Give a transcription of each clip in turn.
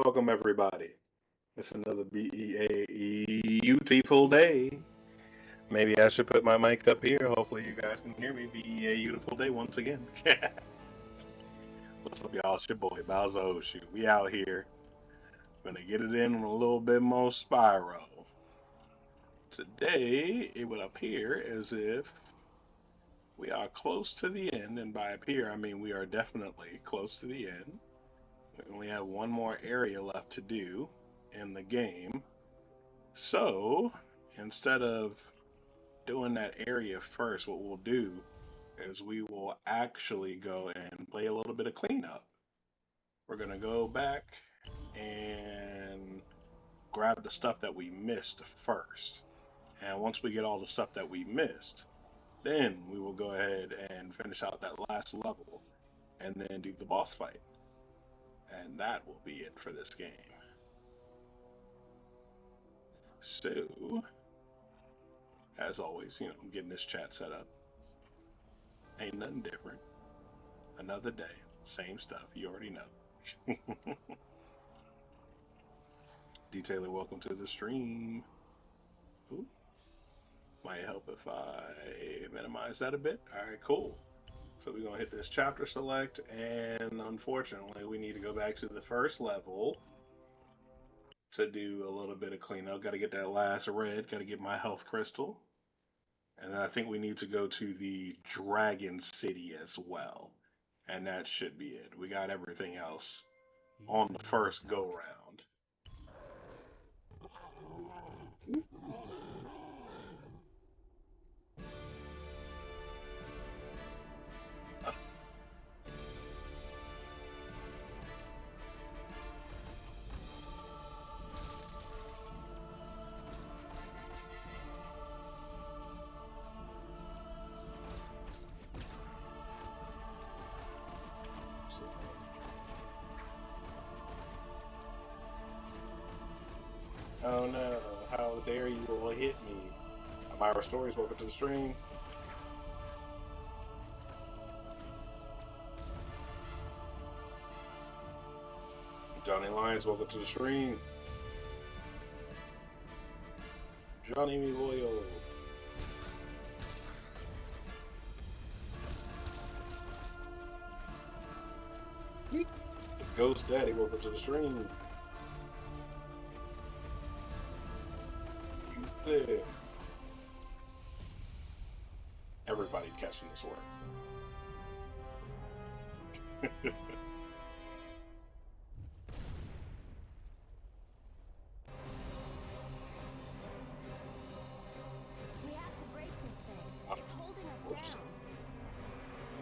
Welcome everybody. It's another beautiful day. Maybe I should put my mic up here. Hopefully you guys can hear me. Beautiful day once again. What's up, y'all? It's your boy Bowser Oshie. We out here. Gonna get it in a little bit more Spyro. Today it would appear as if we are close to the end, and by appear I mean we are definitely close to the end. We only have one more area left to do in the game. So, instead of doing that area first, what we'll do is we will actually go and play a little bit of cleanup. We're going to go back and grab the stuff that we missed first. And once we get all the stuff that we missed, then we will go ahead and finish out that last level and then do the boss fight. And that will be it for this game. So, as always, getting this chat set up. Ain't nothing different. Another day, same stuff. You already know. Detailer, welcome to the stream. Ooh, might help if I minimize that a bit. All right, cool. So we're gonna hit this chapter select, and unfortunately, we need to go back to the first level to do a little bit of cleanup. Got to get that last red. Got to get my health crystal. And I think we need to go to the Dragon City as well. And that should be it. We got everything else on the first go round. Oh no, how dare you all hit me. Myra Stories, welcome to the stream. Johnny Lyons, welcome to the stream. Johnny Me Loyal. Ghost Daddy, welcome to the stream. Yeah. Everybody catching this work.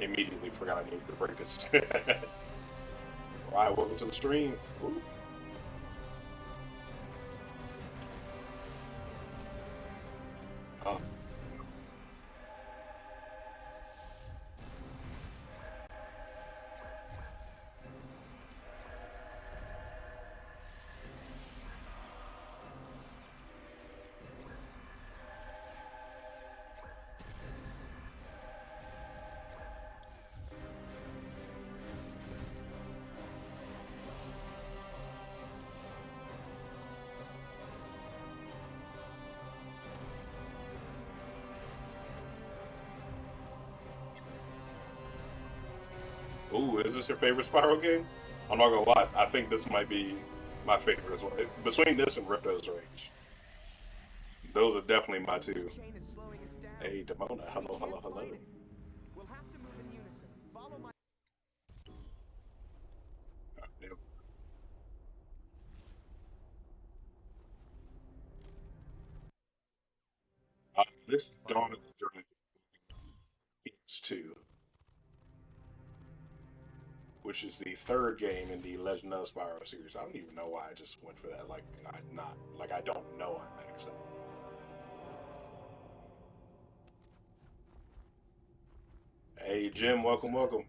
Immediately forgot I needed to break this. Alright, welcome to the stream. Ooh. Oh. Ooh, is this your favorite Spyro game? I'm not gonna lie, I think this might be my favorite as well. Between this and Ripto's Rage. Those are definitely my two. Hey, Demona, hello, hello, hello. We'll have to move in unison. Follow my... This Dawn of the Journey PS2, which is the third game in the Legend of Spyro series. I don't even know why I just went for that. I don't know I'm maxed out. Hey, Jim, welcome, welcome.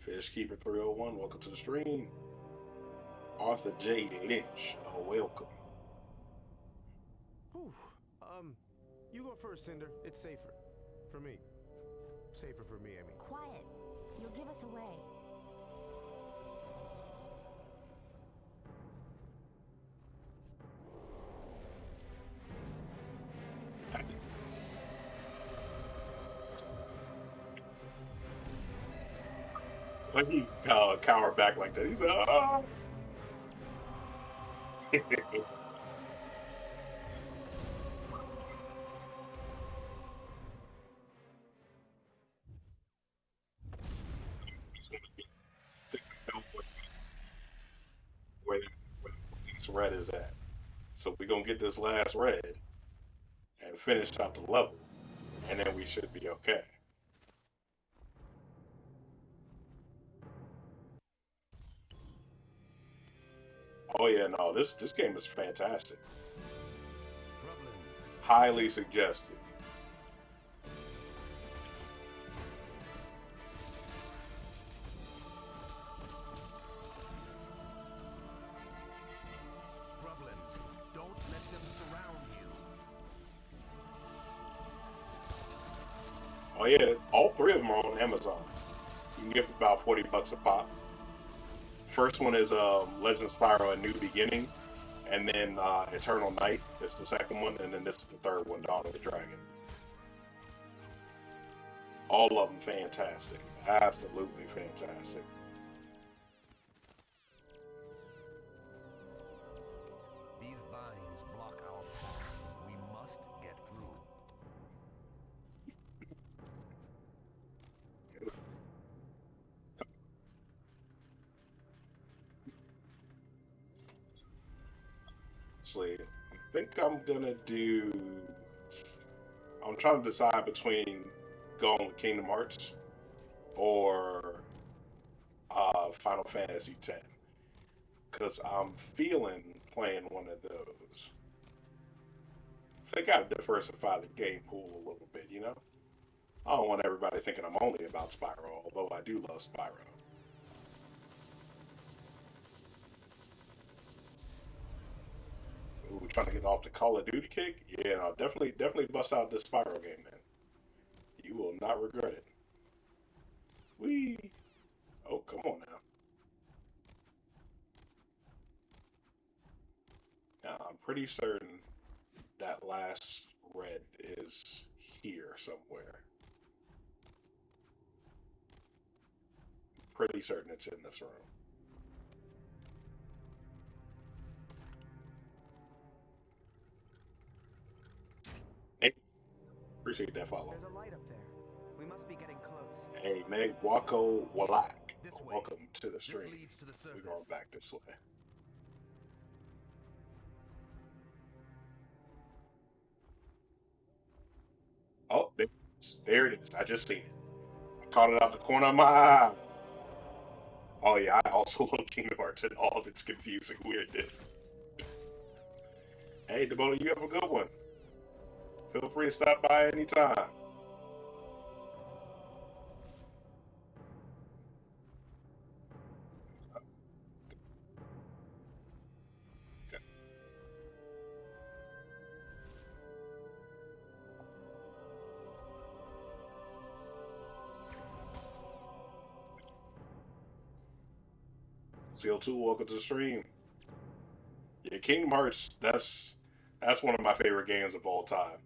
Fishkeeper 301, welcome to the stream. Arthur J. Lynch, welcome. Whew. You go first, Cinder. It's safer. For me. Safer for me, I mean. Quiet. You'll give us away. When he cowered back like that, he's ah. where, where this red is at. So we're gonna get this last red and finish out the level, and then we should be okay. Oh yeah, no, this game is fantastic. Highly suggested. Don't let them surround you. Oh yeah, all three of them are on Amazon. You can get about 40 bucks a pop. First one is Legend of Spyro: A New Beginning, and then Eternal Night is the second one, and then this is the third one, Dawn of the Dragon. All of them fantastic, absolutely fantastic. These vines block our path. We must get through. Actually, I think I'm gonna do. I'm trying to decide between going with Kingdom Hearts or Final Fantasy X because I'm feeling playing one of those. So I gotta diversify the game pool a little bit, you know? I don't want everybody thinking I'm only about Spyro, although I do love Spyro. Ooh, trying to get off the Call of Duty kick? Yeah, no, definitely bust out this Spyro game, man. You will not regret it. Whee! Oh, come on now. Now, I'm pretty certain that last red is here somewhere. Pretty certain it's in this room. Hey, appreciate that follow. There's a light up there. We must be getting close. Hey, Meg Wako Walak. This way. Welcome to the This stream. leads to the We're surface. going back this way. Oh, there it is. I just seen it. I caught it out the corner of my eye. Oh yeah, I also love Kingdom Hearts and all of its confusing weirdness. Hey, Debola, you have a good one. Feel free to stop by anytime. CO2, welcome to the stream. Yeah, Kingdom Hearts, that's one of my favorite games of all time.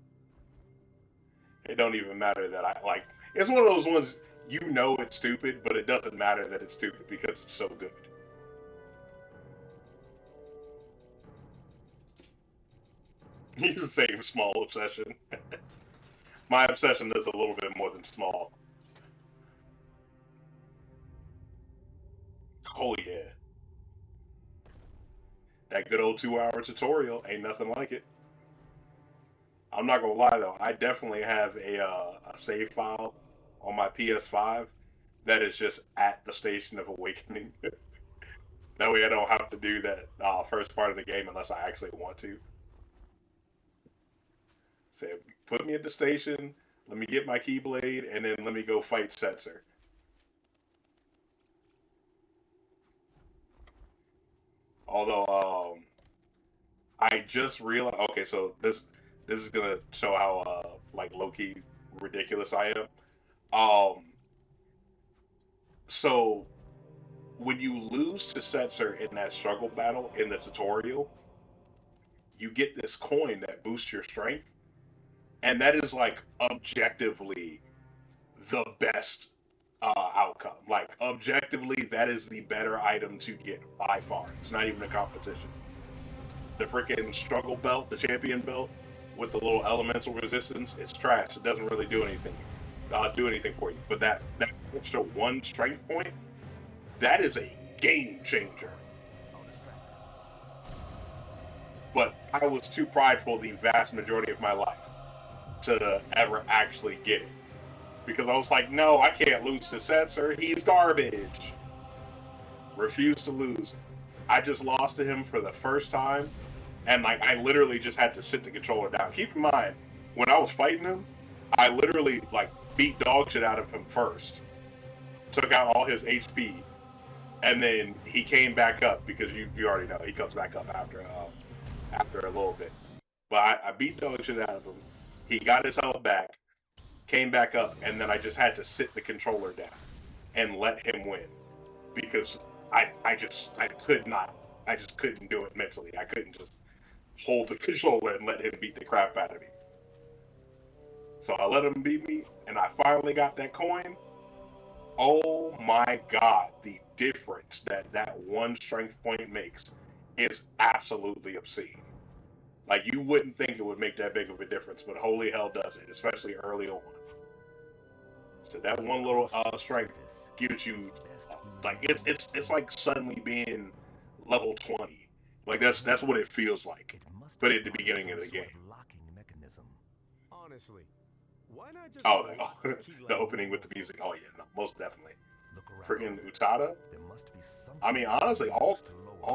It don't even matter that I like it's one of those ones you know it's stupid, but it doesn't matter that it's stupid because it's so good. He's the same small obsession. My obsession is a little bit more than small. Oh yeah. That good old 2 hour tutorial ain't nothing like it. I'm not gonna lie though, I definitely have a save file on my PS5 that is just at the Station of Awakening. That way I don't have to do that first part of the game unless I actually want to. Say, put me at the station, let me get my Keyblade, and then let me go fight Setzer. Although, I just realized. Okay, so this is gonna show how like low key ridiculous I am. Um, So when you lose to Setzer in that struggle battle in the tutorial, you get this coin that boosts your strength, and that is like objectively the best outcome. Like objectively, that is the better item to get by far. It's not even a competition. The freaking struggle belt, the champion belt with the little elemental resistance, it's trash. It doesn't really do anything for you. But that extra one strength point, that is a game changer. But I was too prideful the vast majority of my life to ever actually get it. Because I was like, no, I can't lose to Setzer. He's garbage. Refused to lose. I just lost to him for the first time. And like I literally just had to sit the controller down. Keep in mind, when I was fighting him, I literally like beat dog shit out of him first. Took out all his HP. And then he came back up because you already know he comes back up after a little bit. But I beat dog shit out of him. He got his health back, came back up, and then I just had to sit the controller down and let him win because I could not. I just couldn't do it mentally. I couldn't just hold the controller and let him beat the crap out of me. So I let him beat me, and I finally got that coin. Oh my god, the difference that one strength point makes is absolutely obscene. Like, you wouldn't think it would make that big of a difference, but holy hell does it, especially early on. So that one little strength gives you, like, it's like suddenly being level 20. Like, that's what it feels like. But at the beginning of the game. Honestly, why not just Oh, the opening with the music. Oh, yeah, no, most definitely. Freaking Utada. I mean, honestly, all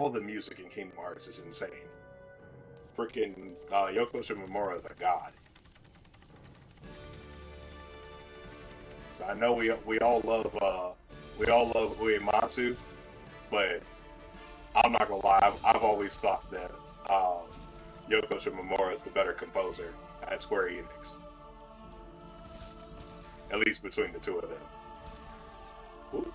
the music in Kingdom Hearts is insane. Freaking Yoko Shimomura is a god. So I know we all love Uematsu, but I'm not gonna lie, I've always thought that Yoko Shimomura is the better composer at Square Enix. At least between the two of them. Ooh.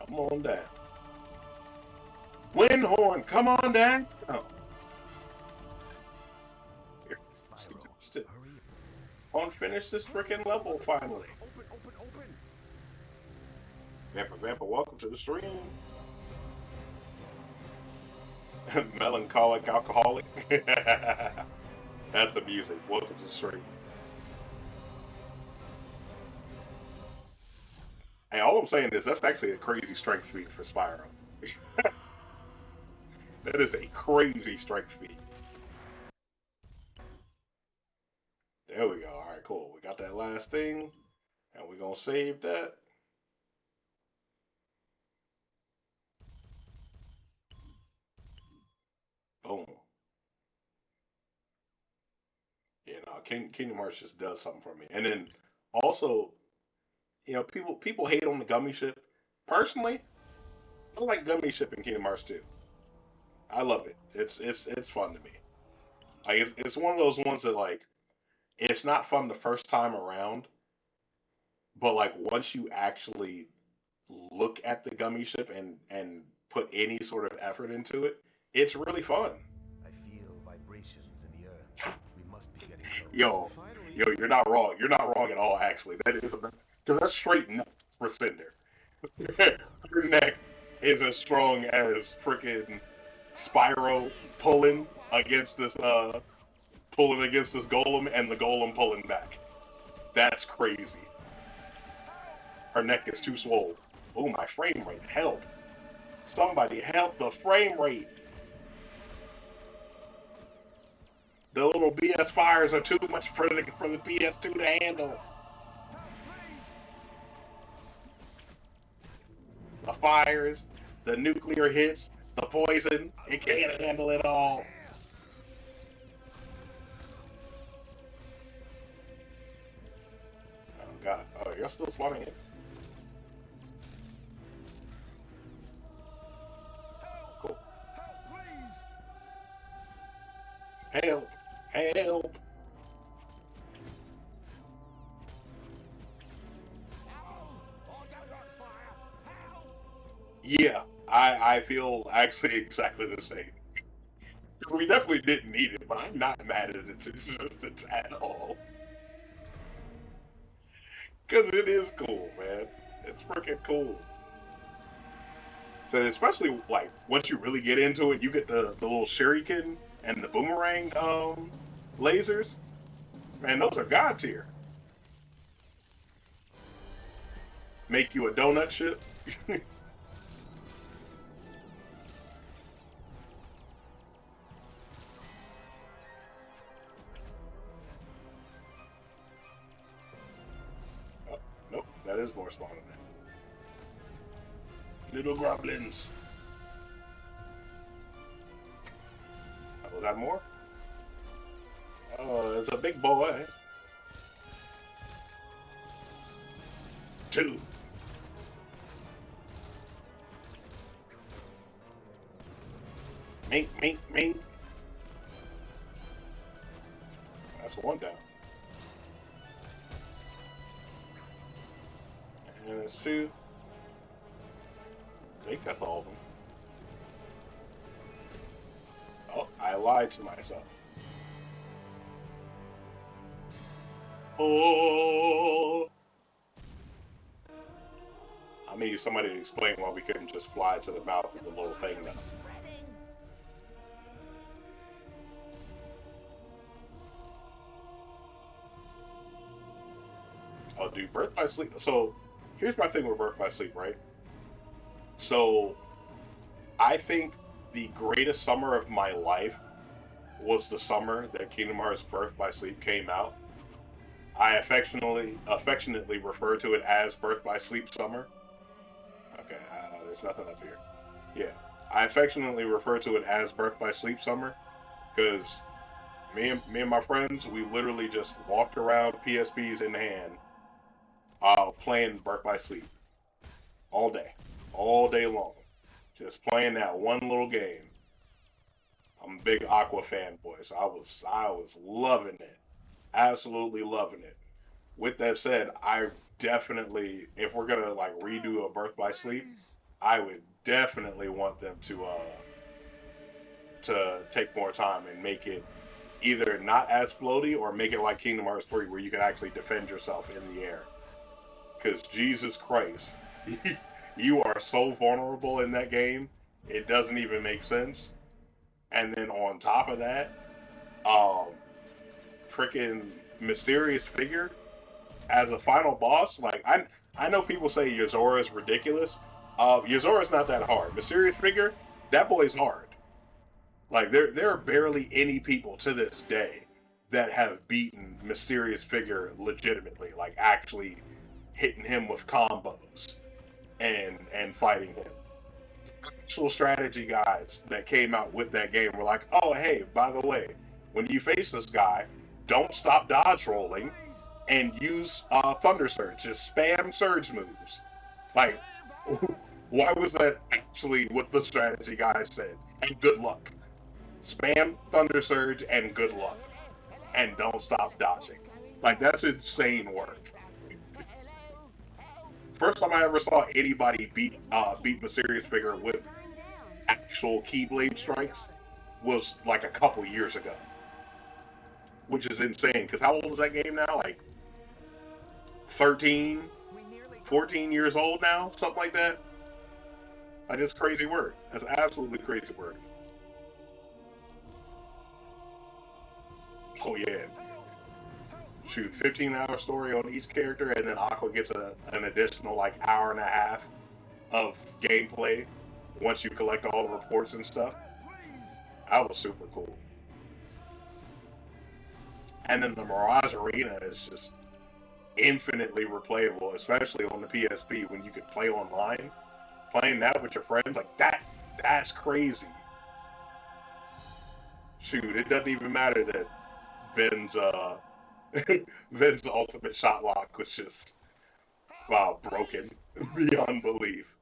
Come on down. Windhorn, come on down. Oh. Here, still. On finish this freaking level finally. Open. Vampa, welcome to the stream. Melancholic alcoholic. That's the music. Welcome to the stream. Hey, all I'm saying is that's actually a crazy strength feat for Spyro. That is a crazy strength feat. There we go. All right, cool. We got that last thing, and we're gonna save that. Boom. Yeah, no, Kingdom Hearts just does something for me. And then also, you know, people hate on the gummy ship. Personally, I like gummy ship in Kingdom Hearts 2. I love it. It's fun to me. Like it's one of those ones that like it's not fun the first time around, but like once you actually look at the gummy ship and put any sort of effort into it, it's really fun. I feel vibrations in the earth. We must be getting close. Yo, you're not wrong. You're not wrong at all. Actually, because that's straight neck for Cinder. Her neck is as strong as freaking Spyro pulling against this golem, and the golem pulling back. That's crazy. Her neck is too swole. Oh, my frame rate. Help. Somebody help the frame rate. The little BS fires are too much for the PS2 to handle. The fires, the nuclear hits, the poison, it can't handle it all. Oh god. Oh, you're still spawning it. Cool. Help! Help! Yeah, I feel actually exactly the same. We definitely didn't need it, but I'm not mad at its existence at all. Because it is cool, man. It's freaking cool. So especially like once you really get into it, you get the little shuriken and the boomerang lasers. Man, those are god tier. Make you a donut ship. Oh, nope, that is more spawning there. Little goblins. Oh, was that more? Oh, it's a big boy. Two. Mink, mink, mink. That's one down. And it's two. I think that's all of them. Oh, I lied to myself. Oh. I need somebody to explain why we couldn't just fly to the mouth of the little thing now. Oh, dude, Birth by Sleep. So, here's my thing with Birth by Sleep, right? So, I think the greatest summer of my life was the summer that Kingdom Hearts Birth by Sleep came out. I affectionately refer to it as Birth by Sleep Summer. Okay, there's nothing up here. Yeah, I affectionately refer to it as Birth by Sleep Summer because me and my friends, we literally just walked around PSPs in hand, playing Birth by Sleep all day long, just playing that one little game. I'm a big Aqua fanboy, so I was loving it, absolutely loving it. With that said, I definitely, if we're gonna like redo a Birth by Sleep, I would definitely want them to take more time and make it either not as floaty or make it like Kingdom Hearts 3 where you can actually defend yourself in the air. Because Jesus Christ, you are so vulnerable in that game, it doesn't even make sense. And then on top of that, um, freaking mysterious figure as a final boss. Like I know people say Yozora is ridiculous. Yozora's not that hard. Mysterious figure, that boy's hard. Like there are barely any people to this day that have beaten Mysterious Figure legitimately, like actually hitting him with combos and fighting him. Actual strategy guides that came out with that game were like, oh hey, by the way, when you face this guy, don't stop dodge rolling and use Thunder Surge. Just spam surge moves. Like, why was that actually what the strategy guy said? And good luck. Spam Thunder Surge and good luck. And don't stop dodging. Like, that's insane work. First time I ever saw anybody beat Mysterious Figure with actual Keyblade strikes was like a couple years ago. Which is insane, because how old is that game now? Like 13, 14 years old now? Something like that? Like, it's crazy work. That's absolutely crazy work. Oh yeah. Shoot, 15-hour story on each character, and then Aqua gets an additional like hour and a half of gameplay once you collect all the reports and stuff. That was super cool. And then the Mirage Arena is just infinitely replayable, especially on the PSP when you could play online. Playing that with your friends, like that's crazy. Shoot, it doesn't even matter that Ven's Ven's ultimate shot lock was just wow broken beyond belief.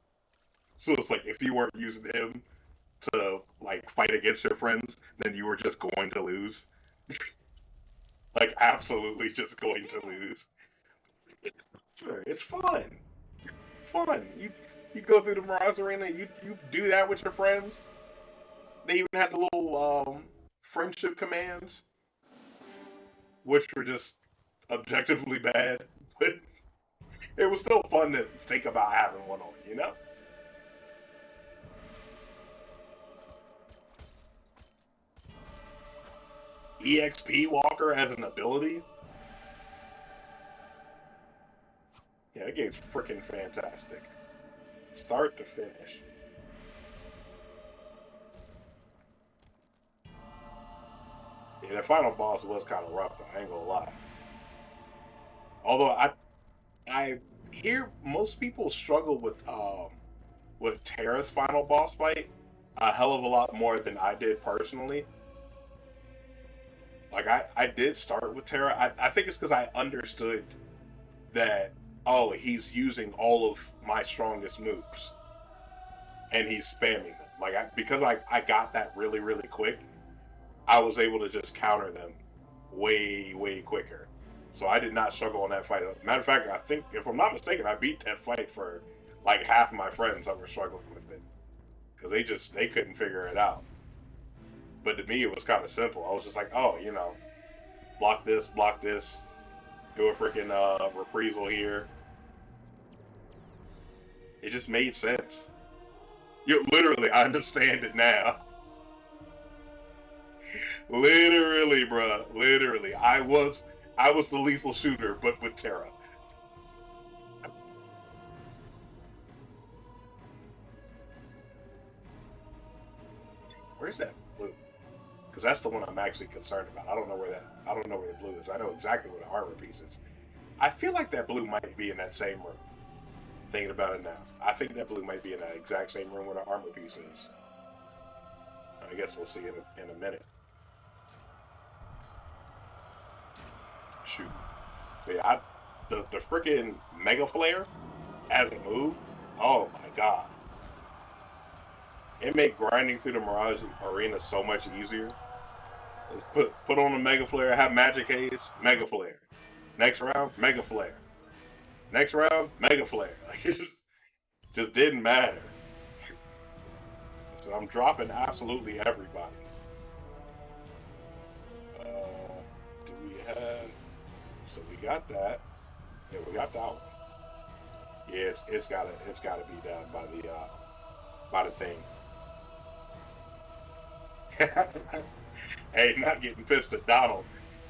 So it's like if you weren't using him, to like fight against your friends, then you were just going to lose. Like absolutely just going to lose. Sure, it's fun. Fun. You go through the Mirage Arena. You do that with your friends. They even had the little friendship commands, which were just objectively bad, but it was still fun to think about having one on. You know. EXP Walker as an ability. Yeah, that game's freaking fantastic. Start to finish. Yeah, that final boss was kind of rough, though. I ain't gonna lie. Although I hear most people struggle with Terra's final boss fight a hell of a lot more than I did personally. Like I did start with Terra. I think it's because I understood that oh he's using all of my strongest moves and he's spamming them. Like because I got that really quick, I was able to just counter them way quicker. So I did not struggle on that fight. Matter of fact, I think if I'm not mistaken, I beat that fight for like half of my friends that were struggling with it because they couldn't figure it out. But to me, it was kind of simple. I was just like, oh, block this, do a freaking reprisal here. It just made sense. You literally, I understand it now. Literally, bro. Literally, I was the lethal shooter, but with Terra. Where's that blue? Because that's the one I'm actually concerned about. I don't know where the blue is. I know exactly where the armor piece is. I feel like that blue might be in that same room. Thinking about it now, I think that blue might be in that exact same room where the armor piece is. I guess we'll see in a minute. Shoot, but yeah, the freaking Mega Flare as a move. Oh my god, it made grinding through the Mirage Arena so much easier. Let's put on the Mega Flare, have Magic Haze, Mega Flare. Next round, Mega Flare. Next round, Mega Flare. Like it just didn't matter. So I'm dropping absolutely everybody. Do we have? So we got that. Yeah, we got that one. Yeah, it's gotta be done by the thing. Hey, not getting pissed at Donald.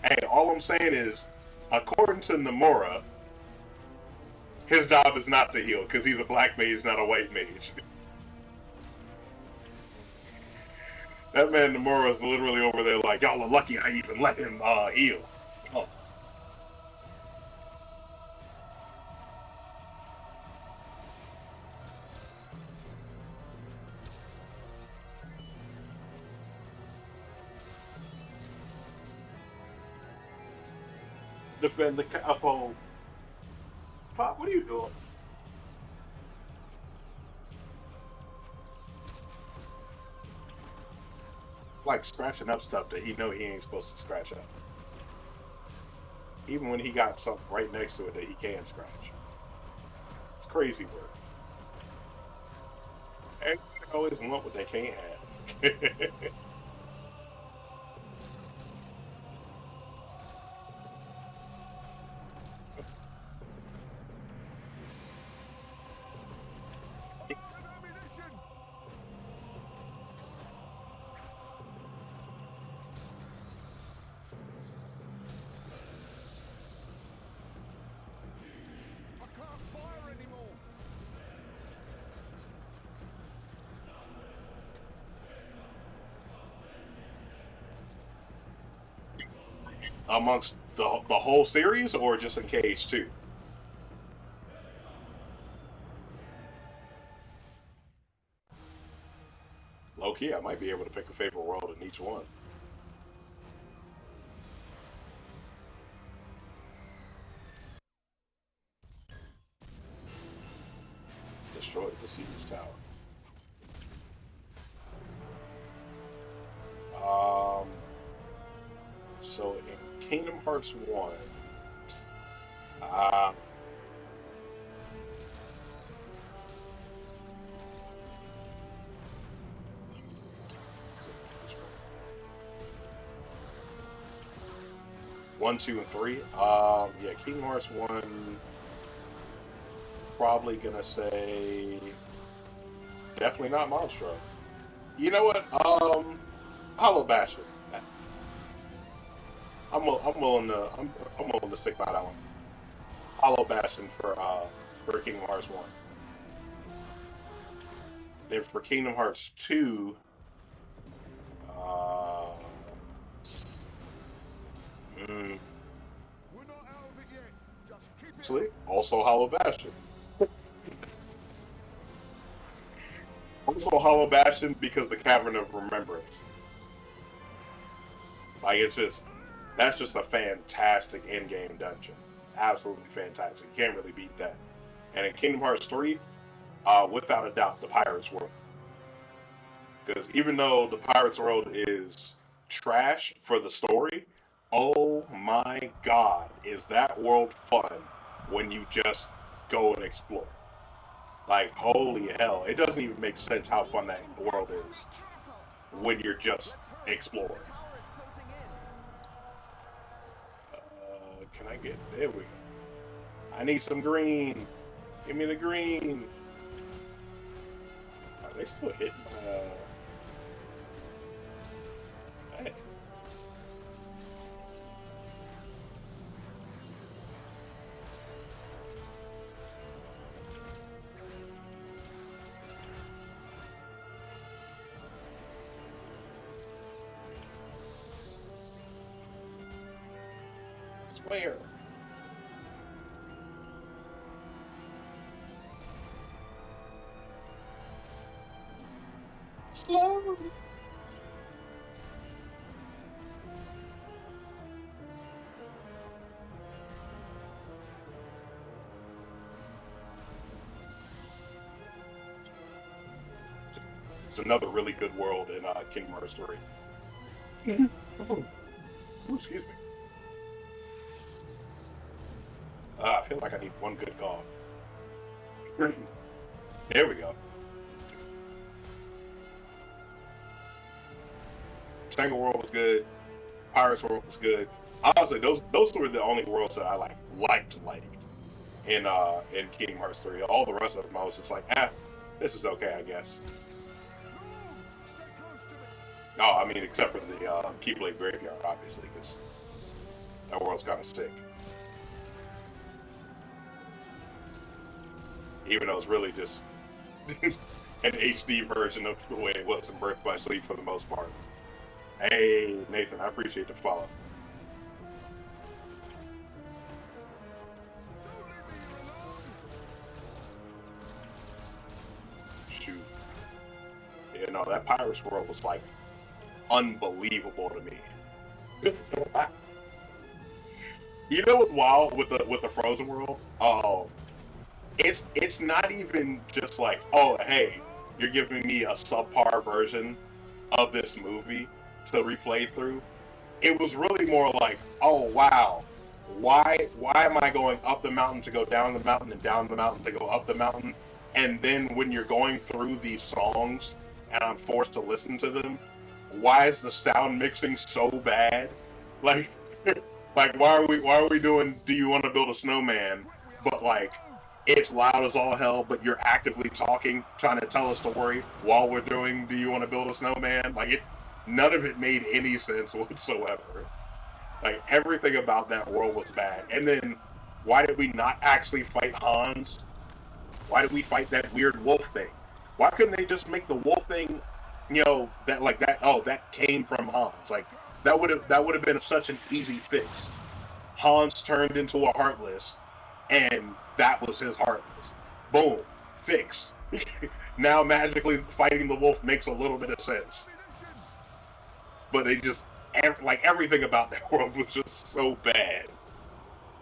Hey, all I'm saying is, according to Nomura, his job is not to heal because he's a black mage, not a white mage. That man Nomura is literally over there like, y'all are lucky I even let him heal. Oh. Defend the capo. Pop, what are you doing? Like scratching up stuff that he know he ain't supposed to scratch up. Even when he got something right next to it that he can scratch. It's crazy work. Everybody always want what they can't have. Ammunition! I can't fire anymore. Amongst the whole series or just in Cage 2? Low key, I might be able to pick a favorite world in each one. Destroy the siege tower. Um, so in Kingdom Hearts 1, uh, one, two, and three. Yeah, Kingdom Hearts 1, probably gonna say definitely not Monstro. You know what? Hollow Bastion. I'm willing to stick by that one. Hollow Bastion for Kingdom Hearts 1. Then for Kingdom Hearts 2, uh, mm, We're not out of it yet. Just keep it actually, also Hollow Bastion. Also Hollow Bastion because the Cavern of Remembrance. Like that's just a fantastic in-game dungeon. Absolutely fantastic. You can't really beat that. And in Kingdom Hearts 3, without a doubt, the Pirates World. Because even though the Pirates World is trash for the story, oh my god, is that world fun when you just go and explore. Like, holy hell, it doesn't even make sense how fun that world is when you're just exploring. Can I get, there we go. I need some green. Give me the green. Are they still hitting? Hey. Swear. Slow. It's another really good world in Kingdom Hearts 3. Oh, excuse me. I feel like I need one good call. There we go. Tangle World was good. Pirates World was good. Honestly, those two were the only worlds that I liked in Kingdom Hearts 3. All the rest of them I was just like, this is okay, I guess. No, I mean, except for the Keyblade Graveyard, obviously, because that world's kind of sick. Even though it's really just an HD version of the way it was in Birth by Sleep for the most part. Hey, Nathan, I appreciate the follow. Shoot. Yeah, no, that Pirates World was like unbelievable to me. You know what's wild with the Frozen World? Oh, it's not even just like, oh, hey, you're giving me a subpar version of this movie to replay through. It was really more like, oh wow, why am I going up the mountain to go down the mountain and down the mountain to go up the mountain? And then when you're going through these songs and I'm forced to listen to them, why is the sound mixing so bad? Like like why are we doing Do You Want to Build a Snowman? But like it's loud as all hell, but you're actively talking, trying to tell a story while we're doing Do You Want to Build a Snowman? None of it made any sense whatsoever. Like, everything about that world was bad. And then, why did we not actually fight Hans? Why did we fight that weird wolf thing? Why couldn't they just make the wolf thing, that came from Hans? Like, that would have been such an easy fix. Hans turned into a Heartless, and that was his Heartless. Boom. Fix. Now magically fighting the wolf makes a little bit of sense. But they just, everything about that world was just so bad.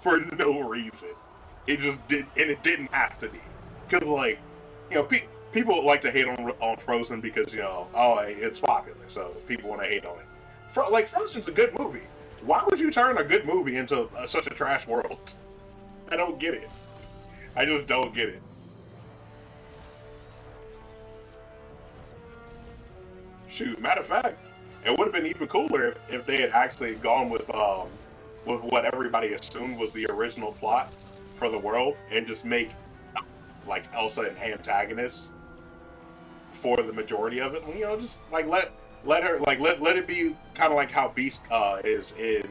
For no reason. It just did, and it didn't have to be. Because, people like to hate on Frozen because, it's popular, so people want to hate on it. like Frozen's a good movie. Why would you turn a good movie into such a trash world? I don't get it. I just don't get it. Shoot, matter of fact, it would have been even cooler if they had actually gone with what everybody assumed was the original plot for the world and just make like Elsa an antagonist for the majority of it. You know, just like let her like let it be kind of like how Beast is in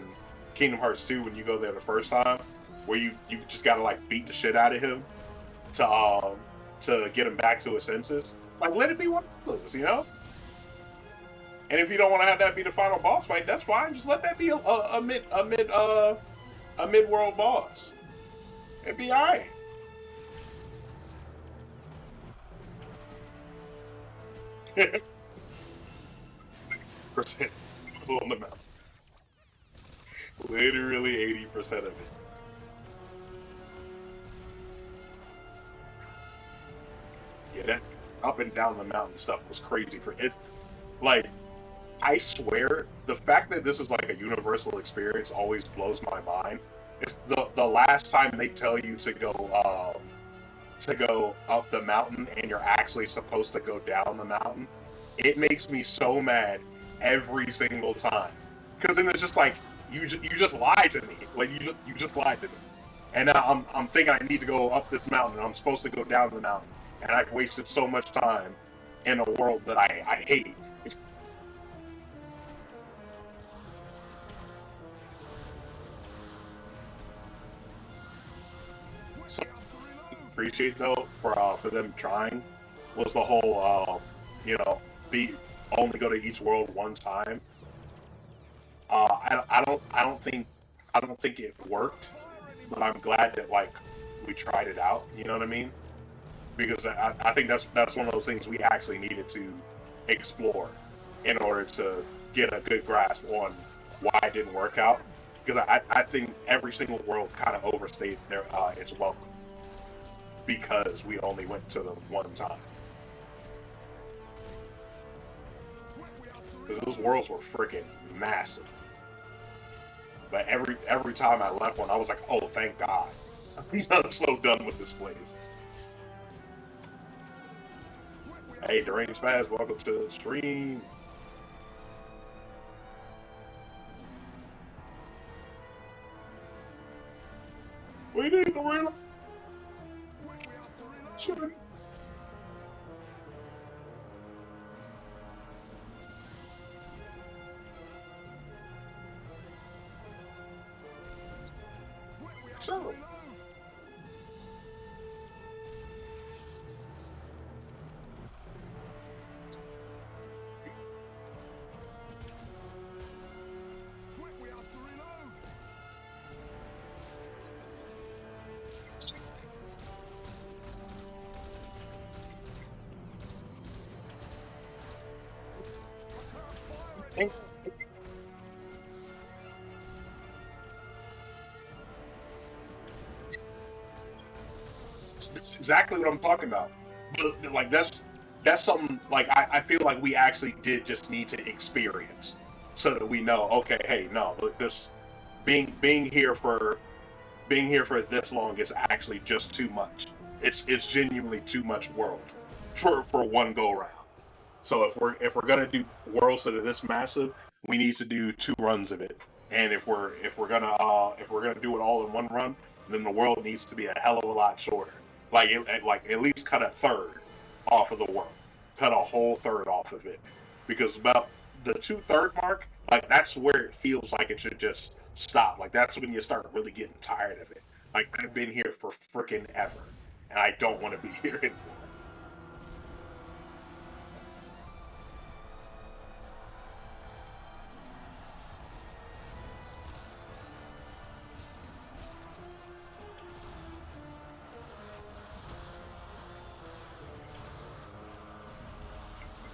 Kingdom Hearts 2 when you go there the first time, where you just gotta like beat the shit out of him to get him back to his senses. Like let it be one of those, you know. And if you don't want to have that be the final boss fight, that's fine. Just let that be a mid world boss. It'd be alright. Percent was on the map. Literally 80% of it. Yeah, that up and down the mountain stuff was crazy for it. Like, I swear, the fact that this is like a universal experience always blows my mind. It's the last time they tell you to go up the mountain and you're actually supposed to go down the mountain. It makes me so mad every single time. Because then it's just like you just lied to me. Like you just lied to me. And now I'm thinking I need to go up this mountain and I'm supposed to go down the mountain. And I've wasted so much time in a world that I hate. So, appreciate though for them trying was the whole you know be only go to each world one time. I don't think it worked, but I'm glad that like we tried it out. You know what I mean? Because I think that's one of those things we actually needed to explore in order to get a good grasp on why it didn't work out. Because I think every single world kind of overstayed its welcome because we only went to them one time. Because those worlds were freaking massive. But every time I left one, I was like, oh, thank God. I'm so done with this place. Hey, Deranged Spaz, welcome to the stream. We need to reload. Sure. Sure. That's exactly what I'm talking about. But like that's something like I feel like we actually did just need to experience so that we know. Okay, hey, no, look, this being here for this long is actually just too much. It's genuinely too much world for one go round. So if we're gonna do worlds that are this massive, we need to do two runs of it. And if we're gonna do it all in one run, then the world needs to be a hell of a lot shorter. Like at least cut a third off of the world, cut a whole third off of it, because about the 2/3 mark, like that's where it feels like it should just stop. Like that's when you start really getting tired of it. Like I've been here for freaking ever, and I don't want to be here anymore.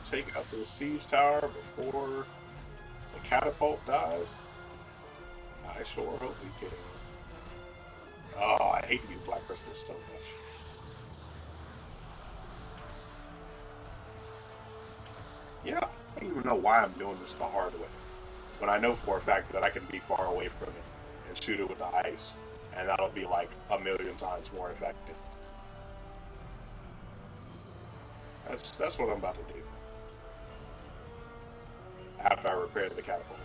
Take out the siege tower before the catapult dies. I sure hope we can. Oh, I hate these black crystals so much. Yeah, I don't even know why I'm doing this the hard way. when I know for a fact that I can be far away from it and shoot it with the ice, and that'll be like a million times more effective. That's what I'm about to do after I repair the catapult.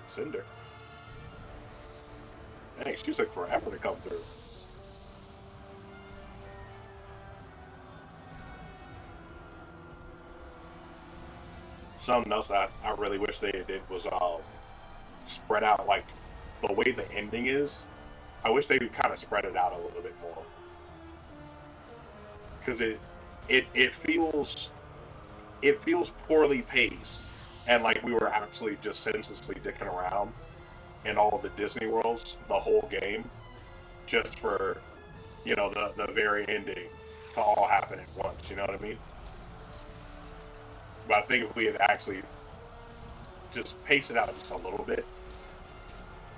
Cinder. Dang, she took forever to come through. Something else I really wish they did was spread out like the way the ending is. I wish they would kind of spread it out a little bit more because it feels poorly paced and like we were actually just senselessly dicking around in all of the Disney worlds the whole game just for the very ending to all happen at once. You know what I mean? But I think if we had actually just paced it out just a little bit,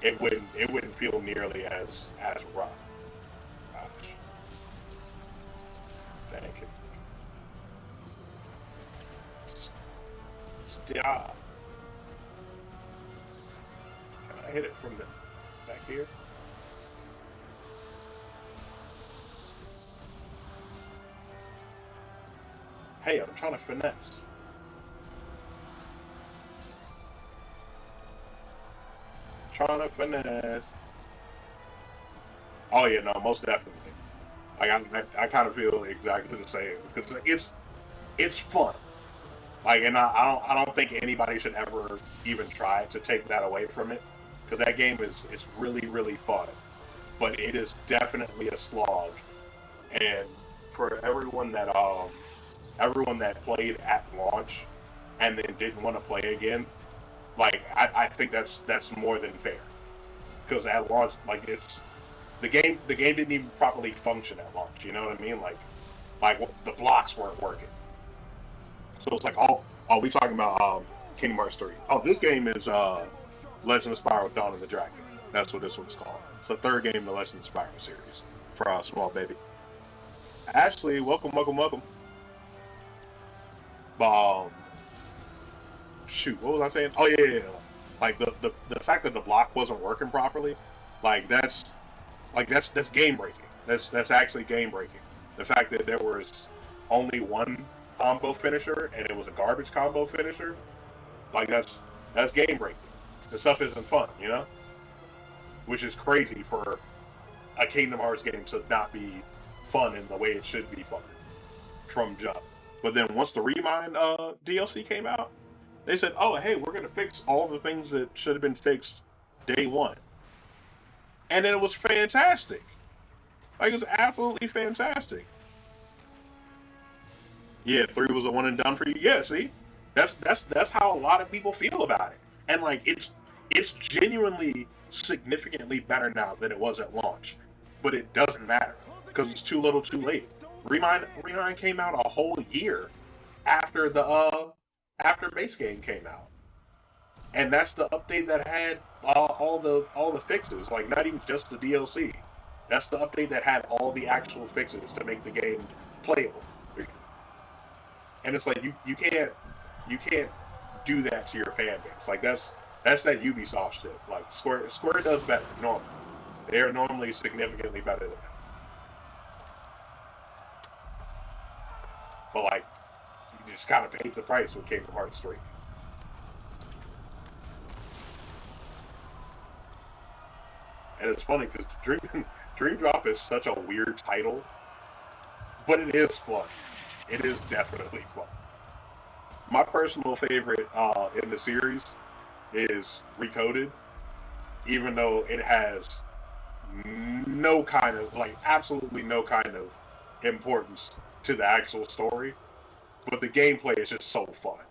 it wouldn't feel nearly as rough. Gosh. Thank you. Stop. Can I hit it from the back here? Hey, I'm trying to finesse. Trying to finesse. Oh yeah, no, most definitely. Like I kind of feel exactly the same because it's fun. Like, and I don't think anybody should ever even try to take that away from it because that game is really really fun, but it is definitely a slog. And for everyone that played at launch and then didn't want to play again, like I think that's more than fair because at launch, like the game didn't even properly function at launch. You know what I mean? Like the blocks weren't working. So it's like, oh, we talking about Kingdom Hearts 3. Oh, this game is Legend of Spyro: Dawn of the Dragon. That's what this one's called. It's the third game in the Legend of Spyro series for Small Baby. Ashley, welcome, welcome, welcome. But shoot, what was I saying? Oh yeah. Like the fact that the block wasn't working properly, like that's game breaking. That's actually game breaking. The fact that there was only one combo finisher and it was a garbage combo finisher, like that's game breaking. The stuff isn't fun, which is crazy for a Kingdom Hearts game to not be fun in the way it should be fun from jump. But then once the Remind DLC came out, they said, "Oh, hey, we're gonna fix all the things that should have been fixed day one," and then it was fantastic. Like it was absolutely fantastic. Yeah, 3 was a one and done for you. Yeah, see, that's how a lot of people feel about it, and like it's genuinely significantly better now than it was at launch, but it doesn't matter because it's too little, too late. Remind came out a whole year after the after base game came out, and that's the update that had all the fixes. Like not even just the DLC. That's the update that had all the actual fixes to make the game playable. And it's like you can't do that to your fan base. Like that's that Ubisoft shit. Like Square does better normally. They are normally significantly better than that. But like you just gotta pay the price with Kingdom Hearts 3. And it's funny because Dream Drop is such a weird title, but it is fun. It is definitely fun. My personal favorite in the series is Recoded, even though it has no kind of like absolutely no kind of importance to the actual story, but the gameplay is just so fun.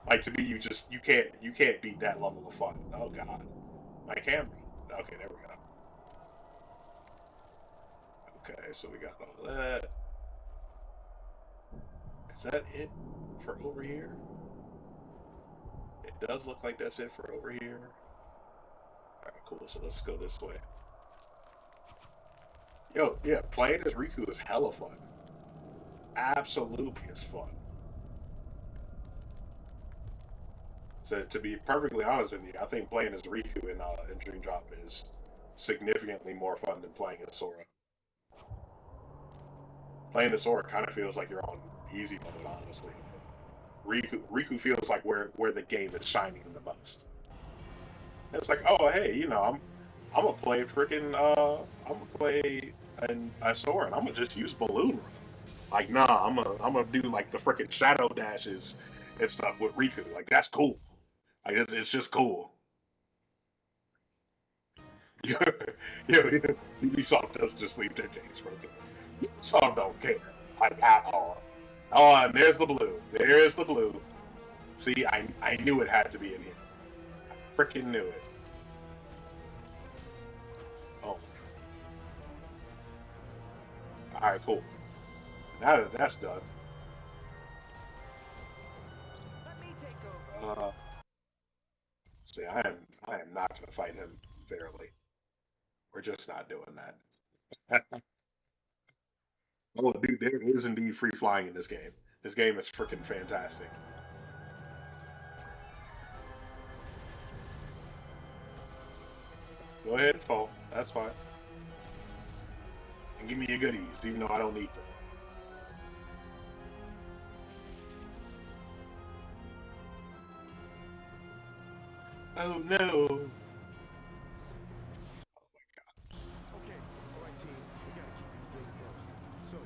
Like to me, you can't beat that level of fun. Oh god, my camera. Okay, there we go. Okay, so we got all that. Is that it for over here? It does look like that's it for over here. Alright, cool. So let's go this way. Yo, yeah, playing as Riku is hella fun. Absolutely is fun. So to be perfectly honest with you, I think playing as Riku in Dream Drop is significantly more fun than playing as Sora. Playing as Sora kind of feels like you're on easy mode, honestly. Riku feels like where the game is shining the most. It's like, oh hey, I'm gonna play freaking I'm gonna play a Sora and I'm gonna just use Balloon Run. Like nah, I'm gonna do like the freaking shadow dashes and stuff with Riku. Like that's cool. Like it's just cool. Yeah, yeah, Ubisoft does just leave their games broken. Ubisoft don't care, like at all. Oh, and there's the blue. There's the blue. See, I knew it had to be in here. I freaking knew it. Oh, all right, cool. Now that that's done, Let me take over. see, I am not gonna fight him fairly. We're just not doing that. Oh, dude, there is indeed free flying in this game. This game is freaking fantastic. Go ahead and fall. That's fine. And give me your goodies, even though I don't need them. Oh no! Okay, all right, team. We gotta keep these gates closed. So,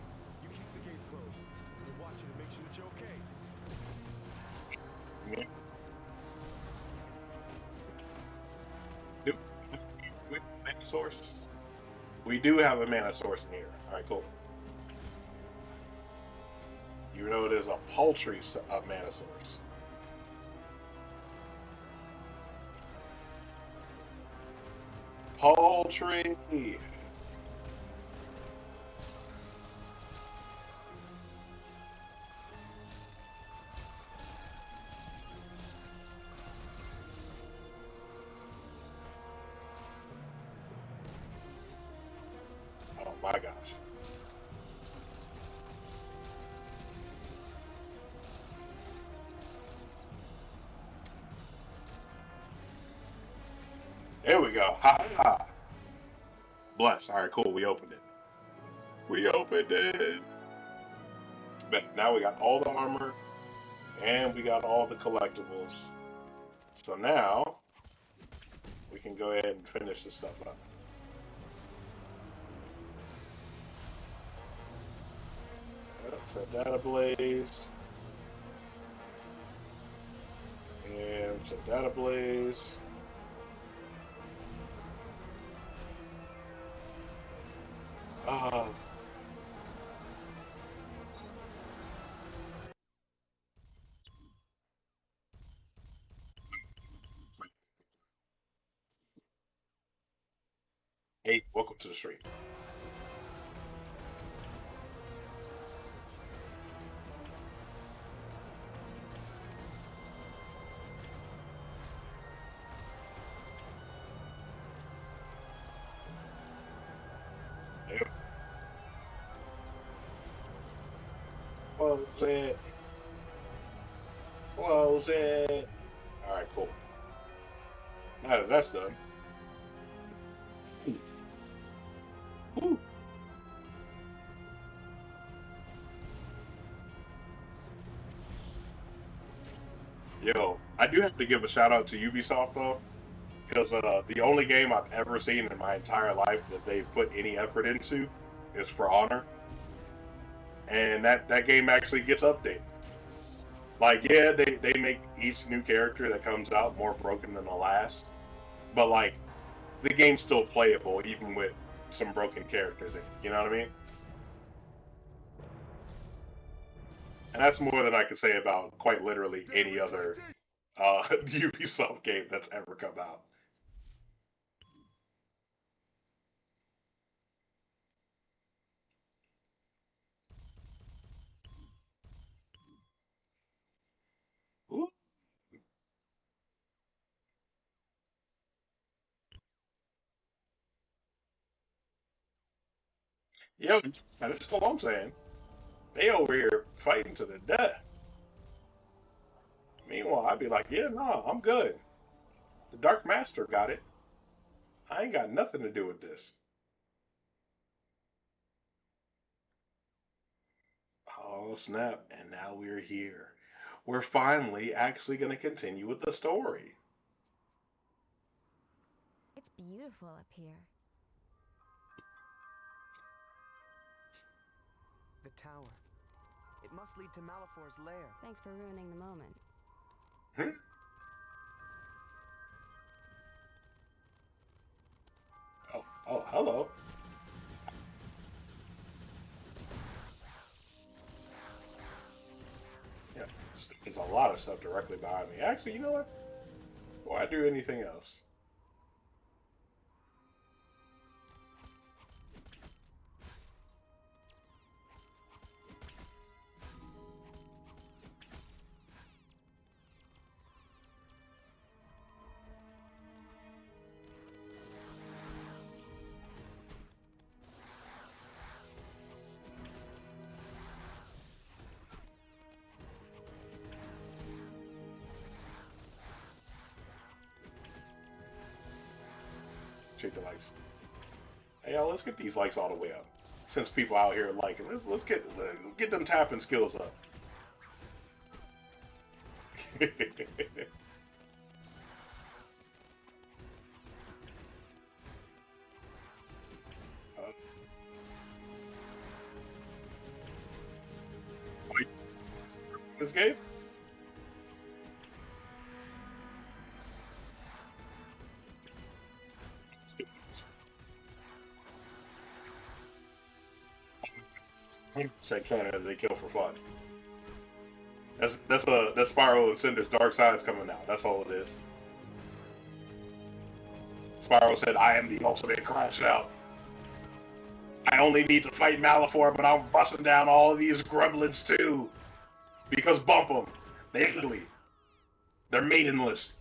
you keep the gates closed. We'll watch you to make sure that you're okay. Yeah. Nope. Wait, mana source. We do have a mana source in here. All right, cool. You know it is a paltry mana source. Paltry. Oh my gosh. There we go. Ha ha. Bless. All right, cool. We opened it. We opened it. Now we got all the armor and we got all the collectibles. So now we can go ahead and finish this stuff up. Set that ablaze. And set that ablaze. Uh, hey, welcome to the stream. Yep. Close it. Close it. All right, cool. Now that that's done. Woo. Yo, I do have to give a shout out to Ubisoft though, because the only game I've ever seen in my entire life that they've put any effort into is For Honor, and that game actually gets updated. Like, yeah, they make each new character that comes out more broken than the last, but like the game's still playable even with some broken characters in it. You know what I mean? And that's more than I can say about quite literally any other Ubisoft game that's ever come out. Ooh. Yo, that's what I'm saying. They over here fighting to the death. Meanwhile, I'd be like, yeah, no, I'm good. The Dark Master got it. I ain't got nothing to do with this. Oh, snap. And now we're here. We're finally actually going to continue with the story. It's beautiful up here. The tower. It must lead to Malefor's lair. Thanks for ruining the moment. Hmm? Oh, hello. Yeah, there's a lot of stuff directly behind me. Actually, you know what? Before I do anything else, check the lights. Hey, y'all, let's get these lights all the way up. Since people out here like it, let's get them tapping skills up. Wait, this game? Say Canada they kill for fun. That's Spyro and Cinder's dark sides coming out. That's all it is. Spyro said, "I am the ultimate crash out. I only need to fight Malefor, but I'm busting down all of these gremlins too, because bump them. They ugly. They're maidenless."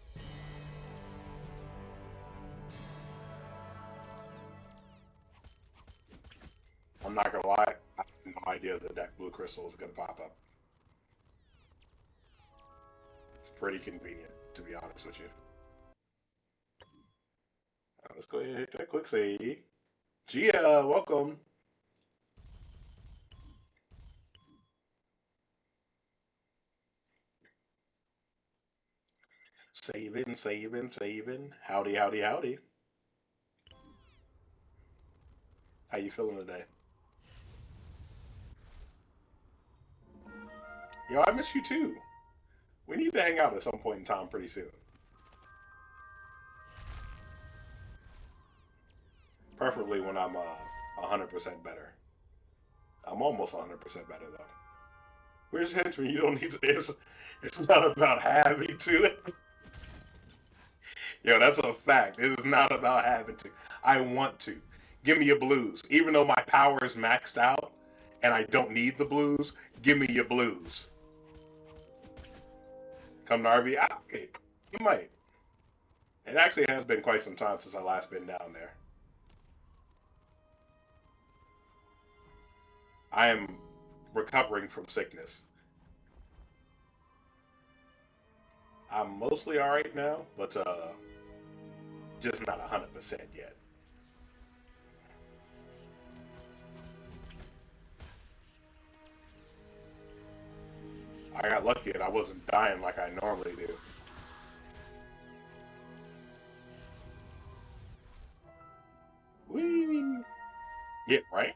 I'm not gonna lie, I had no idea that blue crystal is gonna pop up. It's pretty convenient, to be honest with you. Let's go ahead and hit that quick save. Gia, welcome. Saving, saving, saving. Howdy, howdy, howdy. How you feeling today? Yo, I miss you too. We need to hang out at some point in time pretty soon. Preferably when I'm 100% better. I'm almost 100% better though. Where's Henchman? You don't need to. It's not about having to. Yo, that's a fact. It is not about having to. I want to. Give me your blues. Even though my power is maxed out and I don't need the blues, give me your blues. Come to RV? You might. It actually has been quite some time since I last been down there. I am recovering from sickness. I'm mostly alright now, but just not 100% yet. I got lucky and I wasn't dying like I normally do. Whee! Yeah, right?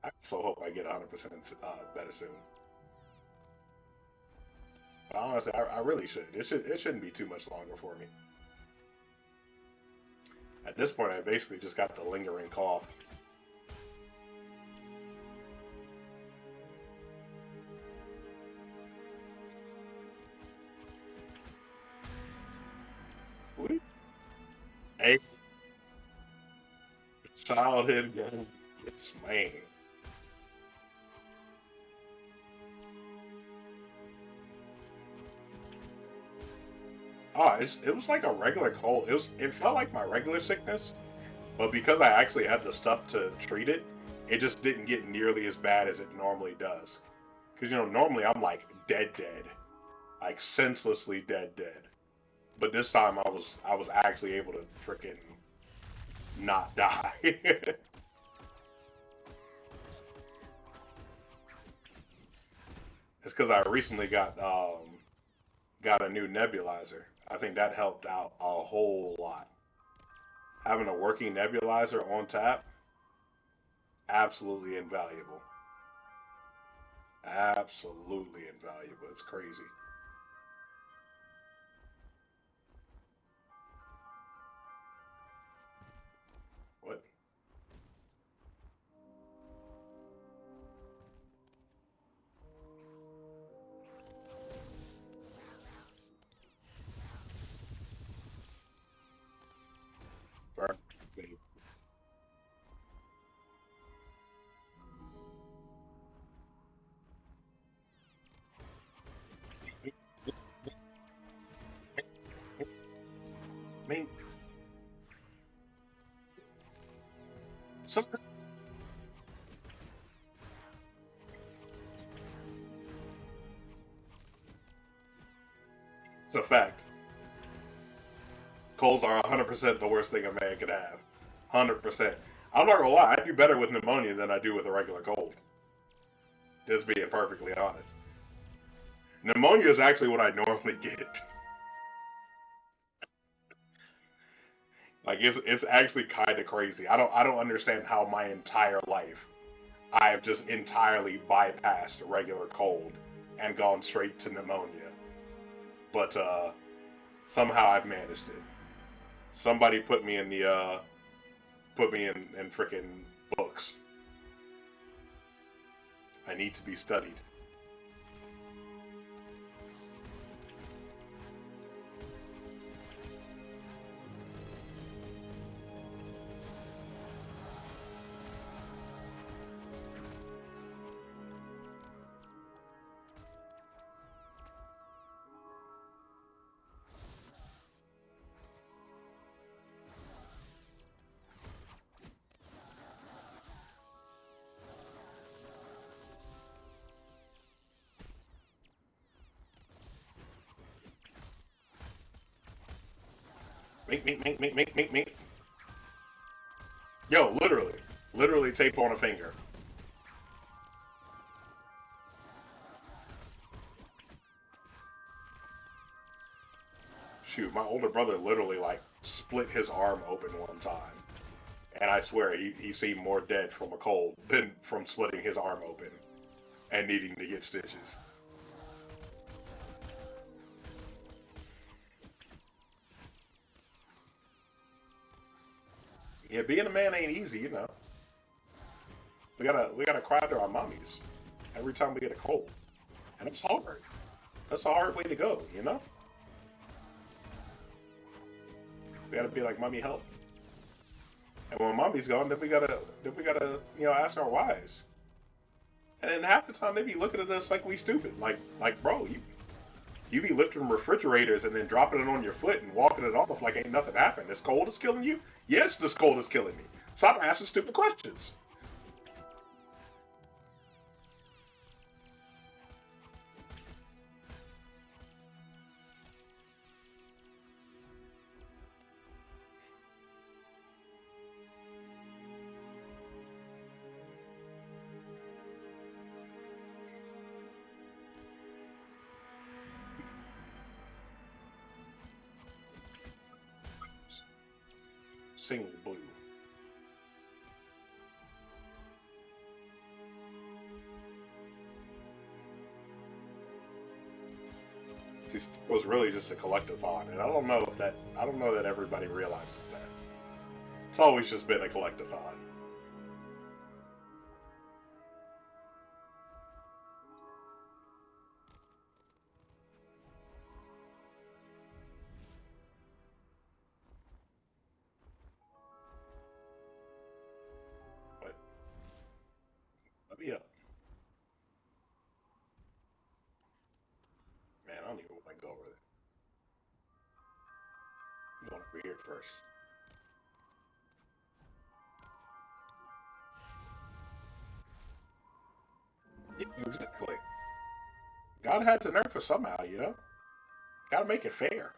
I so hope I get 100% better soon. But honestly, I really should. It shouldn't be too much longer for me. At this point, I basically just got the lingering cough. Whee! Hey, childhood game. It's man. Oh, it was like a regular cold. It felt like my regular sickness, but because I actually had the stuff to treat it, it just didn't get nearly as bad as it normally does. Because normally I'm like dead. like senselessly dead. But this time I was actually able to freaking not die. It's because I recently got a new nebulizer. I think that helped out a whole lot. Having a working nebulizer on tap, absolutely invaluable. Absolutely invaluable. It's crazy. What? Burn. I some, it's a fact. Colds are 100% the worst thing a man could have. 100%. I'm not gonna lie, I do better with pneumonia than I do with a regular cold. Just being perfectly honest. Pneumonia is actually what I normally get. Like it's actually kind of crazy. I don't understand how my entire life I've just entirely bypassed a regular cold and gone straight to pneumonia. But somehow I've managed it. Somebody put me in the put me in freaking books. I need to be studied. Mink. Yo, literally tape on a finger. Shoot, my older brother literally like split his arm open one time, and I swear he seemed more dead from a cold than from splitting his arm open and needing to get stitches. Yeah, being a man ain't easy, you know. We gotta cry to our mommies every time we get a cold, and it's hard. That's a hard way to go, you know. We gotta be like, mommy, help. And when mommy's gone, then we gotta ask our wives. And then half the time they be looking at us like we stupid. Like bro, you be lifting refrigerators and then dropping it on your foot and walking it off like ain't nothing happened. This cold is killing you? Yes, this cold is killing me. Stop asking stupid questions. Single blue. It was really just a collectathon, and I don't know that everybody realizes that. It's always just been a collectathon. But let me up. Man, I don't even want to go over there. I'm going over here first. Yeah, exactly. God had to nerf us somehow, you know? Gotta make it fair.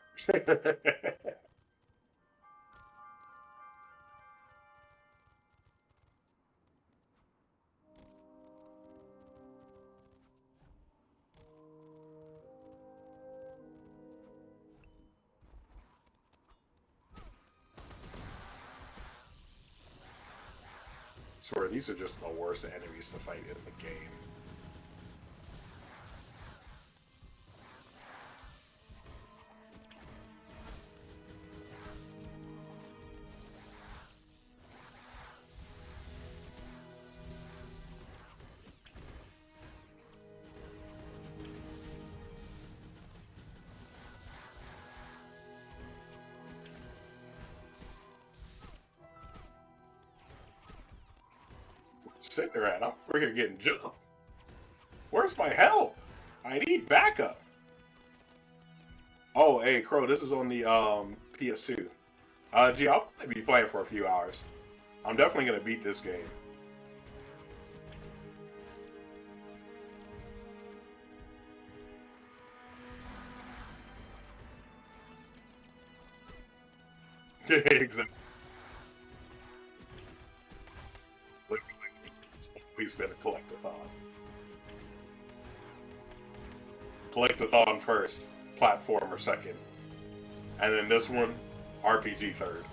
Swear, these are just the worst enemies to fight in the game. Sitting there at, I'm over here getting jumped. Where's my help? I need backup. Oh, hey, Crow, this is on the PS2. Gee, I'll probably be playing for a few hours. I'm definitely gonna beat this game. Exactly. It's always been a collectathon. Collectathon first, platformer second, and then this one, RPG third.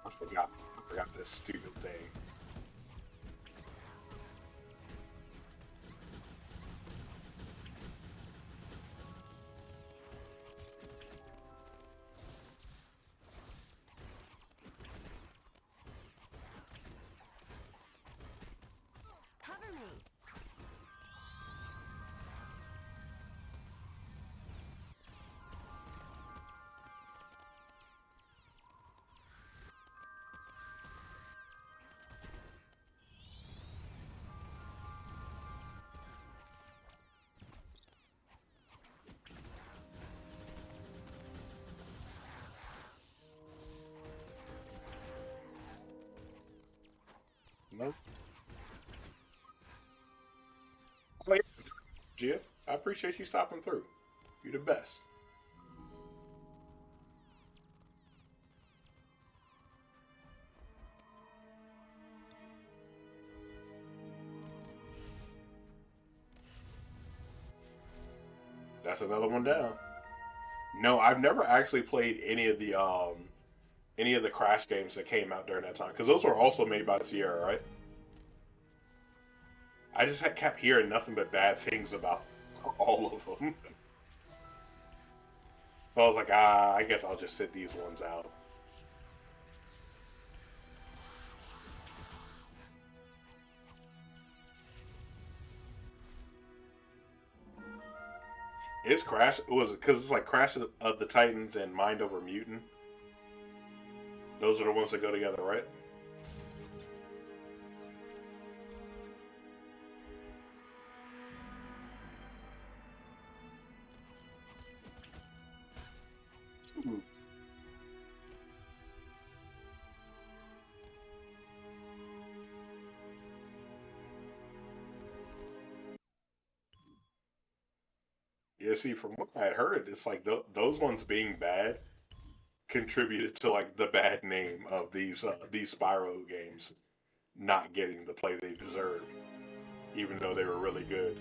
I forgot this stupid thing. Cover me. Nope. Oh, yeah, Gia, I appreciate you stopping through. You're the best. That's another one down. No, I've never actually played any of the Crash games that came out during that time because those were also made by Sierra, right? I just had kept hearing nothing but bad things about all of them. So I was like, I guess I'll just sit these ones out. It's Crash. It was because it's like Crash of the Titans and Mind Over Mutant. Those are the ones that go together, right? Ooh. Yeah, see, from what I had heard, it's like those ones being bad contributed to like the bad name of these Spyro games not getting the play they deserved, even though they were really good.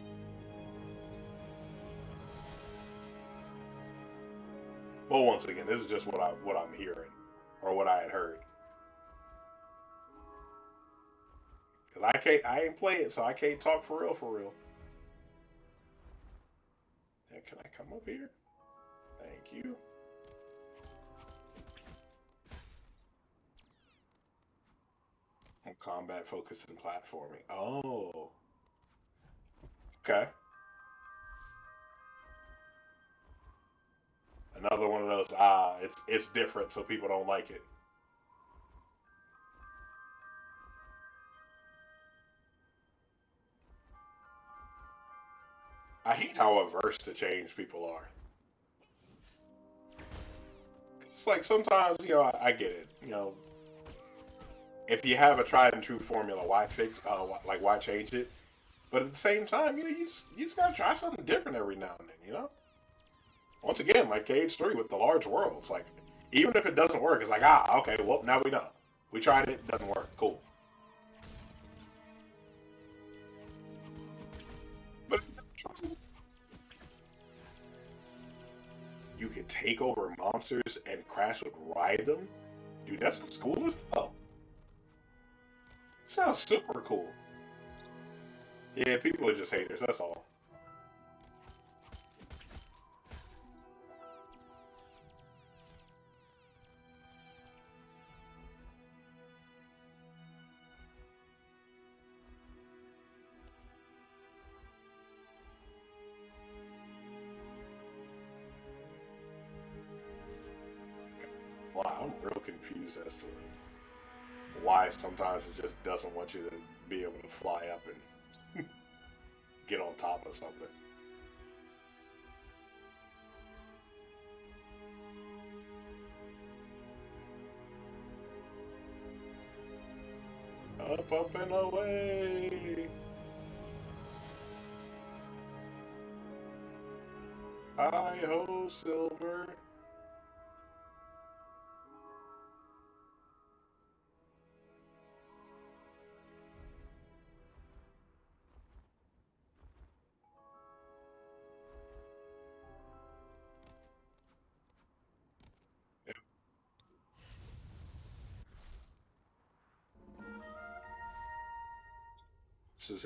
Well, once again, this is just what I'm hearing or what I had heard. Cause I ain't play it, so I can't talk for real for real. Yeah, can I come up here? Thank you. Combat focused and platforming. Oh, okay. Another one of those. It's different, so people don't like it. I hate how averse to change people are. It's like sometimes, I get it. if you have a tried and true formula, why fix? Why change it? But at the same time, you just gotta try something different every now and then. Once again, like Cage 3 with the large worlds, like even if it doesn't work, it's like okay, well now we know. We tried it, doesn't work. Cool. But you can take over monsters and Crash would ride them. Dude, that's what's cool as hell. Sounds super cool. Yeah, people are just haters. That's all. Wow, I'm real confused as to why sometimes it just doesn't want you to be able to fly up and get on top of something. Up and away. Hi ho, Silver.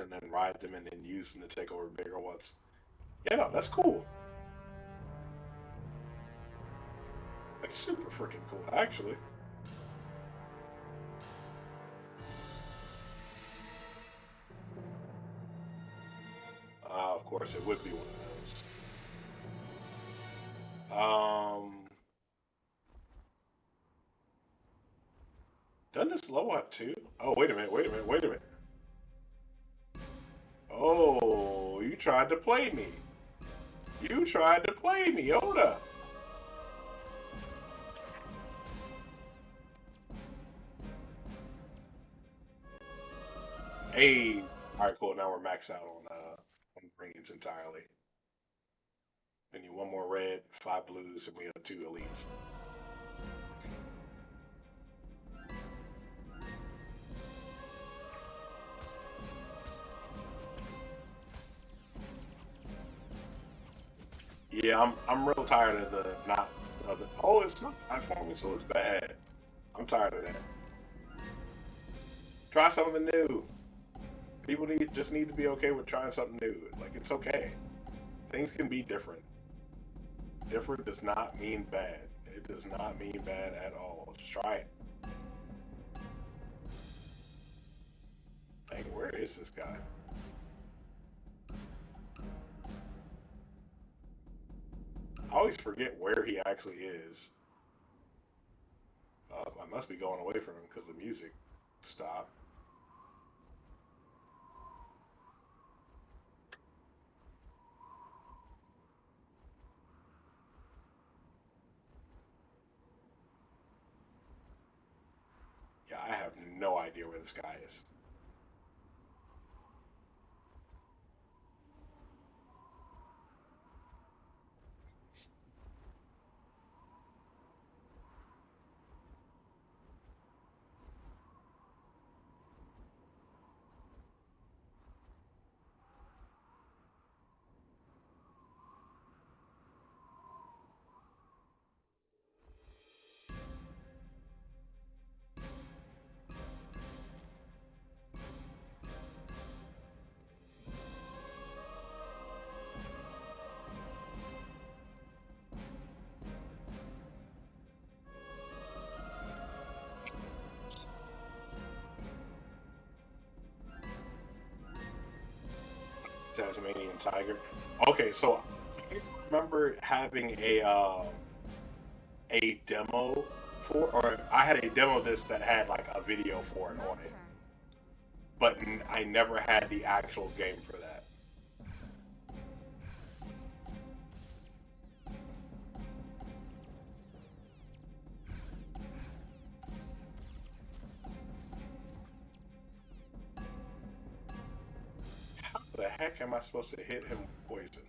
And then ride them and then use them to take over bigger ones. Yeah, no, that's cool. That's super freaking cool, actually. Of course, it would be one of those. Doesn't this level have two? Oh, wait a minute, wait a minute, wait a minute. Oh, you tried to play me. You tried to play me, hold up. Hey, alright, cool. Now we're maxed out on greens entirely. We need one more red, 5 blues, and we have 2 elites. Yeah, I'm real tired of the not of the. Oh, it's not platforming, so it's bad. I'm tired of that. Try something new. People just need to be okay with trying something new. Like it's okay. Things can be different. Different does not mean bad. It does not mean bad at all. Just try it. Dang, where is this guy? I always forget where he actually is. I must be going away from him because the music stopped. Yeah, I have no idea where this guy is. Tasmanian tiger. Okay, so I remember having a demo or I had a demo disc that had like a video for it on it, but I never had the actual game for that. heck am I supposed to hit him with poison?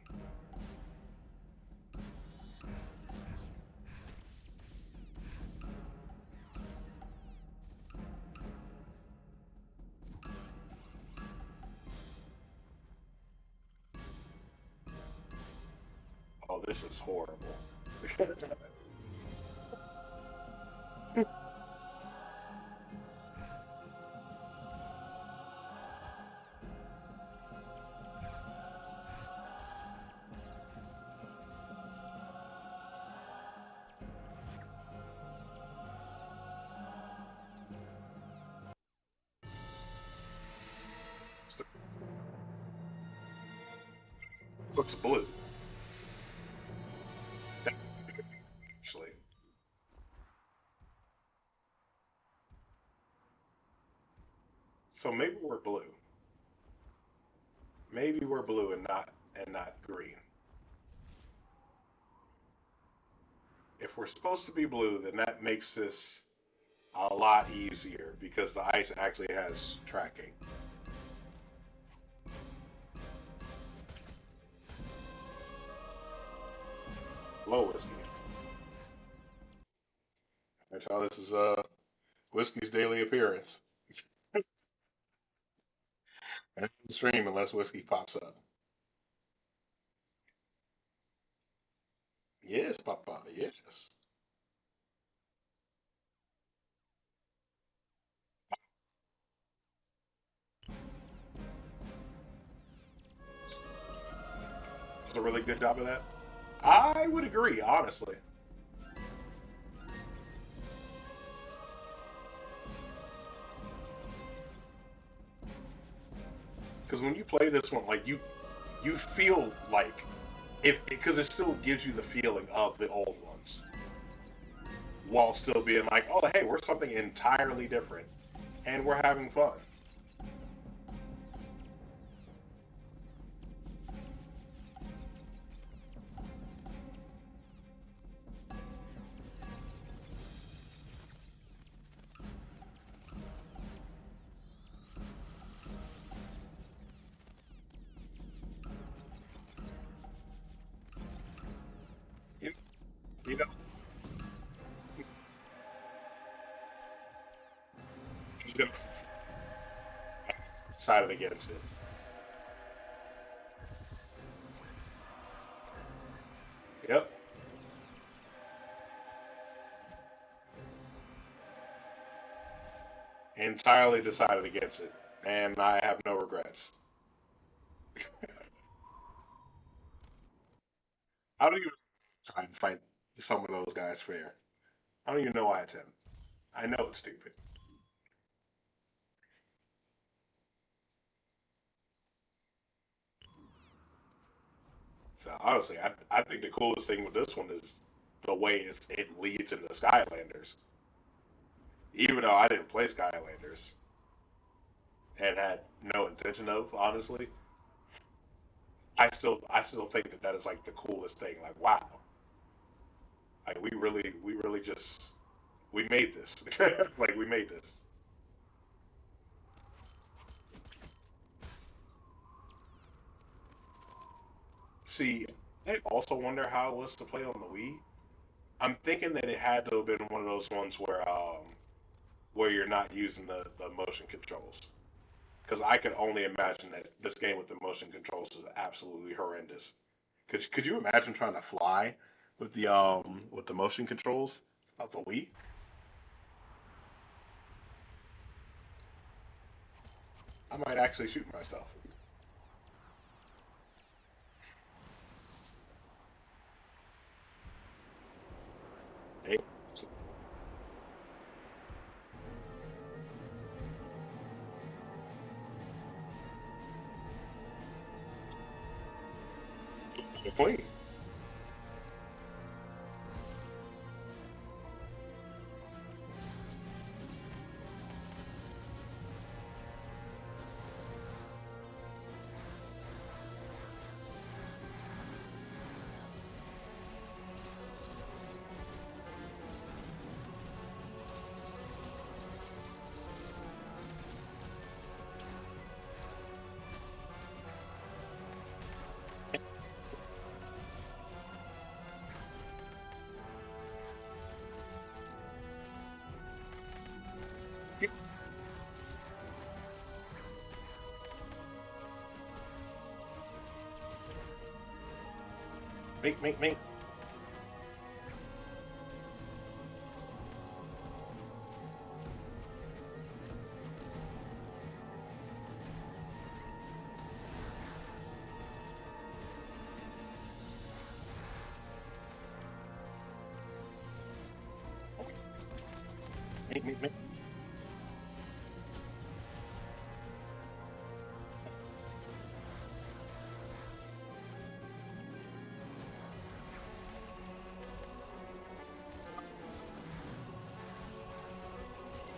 Oh, this is horrible. Looks blue. Actually. So maybe we're blue. Maybe we're blue and not green. If we're supposed to be blue, then that makes this a lot easier because the ice actually has tracking. Hello, Whiskey. Alright, y'all, this is Whiskey's daily appearance. I don't stream unless Whiskey pops up. Yes, Papa, yes. Does a really good job of that. I would agree, honestly. Because when you play this one, like you feel like if because it still gives you the feeling of the old ones, while still being like, oh hey, we're something entirely different, and we're having fun. You, you know, you know, decided against it. Yep, entirely decided against it, and I have no regrets. I don't even try and fight some of those guys fair. I don't even know why I attempt. I know it's stupid. So honestly, I think the coolest thing with this one is the way it leads into Skylanders. Even though I didn't play Skylanders and had no intention of, honestly, I still think that that is like the coolest thing. Like wow, like we really just we made this. Like we made this. See, I also wonder how it was to play on the Wii. I'm thinking that it had to have been one of those ones where you're not using the motion controls. Because I could only imagine that this game with the motion controls is absolutely horrendous. Could you imagine trying to fly with the motion controls of the Wii? I might actually shoot myself. Hey, the queen. Make. Make.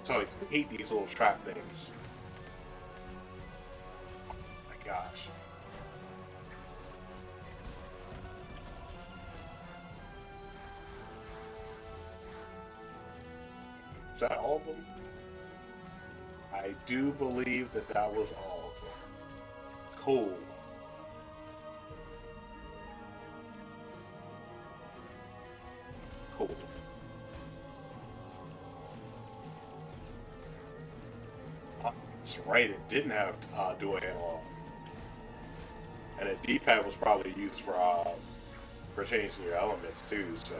So I hate these little trap things. Oh my gosh. Is that all of them? I do believe that that was all of them. Cool. Cool. That's right, it didn't have dual analog. And the D-pad was probably used for changing your elements too, so.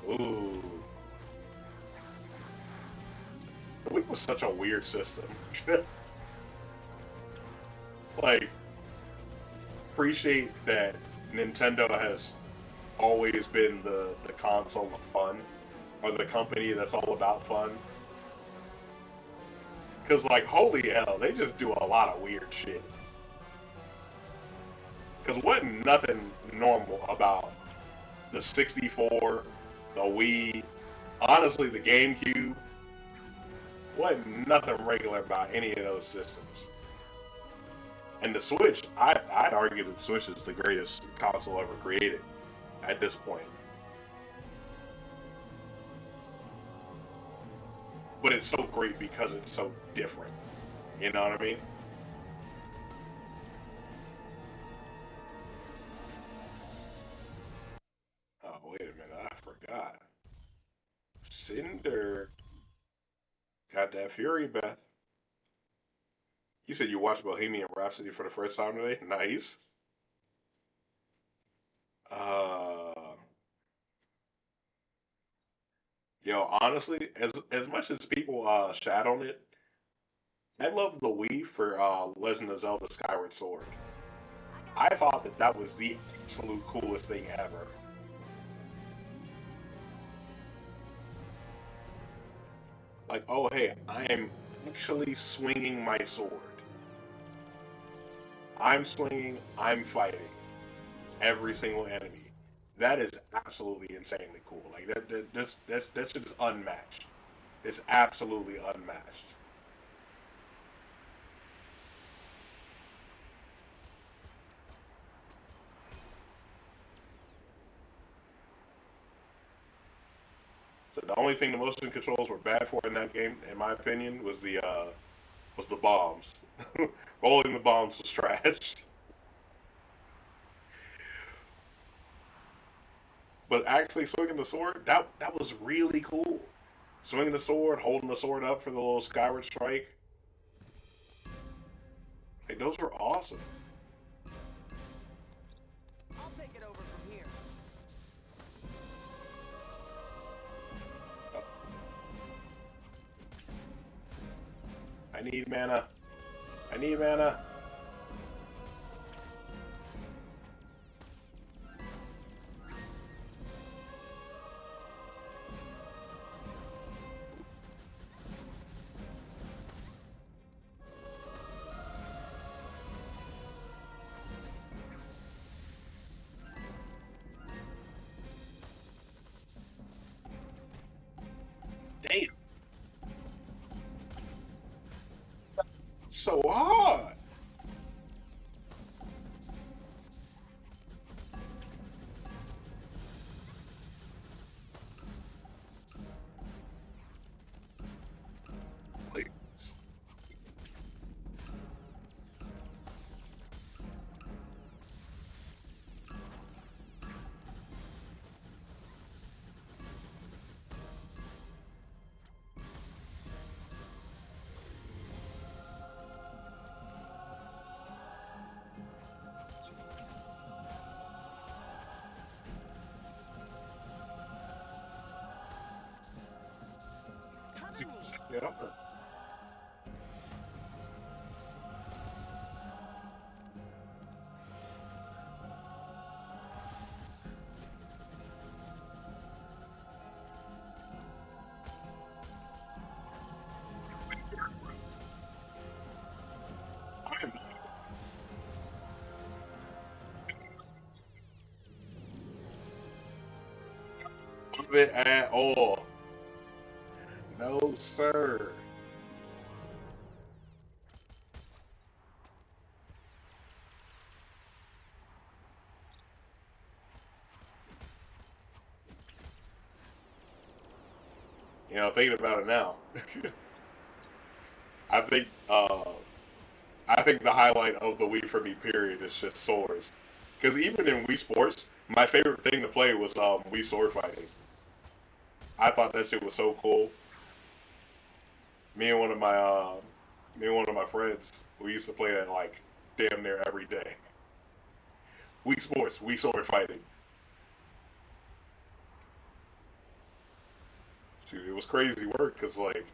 Ooh. The Wii was such a weird system. Like, appreciate that Nintendo has always been the console of fun, or the company that's all about fun. Cause like, holy hell, they just do a lot of weird shit. Cause wasn't nothing normal about the 64, the Wii, honestly the GameCube. Wasn't nothing regular about any of those systems. And the Switch, I'd argue that the Switch is the greatest console ever created at this point. But it's so great because it's so different. You know what I mean? Oh, wait a minute, I forgot. Cinder got that Fury, Beth. You said you watched Bohemian Rhapsody for the first time today? Nice. Uh, yo, honestly, as much as people shat on it, I love the Wii for Legend of Zelda Skyward Sword. I thought that that was the absolute coolest thing ever. Like, oh hey, I am actually swinging my sword. I'm swinging, I'm fighting every single enemy. That is absolutely insanely cool. Like that shit is unmatched. It's absolutely unmatched. So the only thing the motion controls were bad for in that game, in my opinion, was the bombs. Rolling the bombs was trash. But actually swinging the sword, that was really cool. Swinging the sword, holding the sword up for the little skyward strike. Like those were awesome. I'll take it over from here. Oh, I need mana. I need mana. Damn. So hard. Like, Yep. I'm not of it at all. No, sir. You know, thinking about it now, I think I think the highlight of the Wii for me period is just swords. Because even in Wii Sports, my favorite thing to play was Wii sword fighting. I thought that shit was so cool. Me and one of my me and one of my friends, we used to play that like damn near every day. Wii Sports, Wii sword fighting. Shoot, it was crazy work because like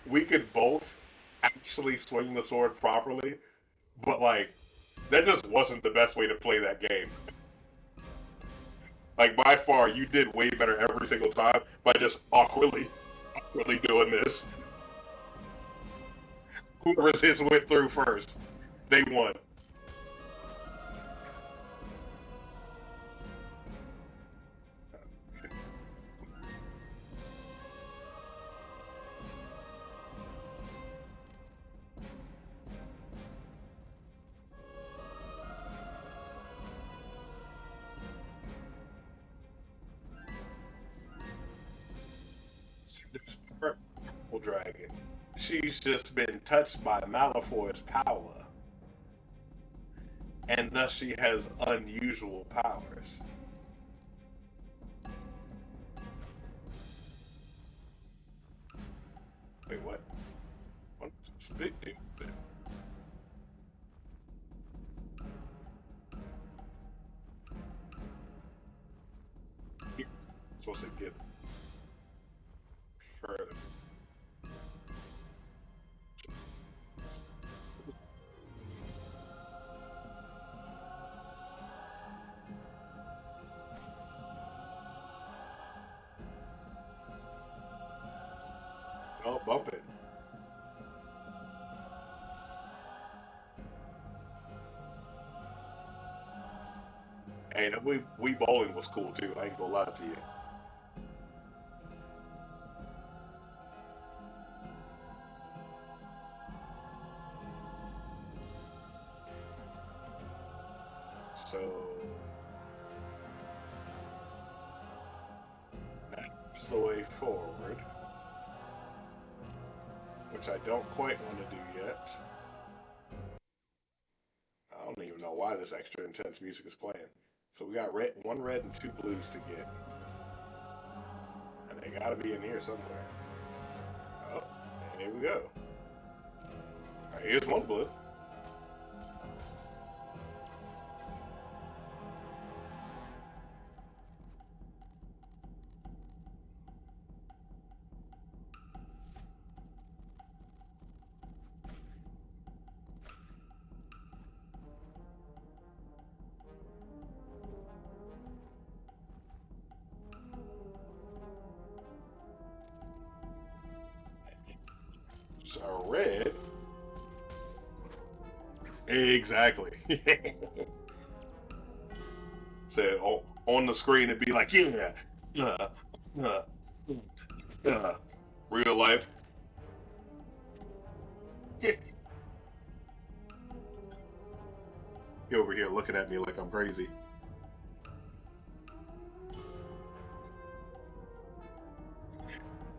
we could both actually swing the sword properly, but like that just wasn't the best way to play that game. Like by far, you did way better every single time by just awkwardly doing this. Whoever's hits went through first, they won. See, there's Purple Dragon. She's just been touched by Malefor's power, and thus she has unusual powers. Wait, what? What's this big deal? Here, supposed to get further. Oh, bump it. Hey, that we bowling was cool too. I ain't gonna lie to you. So that's the way forward, which I don't quite want to do yet. I don't even know why this extra intense music is playing. So we got one red and two blues to get, and they gotta be in here somewhere. Oh, and here we go. All right, here's one blue. So red. Exactly. So on the screen it'd be like, yeah, uh, uh, uh, real life. He over here looking at me like I'm crazy.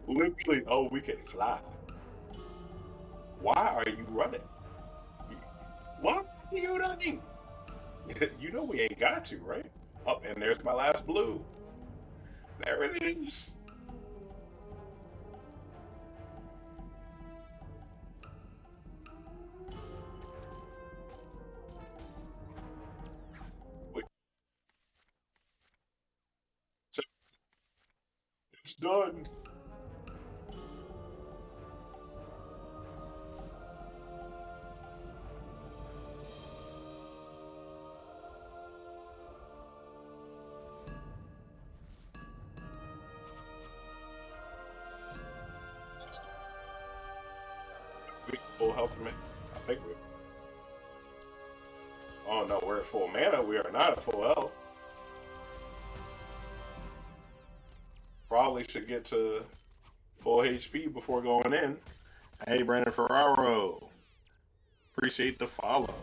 Literally, oh, we can fly. Why are you running? What are you running? You know we ain't got to, right? Up and there's my last blue. There it is. done. We full health, man. I think we. Oh no, we're at full mana. We are not at full health. Probably should get to full HP before going in. Hey, Brandon Ferraro. Appreciate the follow.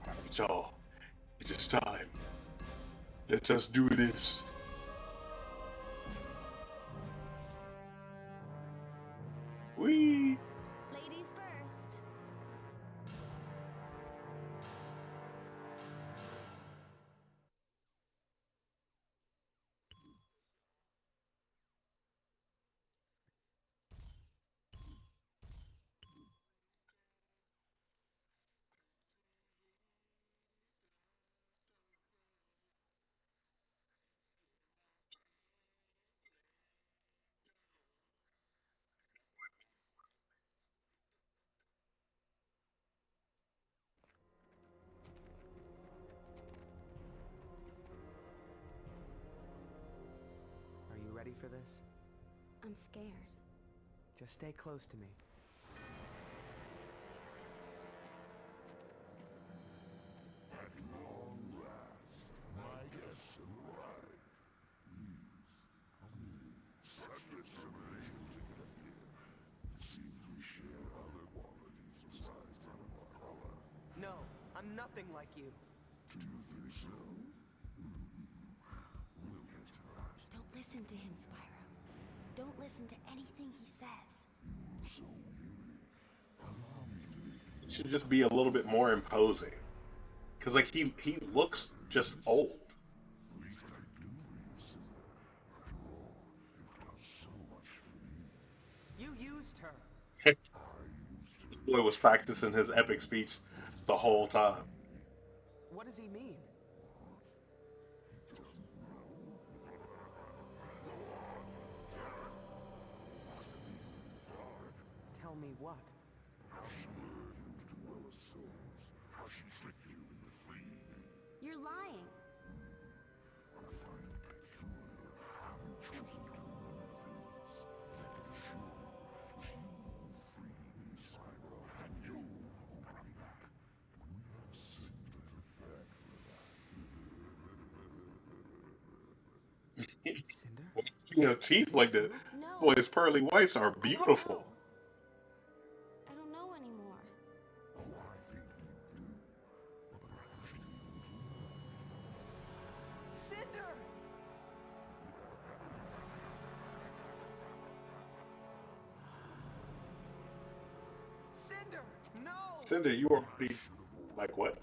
Alright, y'all. It is time. Let us do this. Whee! Ladies first. Are you ready for this? I'm scared. Just stay close to me. No, I'm nothing like you. Don't listen to him, Spyro. Don't listen to anything he says. It should just be a little bit more imposing. Cause like he looks just old. You used her. This boy was practicing his epic speech the whole time. What does he mean? Tell me what? You're lying. Cinder? You know, teeth like that. No. Boy, his pearly whites are beautiful. I don't know anymore. Cinder! Cinder! No! Cindy, you are pretty. Like what?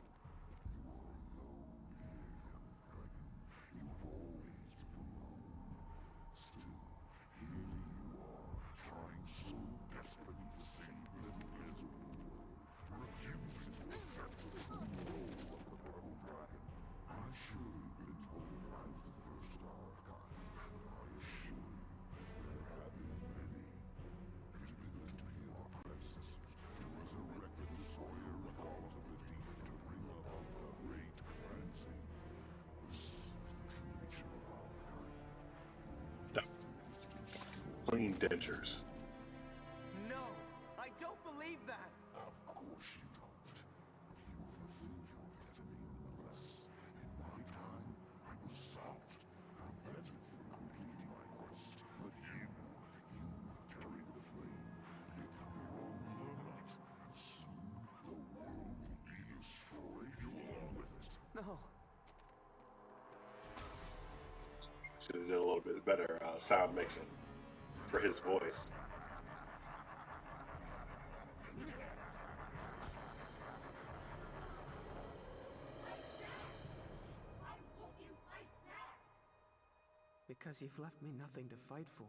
Clean dentures. No! I don't believe that! No. Should have done a little bit better sound mixing for his voice. Because you've left me nothing to fight for.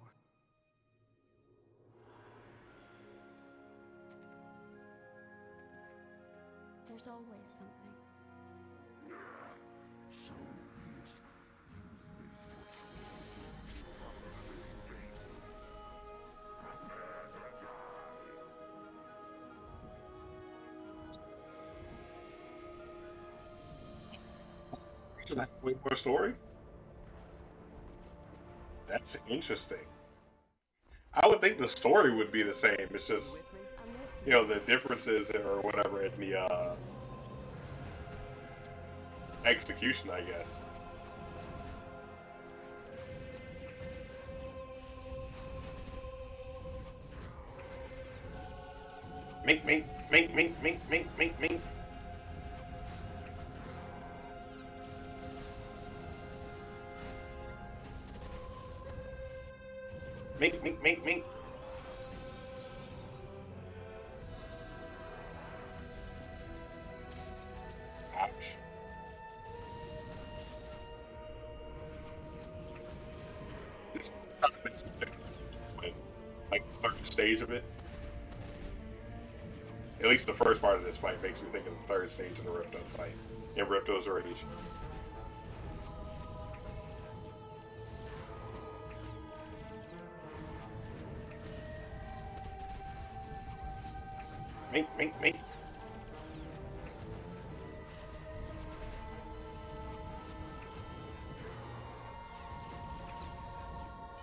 There's always something. Wait, more story? That's interesting. I would think the story would be the same. It's You just, with me? the differences or whatever in the execution, I guess. Mink, mink, mink, mink, mink, mink, mink, mink. Mink, mink, mink, mink. Ouch. Like the third stage of it. At least the first part of this fight makes me think of the third stage of the Riptos fight. In Riptos Rage. Mink, mink, mink.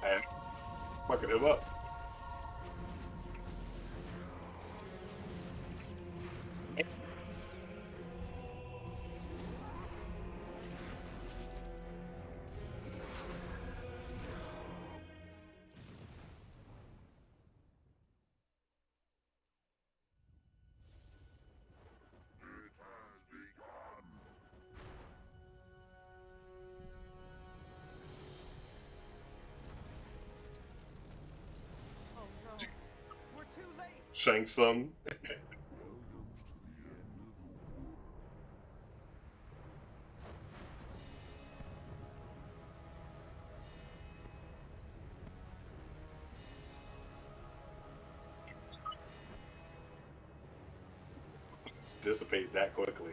And fucking him up. Oh no. We're too late. Shang Tsung. Dissipate that quickly.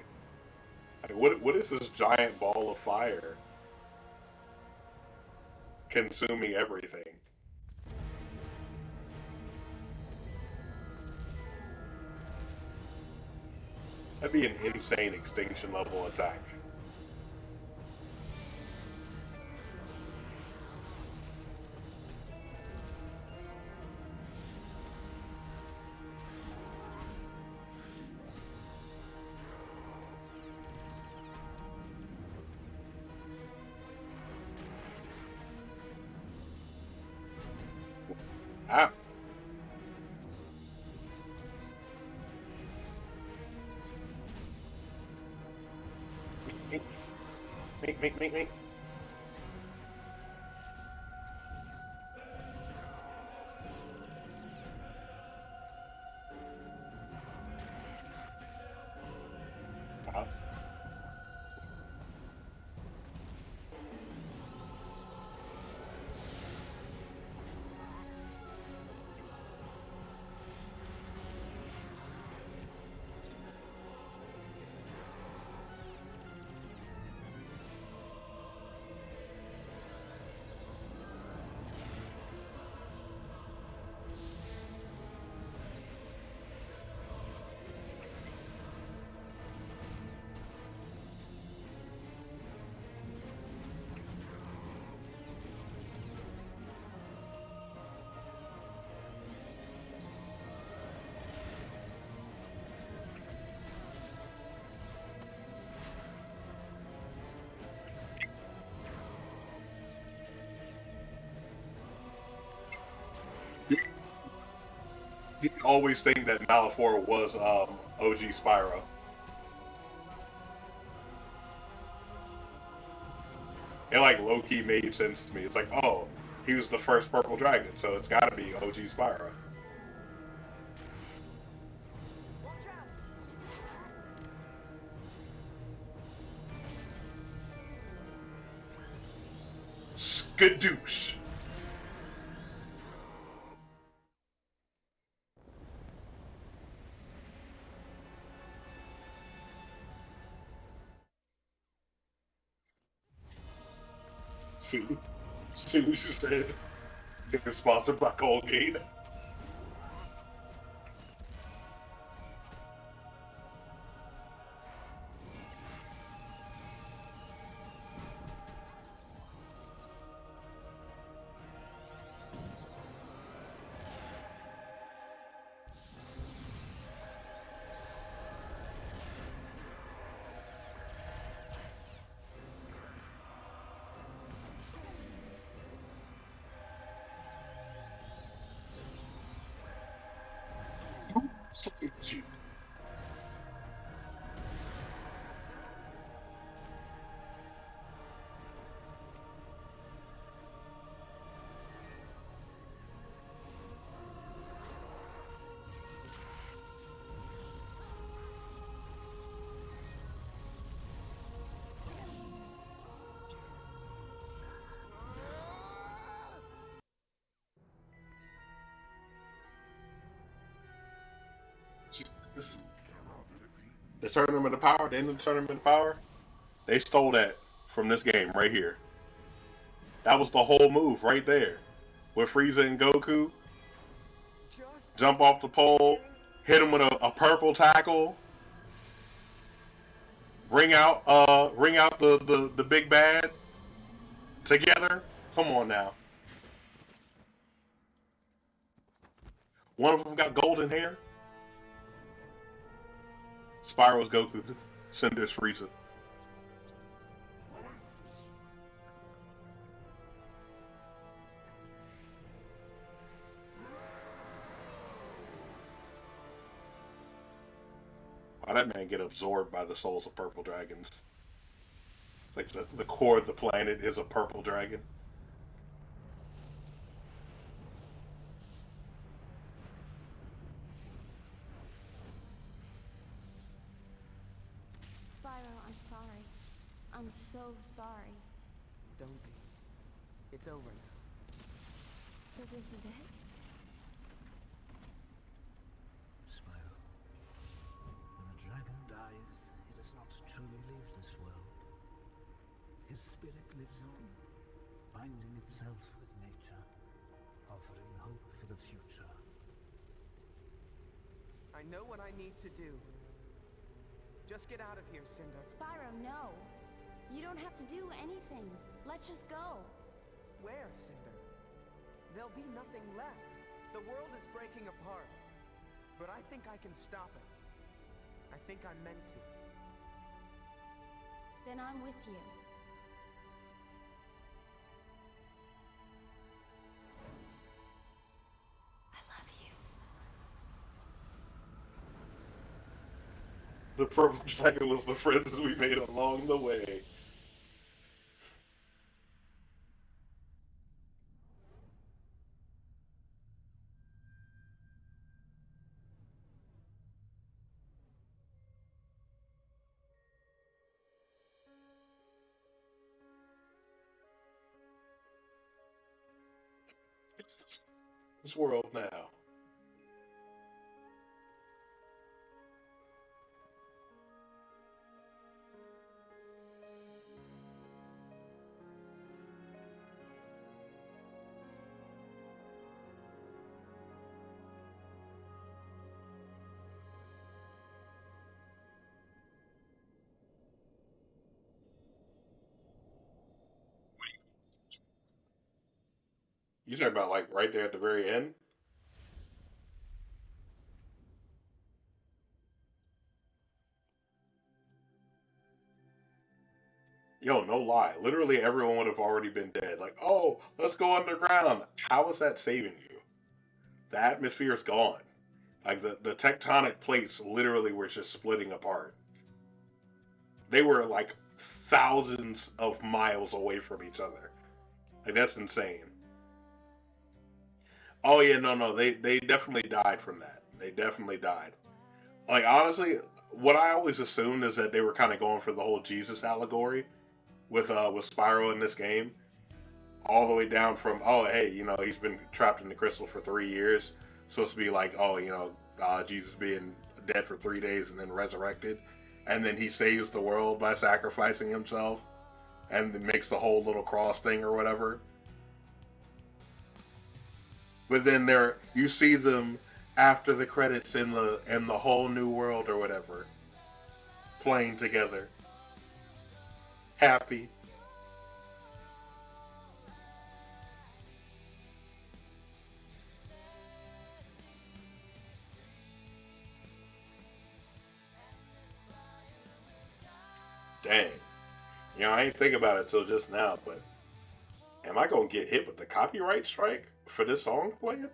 Like, what is this giant ball of fire consuming everything? That'd be an insane extinction level attack. Ah. Mink, mink, mink, mink. Ah. You always think that Malifor was OG Spyro. It like low key made sense to me. It's like, oh, he was the first purple dragon, so it's got to be OG Spyro. Watch out. Skadoosh. See what you said? It was sponsored by Colgate. Shoot. This, the tournament of power, the end of the tournament of power, they stole that from this game right here. That was the whole move right there. With Frieza and Goku, Just jump off the pole, hit him with a purple tackle, ring out the big bad together. Come on now. One of them got golden hair. Spyro's Goku, Cinder's Frieza. Why that man get absorbed by the souls of purple dragons? It's like the core of the planet is a purple dragon. Spyro, I'm sorry. I'm so sorry. don't be. It's over now. So this is it? Spyro, when a dragon dies, he does not truly leave this world. His spirit lives on, binding itself with nature, offering hope for the future. I know what I need to do. Just get out of here, Cinder. Spyro, no. You don't have to do anything. Let's just go. Where, Cinder? There'll be nothing left. The world is breaking apart. But I think I can stop it. I think I'm meant to. Then I'm with you. I love you. The purple dragon was the friends we made along the way. This world now. You talking about like right there at the very end? Yo, no lie. Literally everyone would have already been dead. Like, oh, let's go underground. How is that saving you? The atmosphere is gone. Like the tectonic plates literally were just splitting apart. They were like thousands of miles away from each other. Like that's insane. Oh yeah, no, they definitely died from that. They definitely died. Like honestly, what I always assumed is that they were kind of going for the whole Jesus allegory with Spyro in this game, all the way down from oh hey he's been trapped in the crystal for 3 years, supposed to be like oh Jesus being dead for 3 days and then resurrected, and then he saves the world by sacrificing himself and makes the whole little cross thing or whatever. But then there you see them after the credits in the whole new world or whatever, playing together, happy. Dang. I ain't think about it till just now, but am I gonna get hit with the copyright strike for this song playing?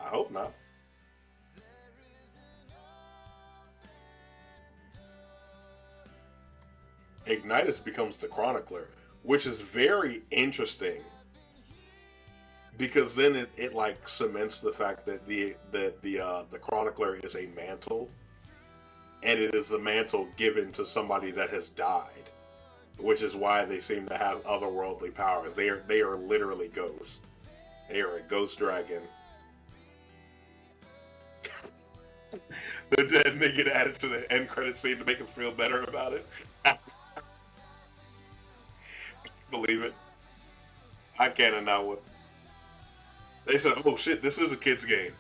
I hope not. Ignitus becomes the Chronicler, which is very interesting because then it like cements the fact that the Chronicler is a mantle, and it is the mantle given to somebody that has died, which is why they seem to have otherworldly powers. They are literally ghosts. They are a ghost dragon. The dead they get added to the end credit scene to make them feel better about it. Believe it. I can't now with. They said, "Oh shit, this is a kids game."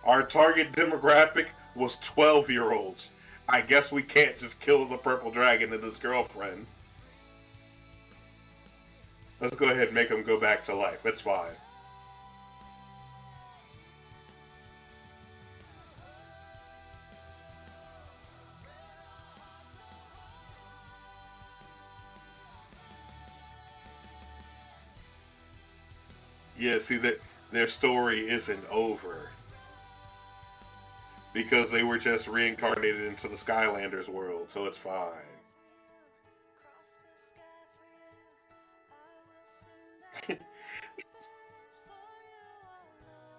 Our target demographic was 12-year-olds. I guess we can't just kill the purple dragon and his girlfriend. Let's go ahead and make him go back to life. It's fine. Yeah, see that their story isn't over because they were just reincarnated into the Skylanders world, so it's fine.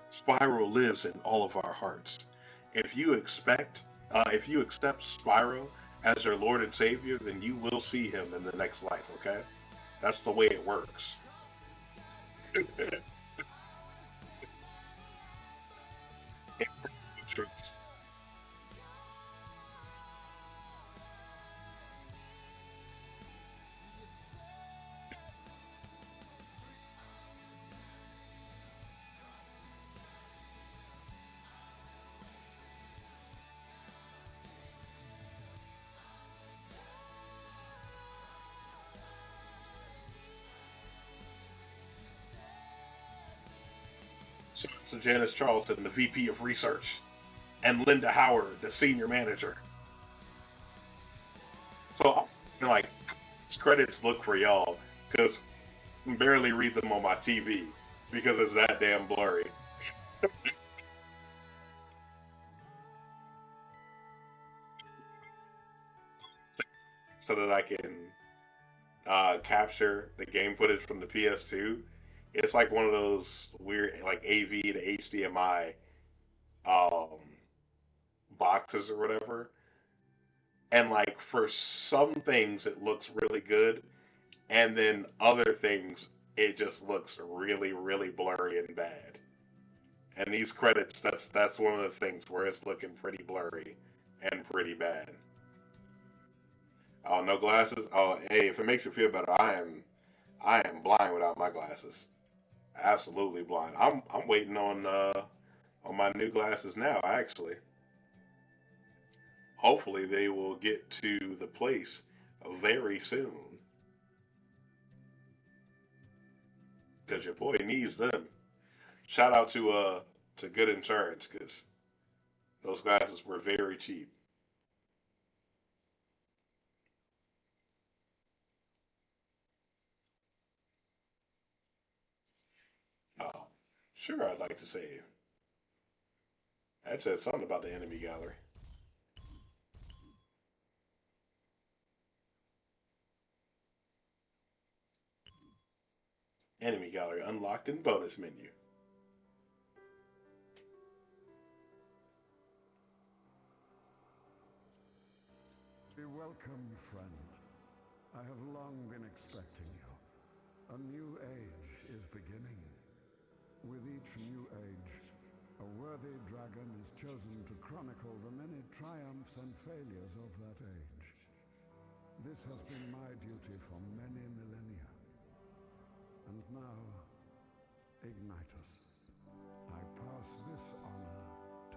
Spyro lives in all of our hearts. If you accept Spyro as your Lord and Savior, then you will see him in the next life. Okay, that's the way it works. Trust. So Janice Charlton, the VP of Research, and Linda Howard, the Senior Manager. So like, these credits look for y'all because I can barely read them on my TV because it's that damn blurry. So that I can capture the game footage from the PS2. It's like one of those weird like AV to HDMI um, boxes or whatever. And like for some things it looks really good, and then other things it just looks really really blurry and bad. And these credits, that's one of the things where it's looking pretty blurry and pretty bad. Oh, no glasses. Oh, hey, if it makes you feel better, I am blind without my glasses. Absolutely blind. I'm waiting on my new glasses now. Actually, hopefully they will get to the place very soon because your boy needs them. Shout out to Good Insurance because those glasses were very cheap. Oh, sure, I'd like to save. That said something about the enemy gallery. Enemy gallery unlocked in bonus menu. Be welcome, friend. I have long been expecting you. A new age is beginning. With each new age, a worthy dragon is chosen to chronicle the many triumphs and failures of that age. This has been my duty for many millennia. And now, Ignitus, I pass this honor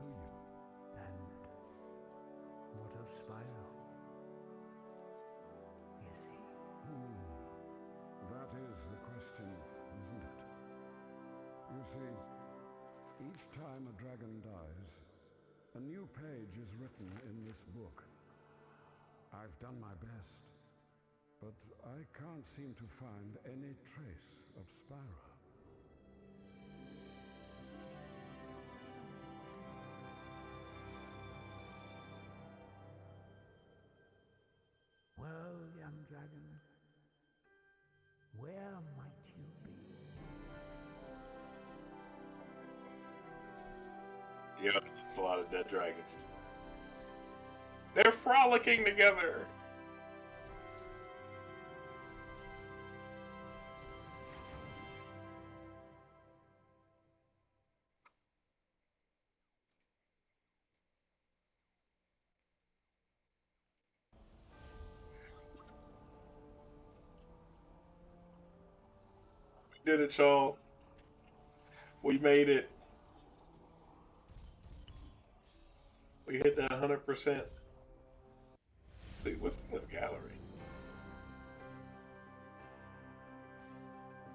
to you. And what of Spyro? Is he? That is the question, isn't it? You see, each time a dragon dies, a new page is written in this book. I've done my best, but I can't seem to find any trace of Spyro. Yeah, it's a lot of dead dragons. They're frolicking together. We did it, y'all. We made it. We hit that 100%. See, what's in this gallery?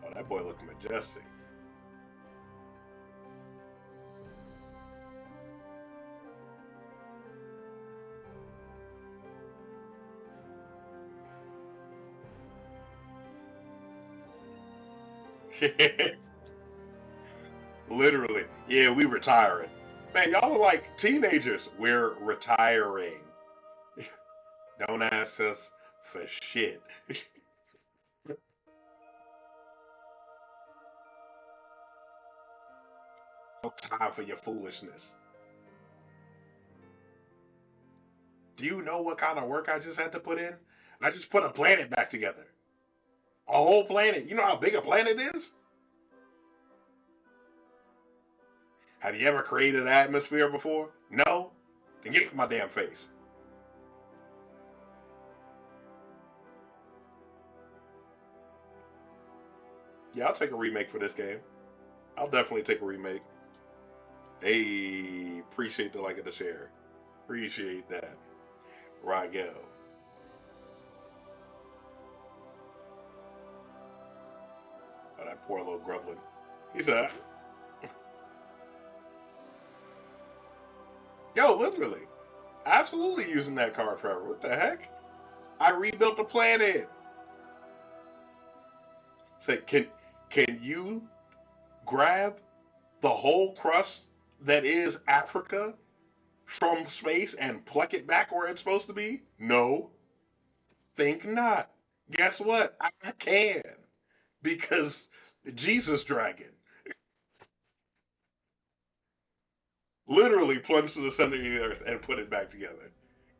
Oh, that boy looking majestic. Literally. Yeah, we retiring. Man, y'all are like teenagers. We're retiring. Don't ask us for shit. No time for your foolishness. Do you know what kind of work I just had to put in? I just put a planet back together. A whole planet. You know how big a planet is? Have you ever created an atmosphere before? No? Then get my damn face. Yeah, I'll take a remake for this game. I'll definitely take a remake. Hey, appreciate the like and the share. Appreciate that. Rigel. Oh, that poor little grublin. He said, yo, literally. Absolutely using that card forever. What the heck? I rebuilt the planet. Say, can you grab the whole crust that is Africa from space and pluck it back where it's supposed to be? No. Think not. Guess what? I can. Because Jesus Dragon literally plunged to the center of the earth and put it back together.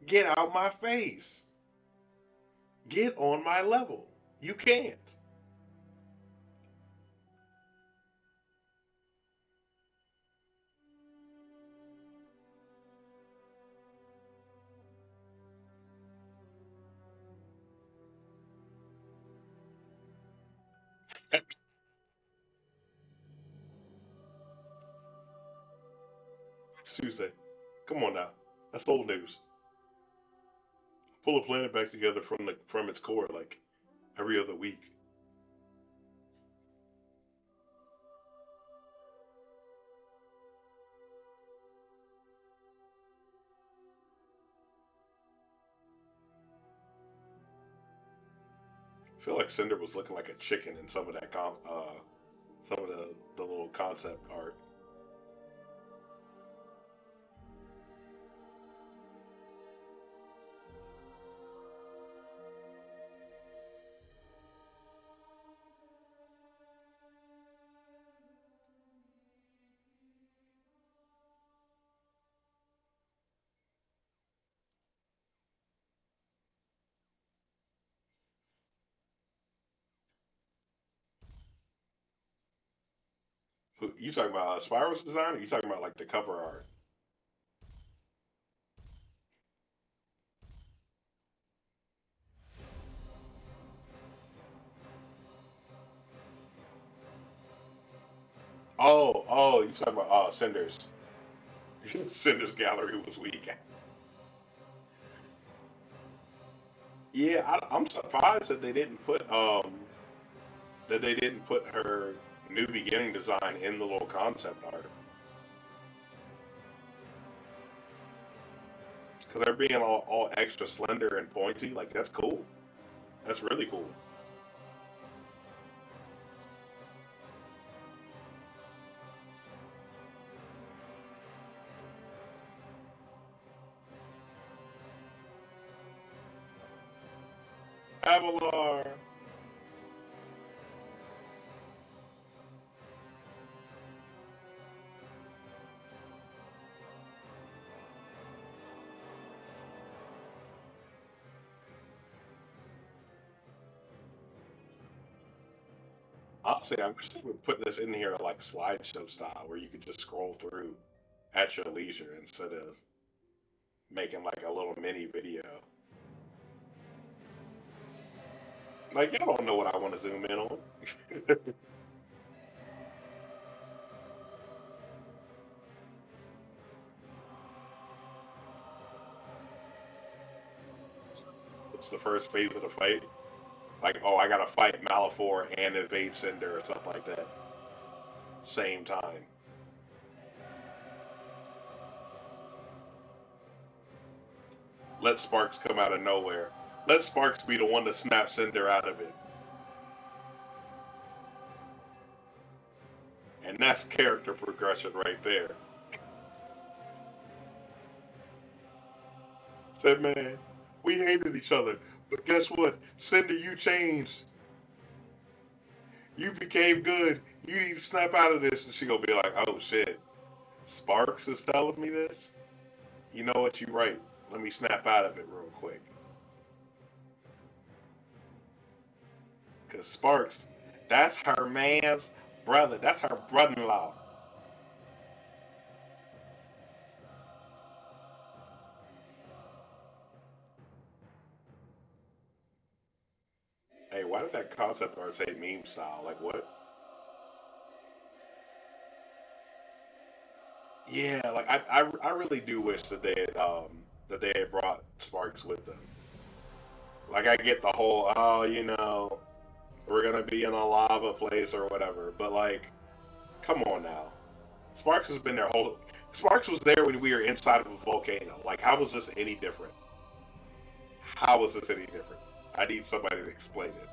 Get out my face. Get on my level. You can't. It's Tuesday. Come on now. That's old news. Pull a planet back together from its core like every other week. I feel like Cinder was looking like a chicken in some of that some of the little concept art. Who you talking about? Spyro's design, or you talking about like the cover art? Oh, you talking about Cinder's? Cinder's gallery was weak. Yeah, I'm surprised that they didn't put her new beginning design in the little concept art because they're being all extra slender and pointy. Like that's cool. That's really cool. Avalar. Honestly, I wish they would put this in here like slideshow style, where you could just scroll through at your leisure instead of making like a little mini video. Like, y'all don't know what I want to zoom in on. It's the first phase of the fight. Like, oh, I gotta fight Malifor and evade Cinder or something like that. Same time. Let Sparks come out of nowhere. Let Sparks be the one to snap Cinder out of it. And that's character progression right there. Said, man, we hated each other. But guess what? Cinder, you changed. You became good. You need to snap out of this. And she gonna be like, oh shit. Sparks is telling me this? You know what? You right. Let me snap out of it real quick. Because Sparks, that's her man's brother. That's her brother-in-law. Hey, why did that concept art say meme style? Like, what? Yeah, like I really do wish that they had brought Sparks with them. Like, I get the whole, oh, we're gonna be in a lava place or whatever, but like, come on now. Sparks has been there whole. Sparks was there when we were inside of a volcano. Like, how was this any different? How was this any different? I need somebody to explain it.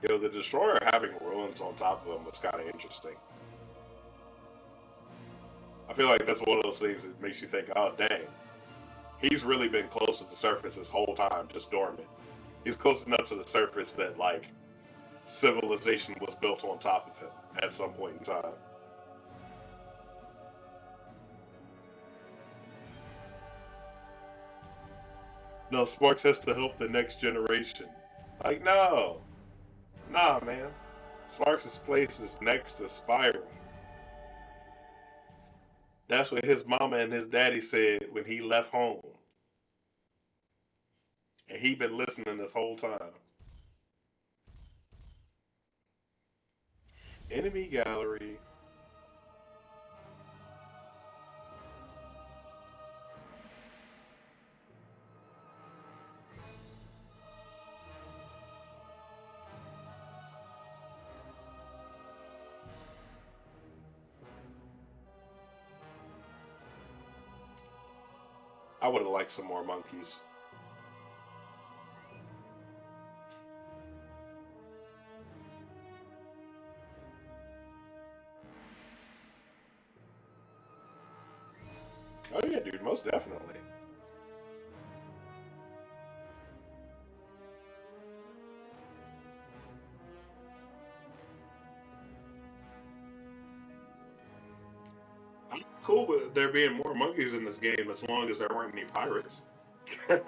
The destroyer having ruins on top of him was kind of interesting. I feel like that's one of those things that makes you think, oh dang, he's really been close to the surface this whole time, just dormant. He's close enough to the surface that like civilization was built on top of him at some point in time. No, Sparks has to help the next generation. Like, no, nah, man. Sparks' place is next to Spyro. That's what his mama and his daddy said when he left home. And he been listening this whole time. Enemy gallery. I would have liked some more monkeys. Oh yeah, dude, most definitely. I'm cool with there being more monkeys in this game as long as there weren't any pirates. I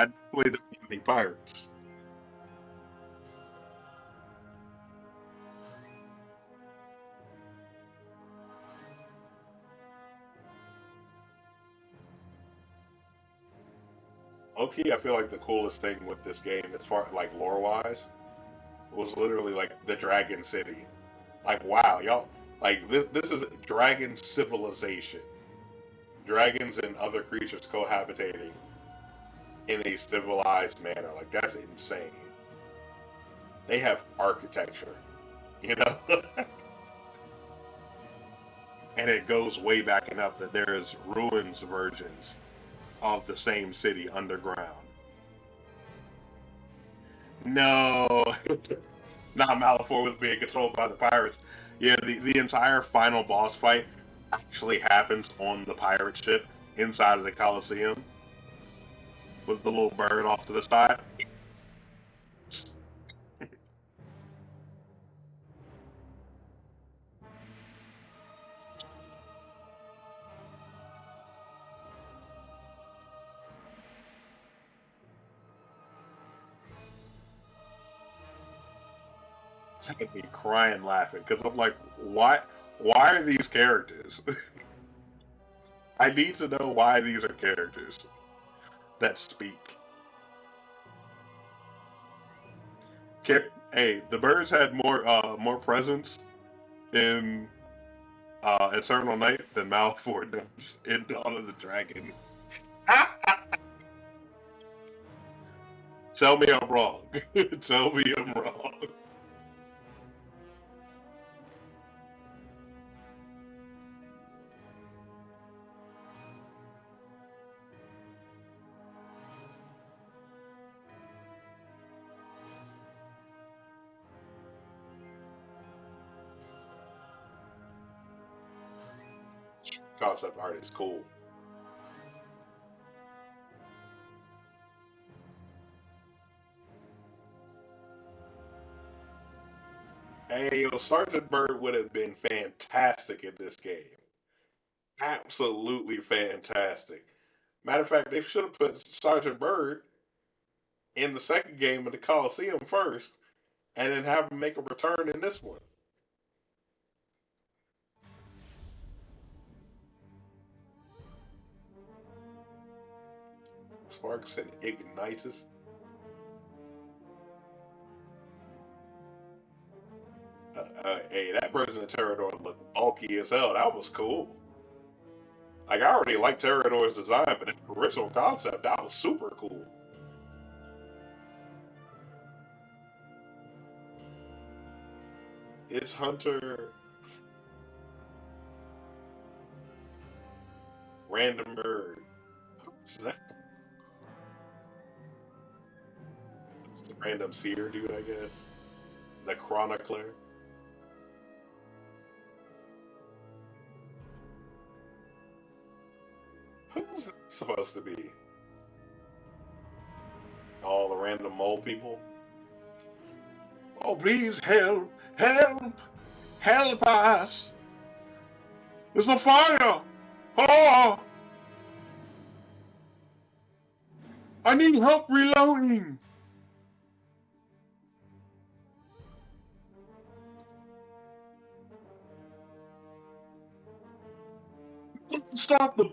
definitely don't want any pirates. Okay, I feel like the coolest thing with this game, as far like lore wise, was literally like the Dragon City. Like, wow, y'all, like this is dragon civilization. Dragons and other creatures cohabitating in a civilized manner. Like, that's insane. They have architecture, you know? And it goes way back enough that there's ruins versions of the same city underground. No, not Malifaux was being controlled by the pirates. Yeah, the entire final boss fight actually happens on the pirate ship inside of the Colosseum. with the little bird off to the side. I could be crying laughing because I'm like, why? Why are these characters? I need to know why these are characters that speak. Hey, the birds had more presence in Eternal Night than Malfoy does in Dawn of the Dragon. Tell me I'm wrong. Tell me I'm wrong. Concept art is cool. Hey, yo, Sergeant Bird would have been fantastic in this game. Absolutely fantastic. Matter of fact, they should have put Sergeant Bird in the second game of the Coliseum first, and then have him make a return in this one. Sparks and Ignitus. Hey, that version of Terrador looked bulky as hell. That was cool. Like, I already liked Terrador's design, but the original concept, that was super cool. It's Hunter Random Bird. Who's that? It's the random seer dude, I guess. The chronicler. Who's it supposed to be? All the random mole people? Oh, please help! Help! Help us! There's a fire! Oh! I need help reloading! Stop the.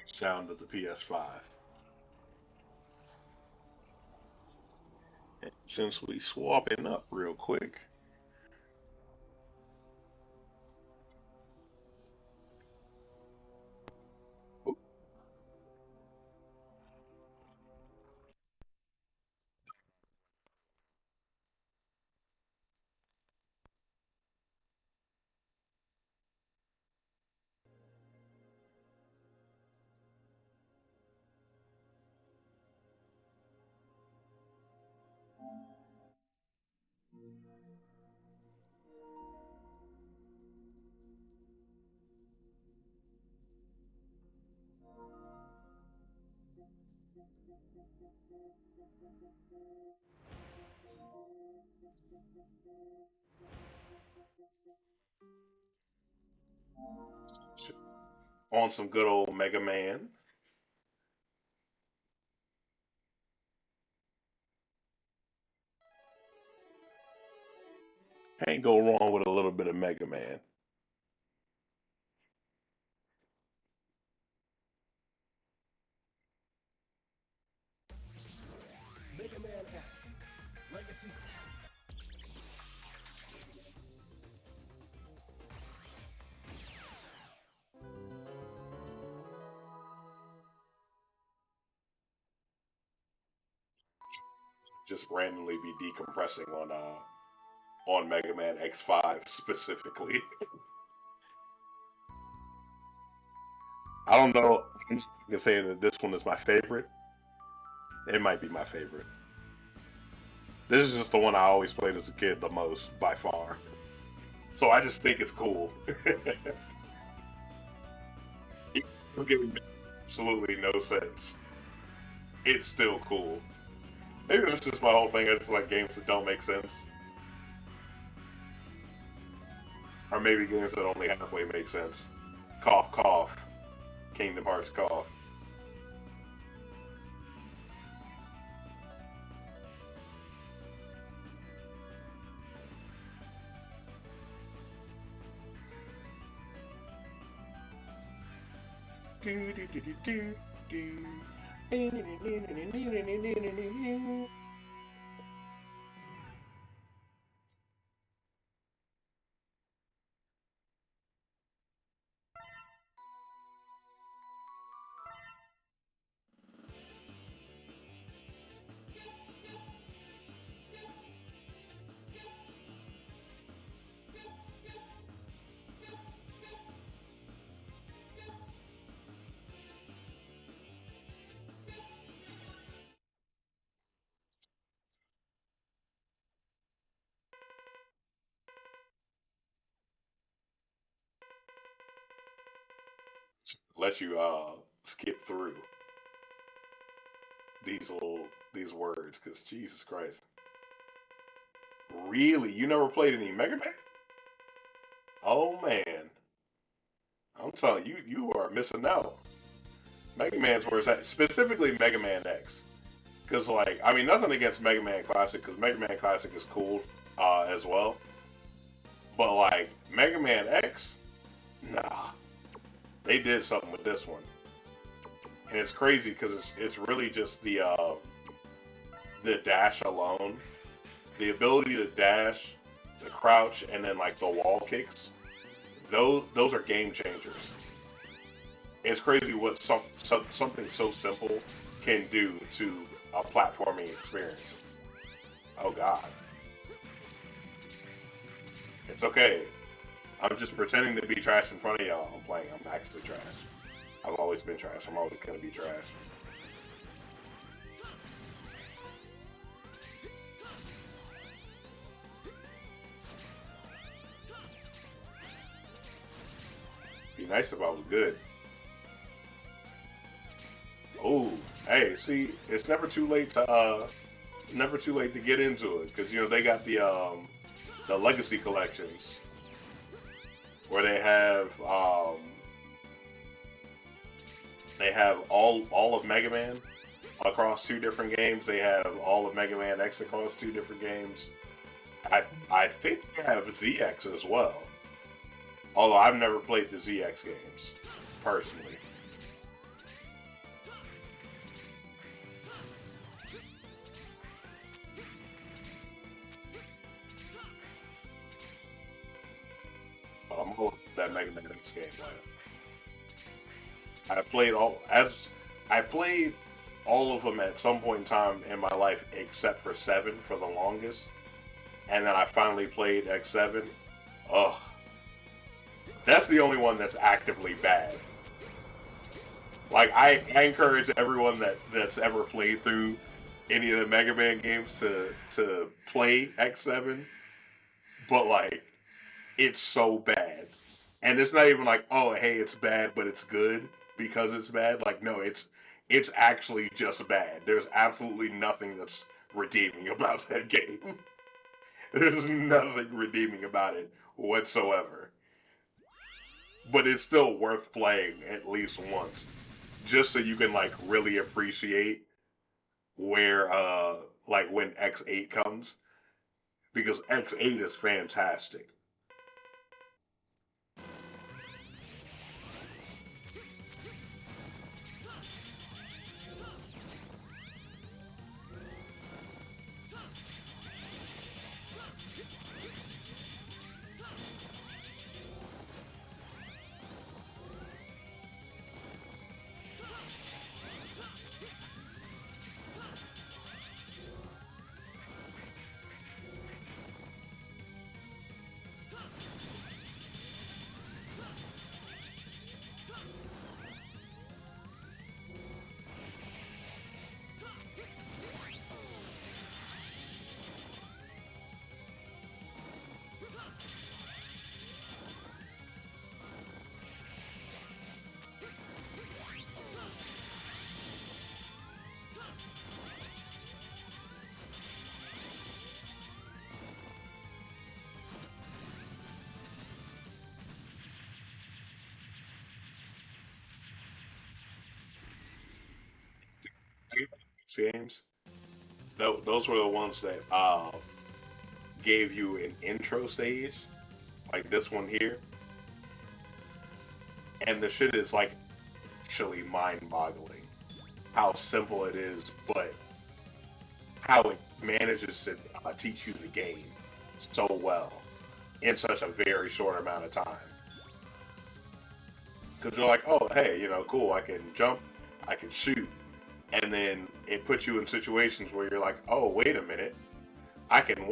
Sound of the PS5. Since we swapping up real quick, on some good old Mega Man. Can't go wrong with a little bit of Mega Man. Mega Man X. Legacy. Just randomly be decompressing on Mega Man X5 specifically. I don't know. I'm just gonna say that this one is my favorite. It might be my favorite. This is just the one I always played as a kid the most by far. So I just think it's cool. Don't give me absolutely no sense. It's still cool. Maybe that's just my whole thing. I just like games that don't make sense. Or maybe games that only halfway make sense. Cough, cough. Kingdom Hearts cough. Do, do, do, do, do, do. Let you skip through these words because Jesus Christ. Really? You never played any Mega Man? Oh man. I'm telling you, you are missing out. Mega Man's where it's at, specifically Mega Man X. Because, like, I mean, nothing against Mega Man Classic, because Mega Man Classic is cool as well. But, like, Mega Man X, nah. They did something with this one. And it's crazy because it's really just the dash alone. The ability to dash, the crouch, and then, like, the wall kicks. Those are game changers. It's crazy what something so simple can do to a platforming experience. Oh God, it's okay. I'm just pretending to be trash in front of y'all. I'm playing. I'm actually trash. I've always been trash. I'm always gonna be trash. Be nice if I was good. Oh, hey, see, it's never too late to get into it because you know they got the legacy collections where they have all of Mega Man across two different games. They have all of Mega Man X across two different games. I think they have ZX as well. Although I've never played the ZX games personally. I'm hoping that Mega Man X game. I played all of them at some point in time in my life, except for Seven for the longest, and then I finally played X7. Ugh, that's the only one that's actively bad. Like I encourage everyone that's ever played through any of the Mega Man games to play X7, but like it's so bad. And it's not even like, oh hey, it's bad, but it's good because it's bad. Like no, it's actually just bad. There's absolutely nothing that's redeeming about that game. There's nothing redeeming about it whatsoever. but it's still worth playing at least once, just so you can like really appreciate where like when X8 comes, because X8 is fantastic. Games. Those were the ones that gave you an intro stage, like this one here, and the shit is like actually mind-boggling how simple it is, but how it manages to teach you the game so well in such a very short amount of time. Because you're like, oh, hey, cool, I can jump, I can shoot, and then it puts you in situations where you're like, oh, wait a minute, I can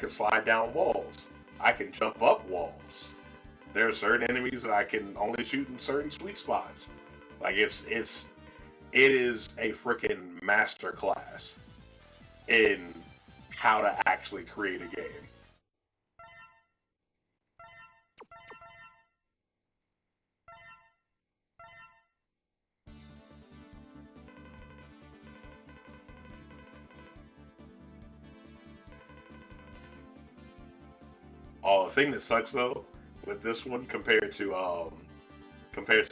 slide down walls, I can jump up walls. There are certain enemies that I can only shoot in certain sweet spots. Like it is a freaking master class in how to actually create a game. Oh, the thing that sucks though with this one compared to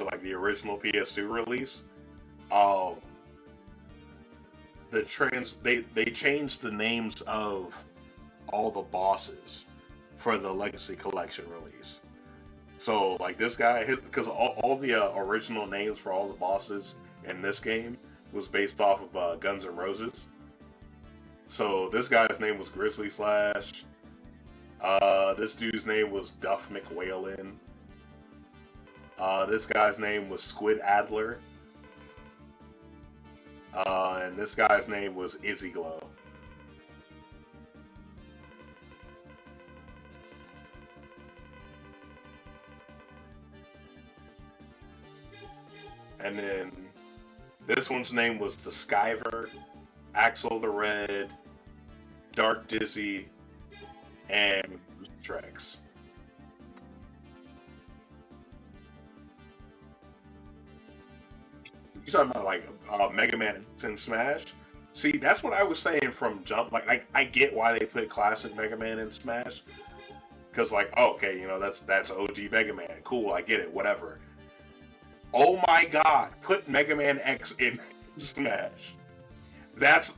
like the original PS2 release, um they changed the names of all the bosses for the Legacy Collection release. So like this guy, because all the original names for all the bosses in this game was based off of Guns N' Roses. So this guy's name was Grizzly Slash. This dude's name was Duff McWhalen. This guy's name was Squid Adler. And this guy's name was Izzy Glow. And then this one's name was the Skyver, Axel the Red, Dark Dizzy, and Trex. You talking about like Mega Man and Smash? See, that's what I was saying from jump. Like, I get why they put classic Mega Man in Smash, because like, oh, okay, that's OG Mega Man. Cool, I get it. Whatever. Oh my God, put Mega Man X in Smash. That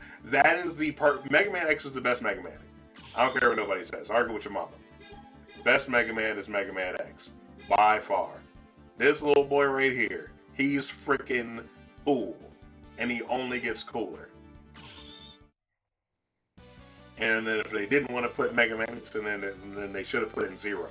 is the Mega Man X is the best Mega Man. I don't care what nobody says. Argue with your mama. Best Mega Man is Mega Man X by far. This little boy right here, he's freaking cool, and he only gets cooler. And then if they didn't want to put Mega Man X in, then they should have put in Zero.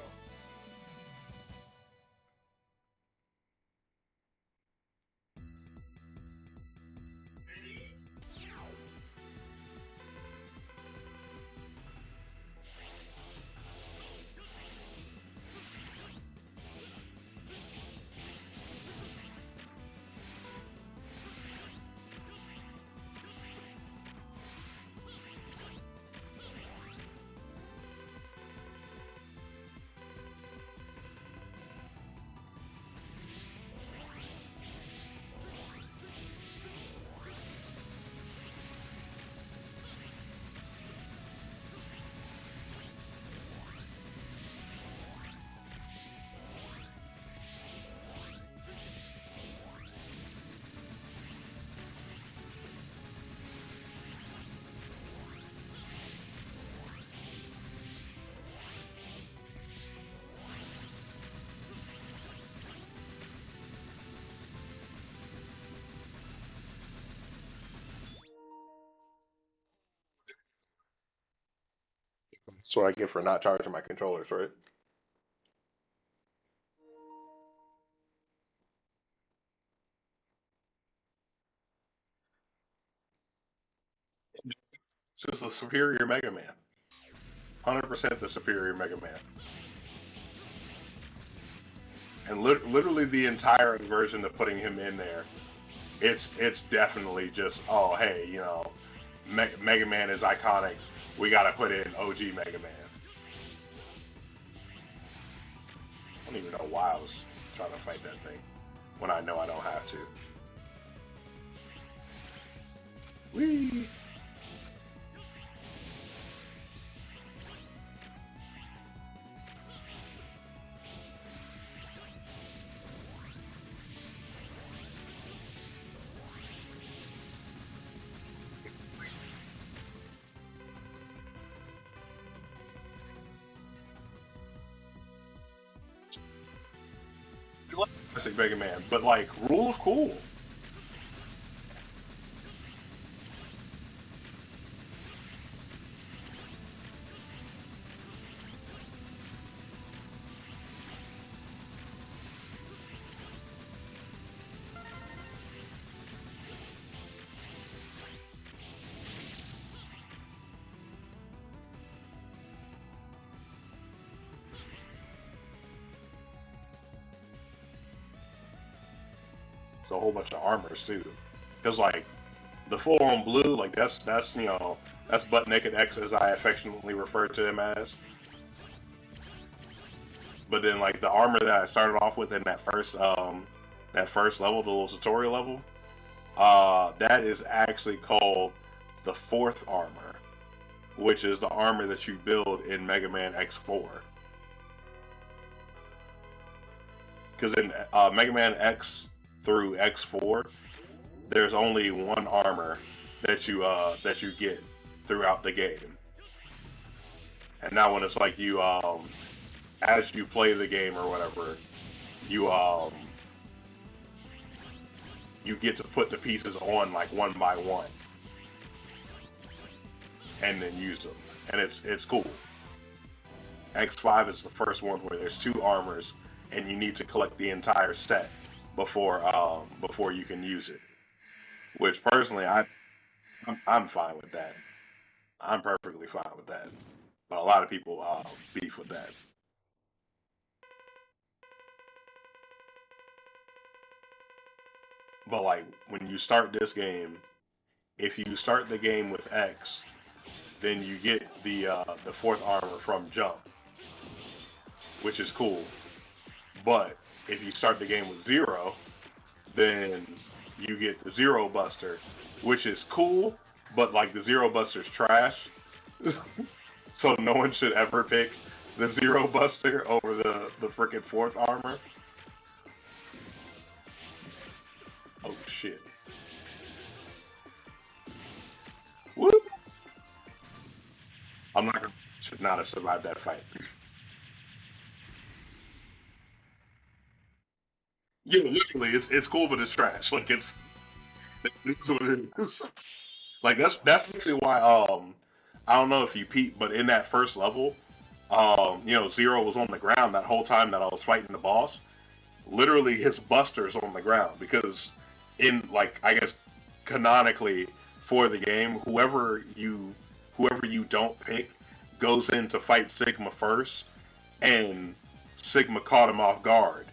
That's what I get for not charging my controllers, right? It's just the superior Mega Man. 100% the superior Mega Man. And literally the entire version of putting him in there, it's definitely just, oh, hey, you know, Mega Man is iconic. We got to put in OG Mega Man. I don't even know why I was trying to fight that thing when I know I don't have to. Whee! Classic Mega Man, but like Rule of Cool. It's a whole bunch of armors too, because like the full on blue, like that's you know that's butt naked X as I affectionately refer to him as. But then like the armor that I started off with in that first level, the little tutorial level, that is actually called the fourth armor, which is the armor that you build in Mega Man X4. Because in Mega Man X through X4, there's only one armor that you get throughout the game, and that one is like you as you play the game or whatever, you you get to put the pieces on like one by one, and then use them, and it's cool. X5 is the first one where there's two armors, and you need to collect the entire set before you can use it. Which personally, I'm fine with that. I'm perfectly fine with that. But a lot of people beef with that. But like when you start this game, if you start the game with X, then you get the fourth armor from Jump, which is cool. But if you start the game with Zero, then you get the Zero Buster, which is cool, but like the Zero Buster's trash. So no one should ever pick the Zero Buster over the freaking fourth armor. Oh shit. Whoop. I'm not gonna should not have survived that fight. Yeah, literally, it's cool, but it's trash. Like it's what it is. Like that's actually why I don't know if you peep, but in that first level, you know, Zero was on the ground that whole time that I was fighting the boss. Literally, his Buster's on the ground because in like I guess canonically for the game, whoever you don't pick goes in to fight Sigma first, and Sigma caught him off guard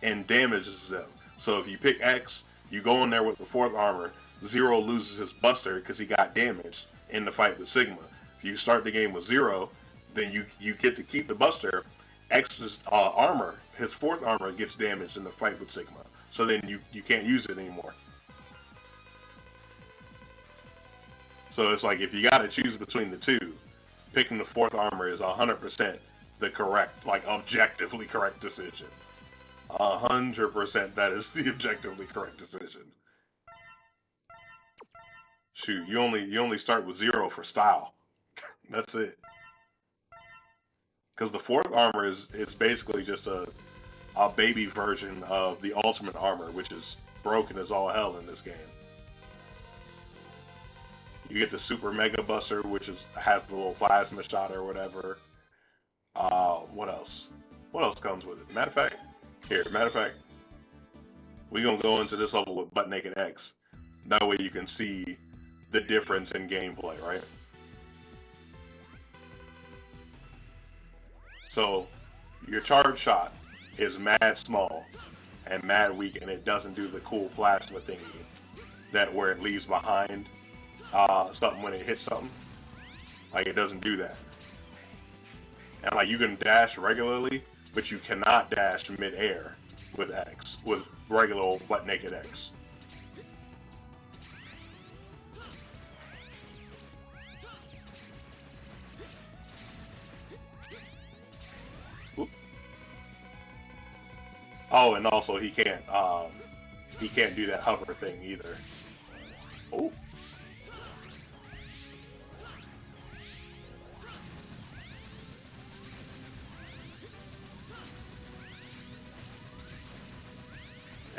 and damages them. So if you pick X, you go in there with the fourth armor. Zero loses his Buster because he got damaged in the fight with Sigma. If you start the game with Zero, then you get to keep the Buster. X's armor, his fourth armor, gets damaged in the fight with Sigma. So then you can't use it anymore. So it's like if you got to choose between the two, picking the fourth armor is 100% the correct, like objectively correct decision. 100% that is the objectively correct decision. Shoot, you only start with Zero for style. That's it. Because the fourth armor is basically just a baby version of the ultimate armor, which is broken as all hell in this game. You get the Super Mega Buster, which has the little plasma shot or whatever. what else? What else comes with it? Matter of fact, we're gonna go into this level with butt naked X. That way you can see the difference in gameplay, right? So your charge shot is mad small and mad weak, and it doesn't do the cool plasma thingy that where it leaves behind something when it hits something. Like it doesn't do that. And like you can dash regularly, but you cannot dash mid-air with X, with regular old butt naked X. Oop. Oh, and also he can't do that hover thing either. Oh.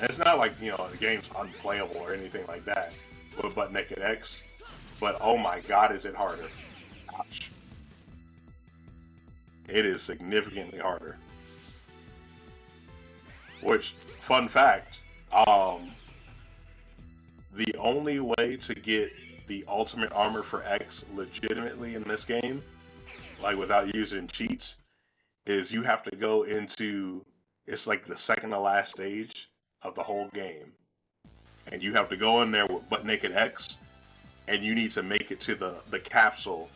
And it's not like, you know, the game's unplayable or anything like that with butt naked X, but oh my god, is it harder. Ouch. It is significantly harder. Which, fun fact, the only way to get the ultimate armor for X legitimately in this game, like without using cheats, is you have to go into, it's like the second to last stage of the whole game. And you have to go in there with butt naked X, and you need to make it to the capsule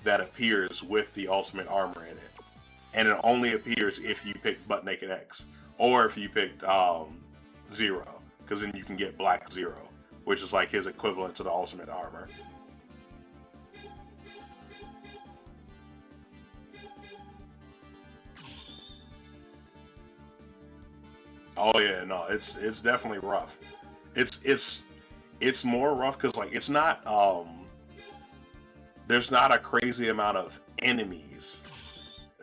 that appears with the ultimate armor in it. And it only appears if you pick butt naked X, or if you picked Zero, because then you can get Black Zero, which is like his equivalent to the ultimate armor. Oh yeah, no, it's definitely rough. It's more rough because like it's not there's not a crazy amount of enemies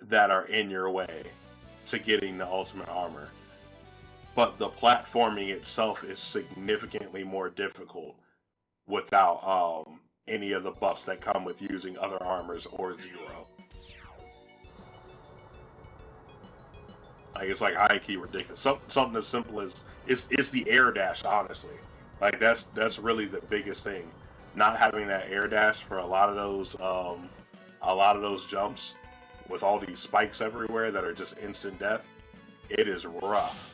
that are in your way to getting the ultimate armor, but the platforming itself is significantly more difficult without any of the buffs that come with using other armors or Zero. Like it's like high key ridiculous. Something as simple as it's the air dash. Honestly, like that's really the biggest thing. Not having that air dash for a lot of those jumps with all these spikes everywhere that are just instant death. It is rough.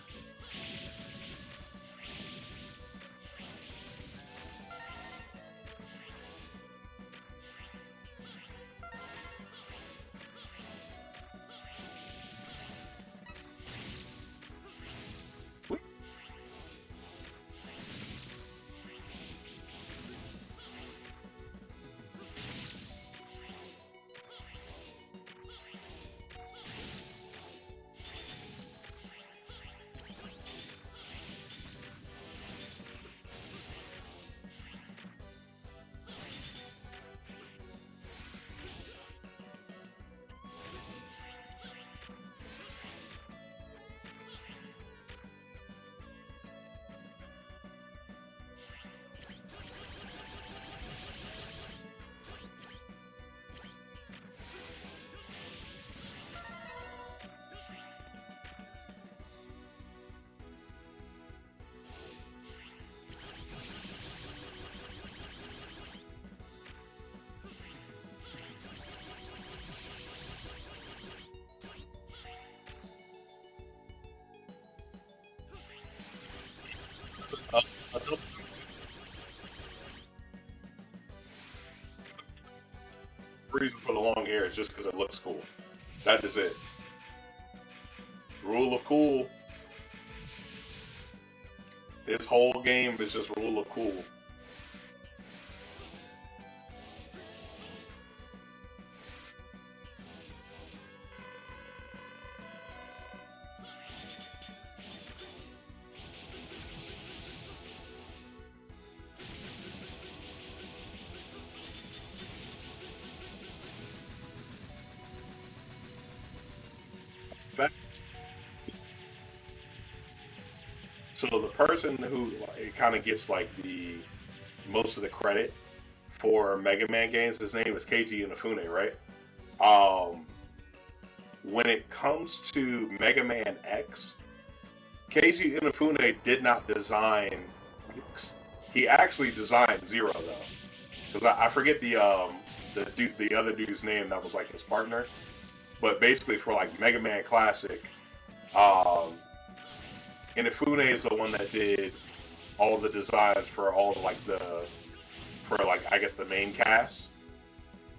Another reason for the long hair is just because it looks cool. That is it. Rule of cool. This whole game is just rule of cool. Fact. So the person who it kind of gets like the most of the credit for Mega Man games, his name is Keiji Inafune, right? Um, when it comes to Mega Man X, Keiji Inafune did not design X. He actually designed Zero though, because I forget the other dude's name that was like his partner. But basically, for like Mega Man Classic, um, Inafune is the one that did all the designs for all like for like I guess the main cast,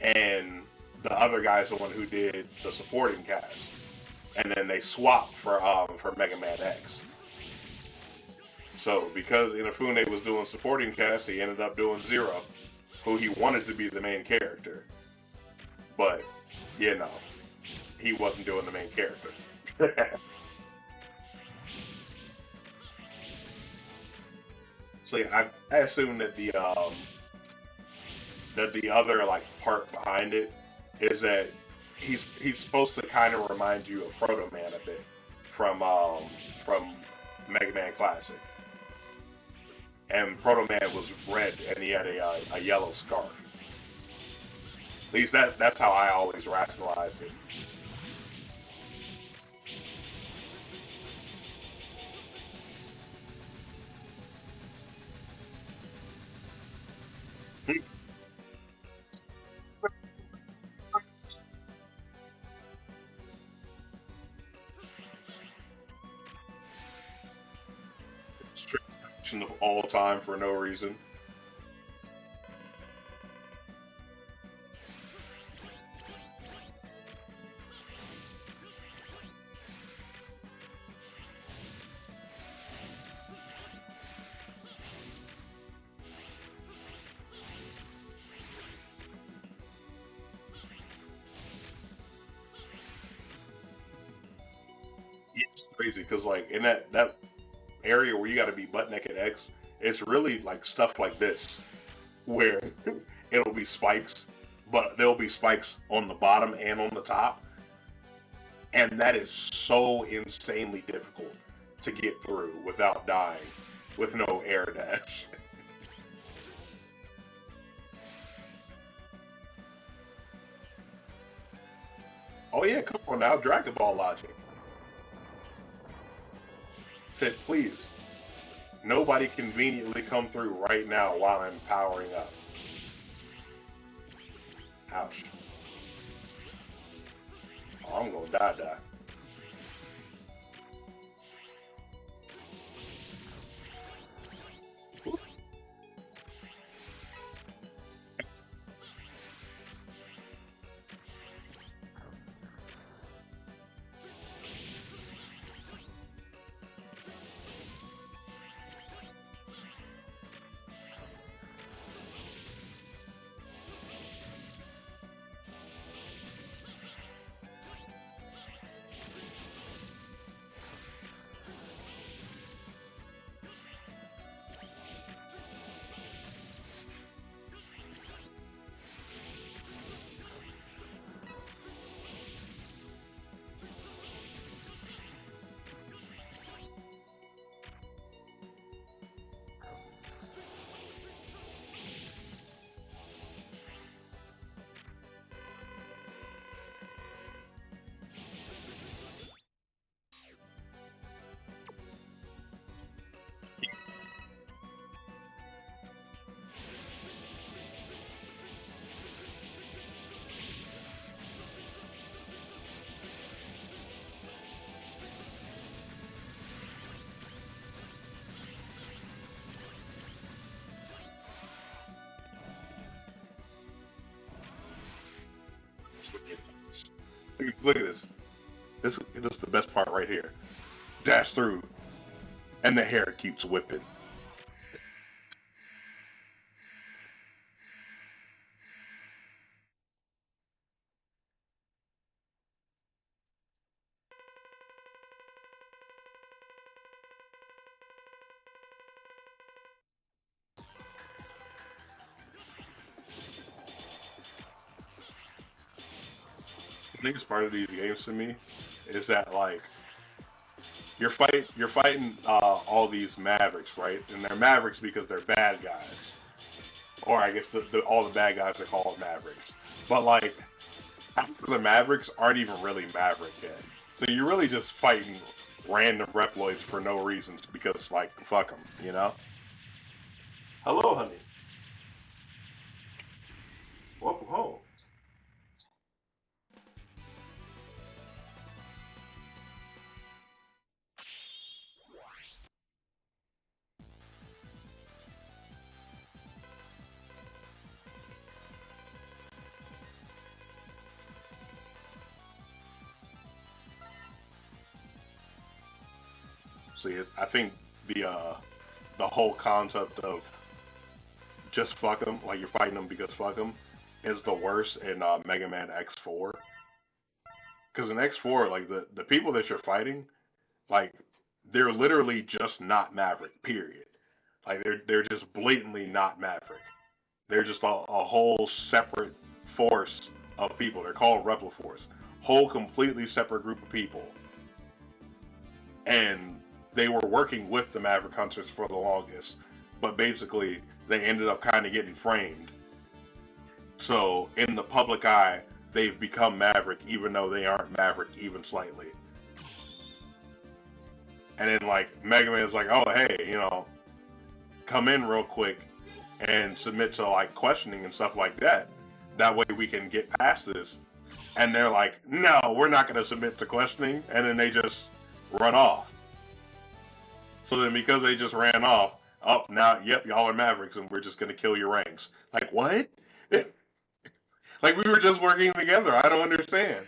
and the other guy's the one who did the supporting cast, and then they swapped for Mega Man X. So because Inafune was doing supporting cast, he ended up doing Zero, who he wanted to be the main character, but you know he wasn't doing the main character. So yeah, I assume that the other like part behind it is that he's supposed to kind of remind you of Proto Man a bit from Mega Man Classic. And Proto Man was red and he had a yellow scarf. At least that's how I always rationalized it. Of all time for no reason. It's crazy because like in that area where you got to be butt naked X, it's really like stuff like this where it'll be spikes, but there'll be spikes on the bottom and on the top, and that is so insanely difficult to get through without dying with no air dash. Oh yeah, come on now, Dragon Ball logic. Said please, nobody conveniently come through right now while I'm powering up. Ouch. Oh, I'm gonna die. Look at this. This is the best part right here. Dash through, and the hair keeps whipping. The biggest part of these games to me is that like you're fighting all these Mavericks, right? And they're Mavericks because they're bad guys, or I guess all the bad guys are called Mavericks. But like half of the Mavericks aren't even really Maverick yet. So you're really just fighting random Reploids for no reasons because, like, fuck them, you know? Hello, honey. Welcome home. See, I think the whole concept of just fuck them, like you're fighting them because fuck them, is the worst in Mega Man X4. Because in X4, like the people that you're fighting, like they're literally just not Maverick. Period. Like they're just blatantly not Maverick. They're just a whole separate force of people. They're called Rebel Force. Whole completely separate group of people, and they were working with the Maverick Hunters for the longest, but basically they ended up kind of getting framed. So in the public eye, they've become Maverick, even though they aren't Maverick even slightly. And then like Mega Man is like, oh hey, you know, come in real quick and submit to like questioning and stuff like that. That way we can get past this. And they're like, no, we're not going to submit to questioning. And then they just run off. So then because they just ran off, up now, yep, y'all are Mavericks and we're just going to kill your ranks. Like, what? Like, we were just working together. I don't understand.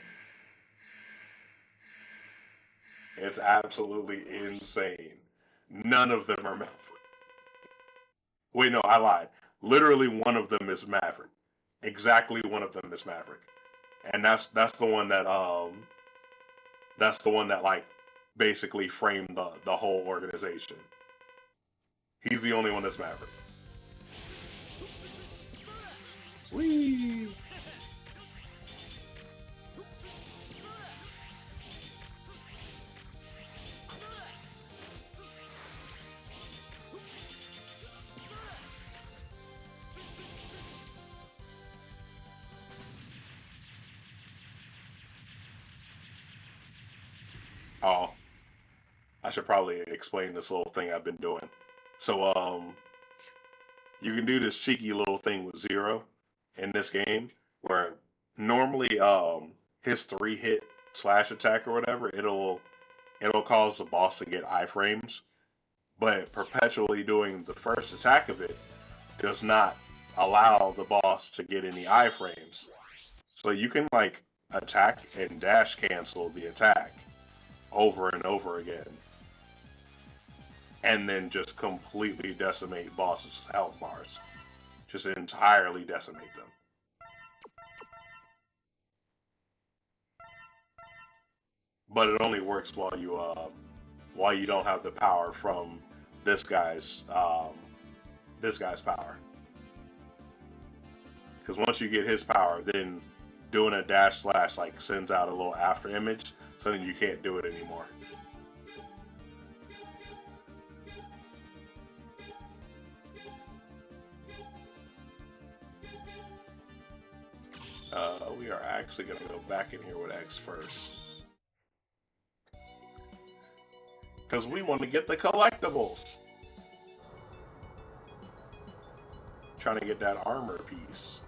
It's absolutely insane. None of them are Maverick. Wait, no, I lied. Literally one of them is Maverick. Exactly one of them is Maverick. And that's the one that like basically framed the whole organization. He's the only one that's Maverick. Whee! Oh, I should probably explain this little thing I've been doing. So, you can do this cheeky little thing with Zero in this game where normally, his 3-hit slash attack or whatever, it'll cause the boss to get iframes, but perpetually doing the first attack of it does not allow the boss to get any iframes. So you can like attack and dash cancel the attack over and over again, and then just completely decimate bosses' health bars. Just entirely decimate them. But it only works while you don't have the power from this guy's power. Because once you get his power, then doing a dash slash like sends out a little after image, so then you can't do it anymore. We are actually going to go back in here with X first. Because we want to get the collectibles. Trying to get that armor piece.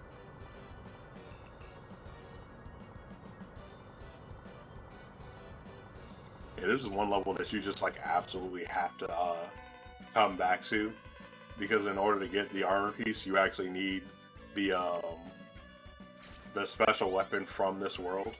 Yeah, this is one level that you just like absolutely have to come back to. Because in order to get the armor piece, you actually need the special weapon from this world.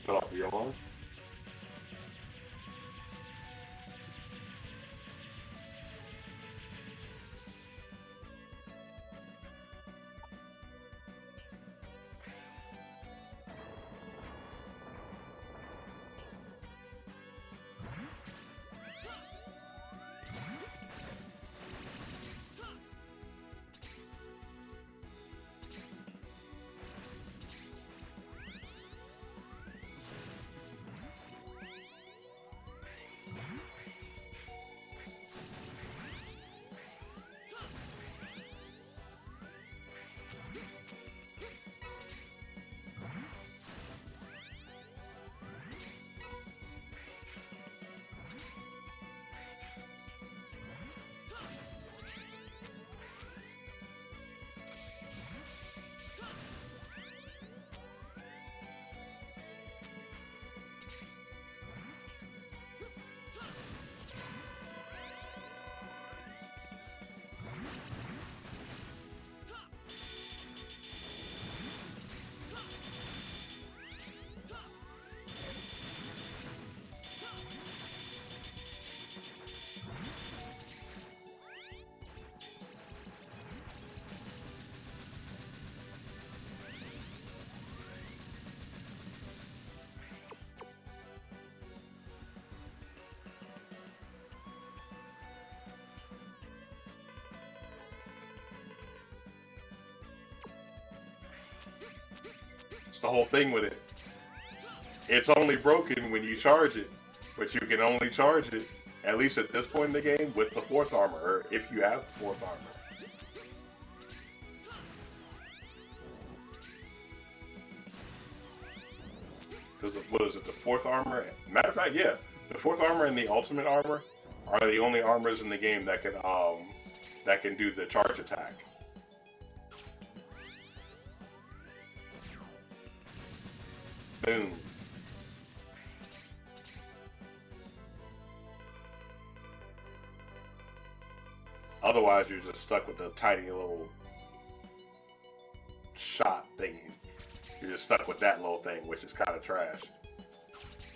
Cut off your alarm. It's the whole thing with it. It's only broken when you charge it, but you can only charge it, at least at this point in the game, with the fourth armor, or if you have the fourth armor. Because what is it? The fourth armor. Matter of fact, yeah, the fourth armor and the ultimate armor are the only armors in the game that can do the charge attack. Boom. Otherwise, you're just stuck with the tiny little shot thing. You're just stuck with that little thing, which is kind of trash.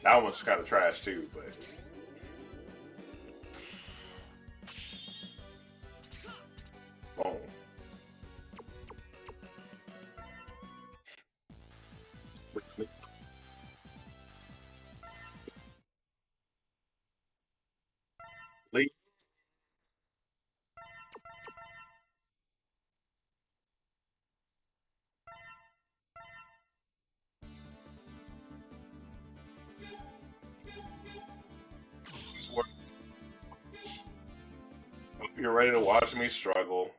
That one's kind of trash too, but boom. Lee. Hope you're ready to watch me struggle.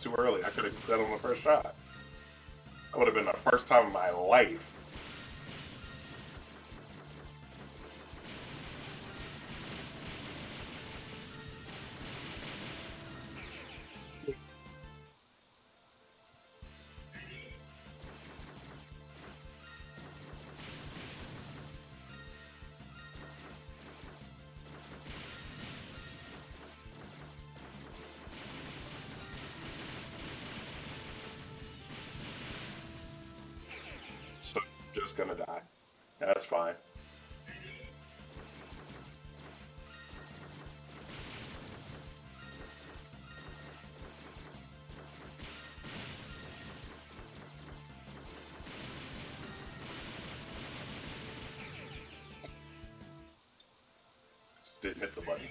too early. I could have got that on the first shot. That would have been the first time in my life. So I'm just gonna die. That's fine. Just didn't hit the button.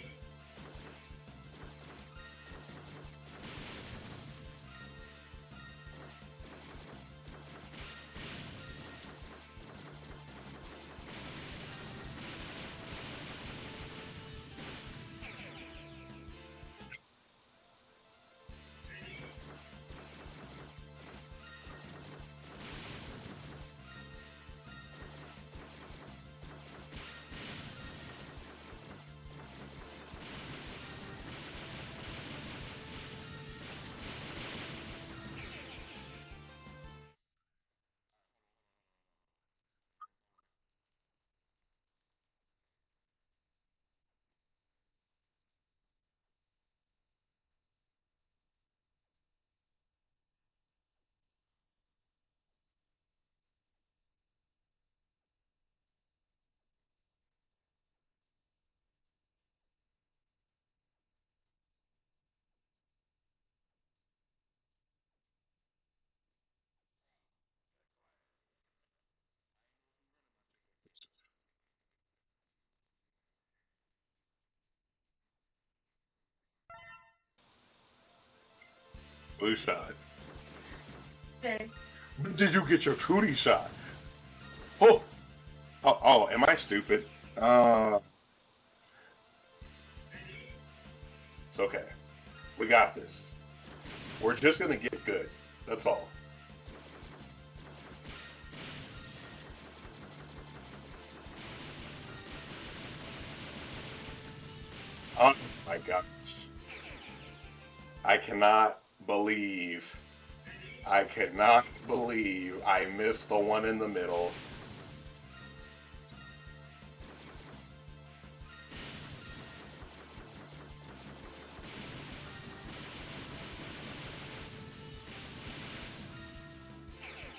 Blue shot. Okay. When did you get your cootie shot? Oh, oh, am I stupid? It's okay. We got this. We're just gonna get good. That's all. Oh my gosh. I cannot believe. I cannot believe I missed the one in the middle.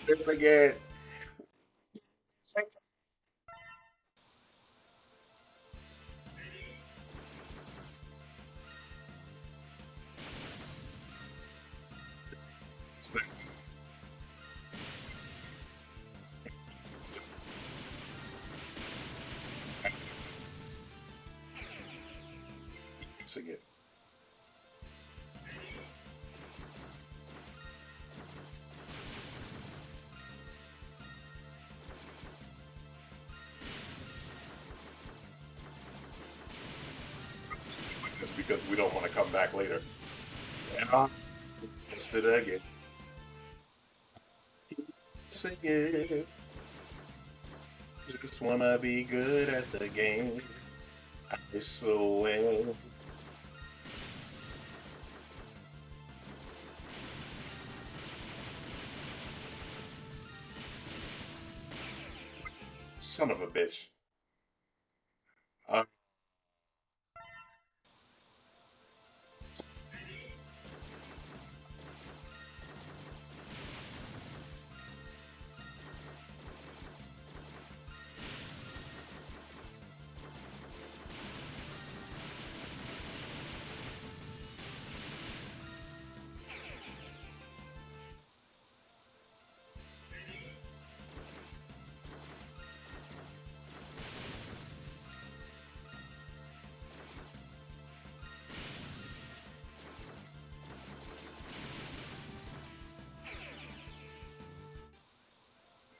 It's again. It's again. Just because we don't want to come back later. And I missed it again. Sing it. Just wanna be good at the game. I so well. Son of a bitch. Uh,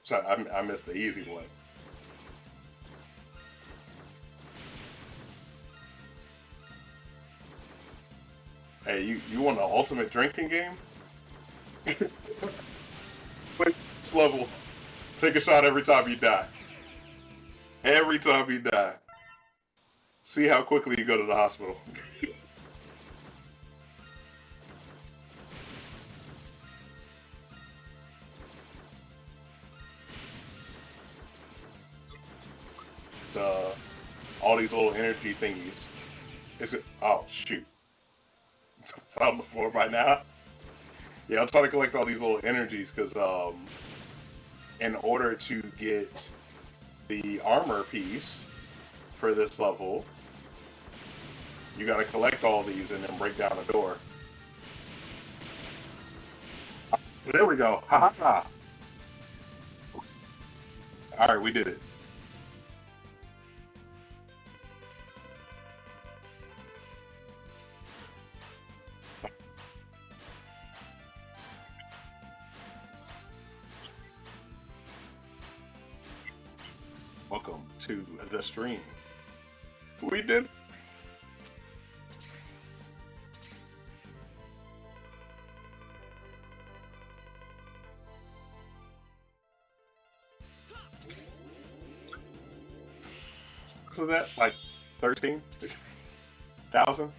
so I missed the easy one. Hey, you want an ultimate drinking game? Play this level. Take a shot every time you die. Every time you die. See how quickly you go to the hospital. So, all these little energy thingies. Is it? Oh shoot! It's on the floor by now. Yeah, I'm trying to collect all these little energies because in order to get the armor piece for this level, you got to collect all these and then break down a door. There we go. Ha ha. All right, we did it. Welcome to the stream. We did. So that like 13,000.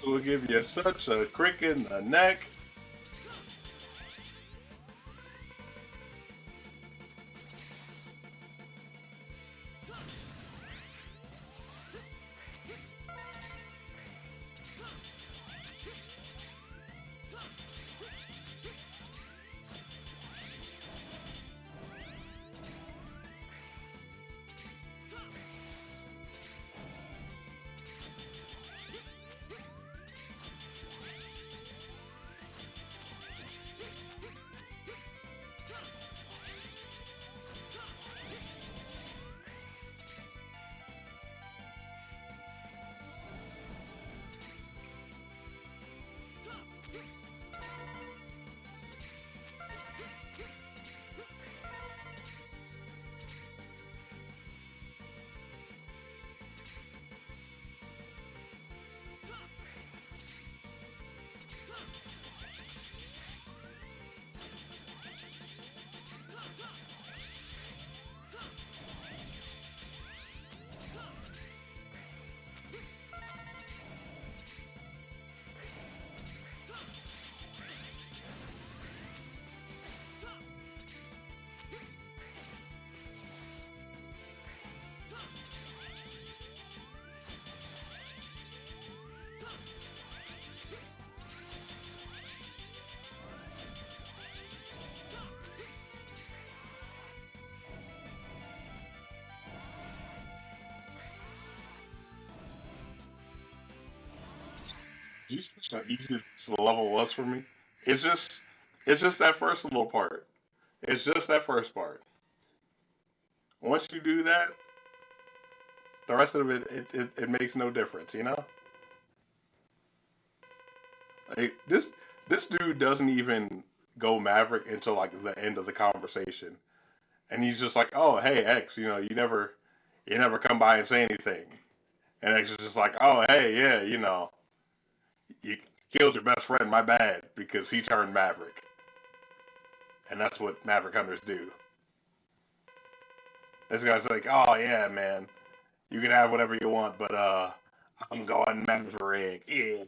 Will give you such a crick in the neck. Do you see how easy this level was for me? It's just, it's just that first little part. It's just that first part. Once you do that, the rest of it makes no difference. You know, like, this dude doesn't even go Maverick until like the end of the conversation, and he's just like, "Oh, hey X, you never come by and say anything," and X is just like, "Oh, hey, yeah, you killed your best friend, my bad," because he turned Maverick, and that's what Maverick hunters do. This guy's like, "Oh yeah, man, you can have whatever you want, but I'm going Maverick." Yeah.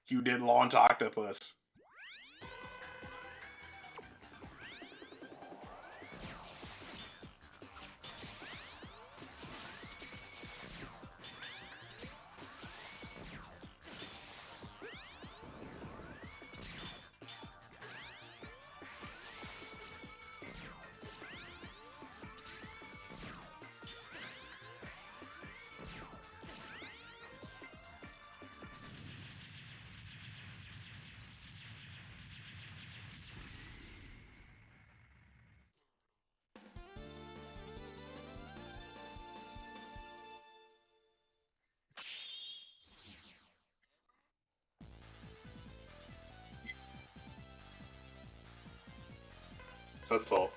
You did launch octopus. That's all.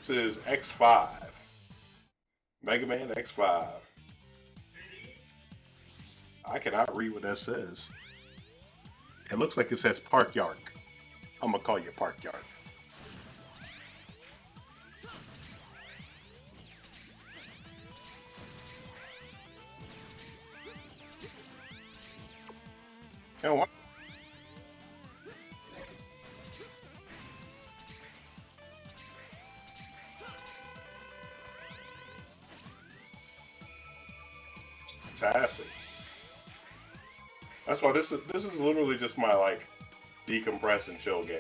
This is X5. Mega Man X5. I cannot read what that says. It looks like it says Park Yard. I'm gonna call you Park Yard. You know what? Fantastic. That's why this is literally just my like decompress and chill game.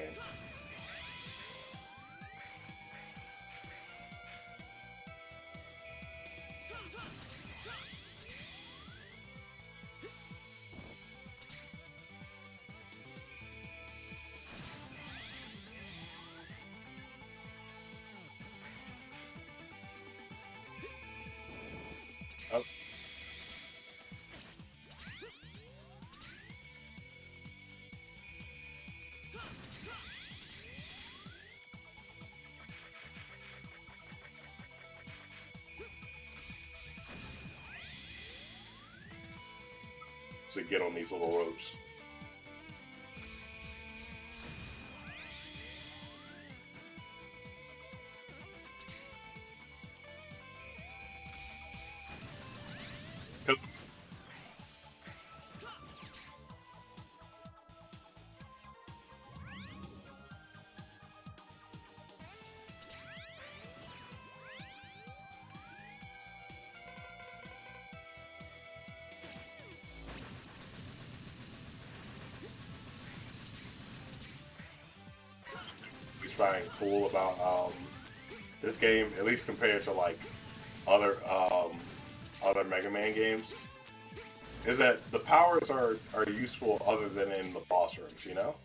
Oh, to get on these little ropes. Finding cool about this game, at least compared to like other other Mega Man games, is that the powers are useful other than in the boss rooms. You know,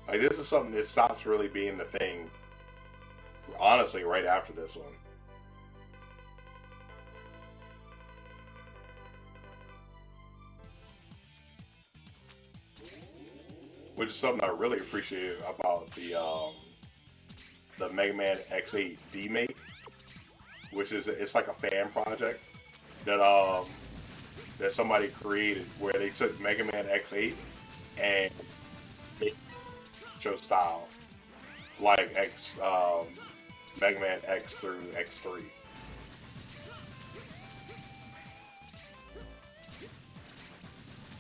like this is something that stops really being the thing. Honestly, right after this one. which is something I really appreciate about the Mega Man X8 D-Make, which is it's like a fan project that that somebody created where they took Mega Man X8 and made show style like Mega Man X through X3.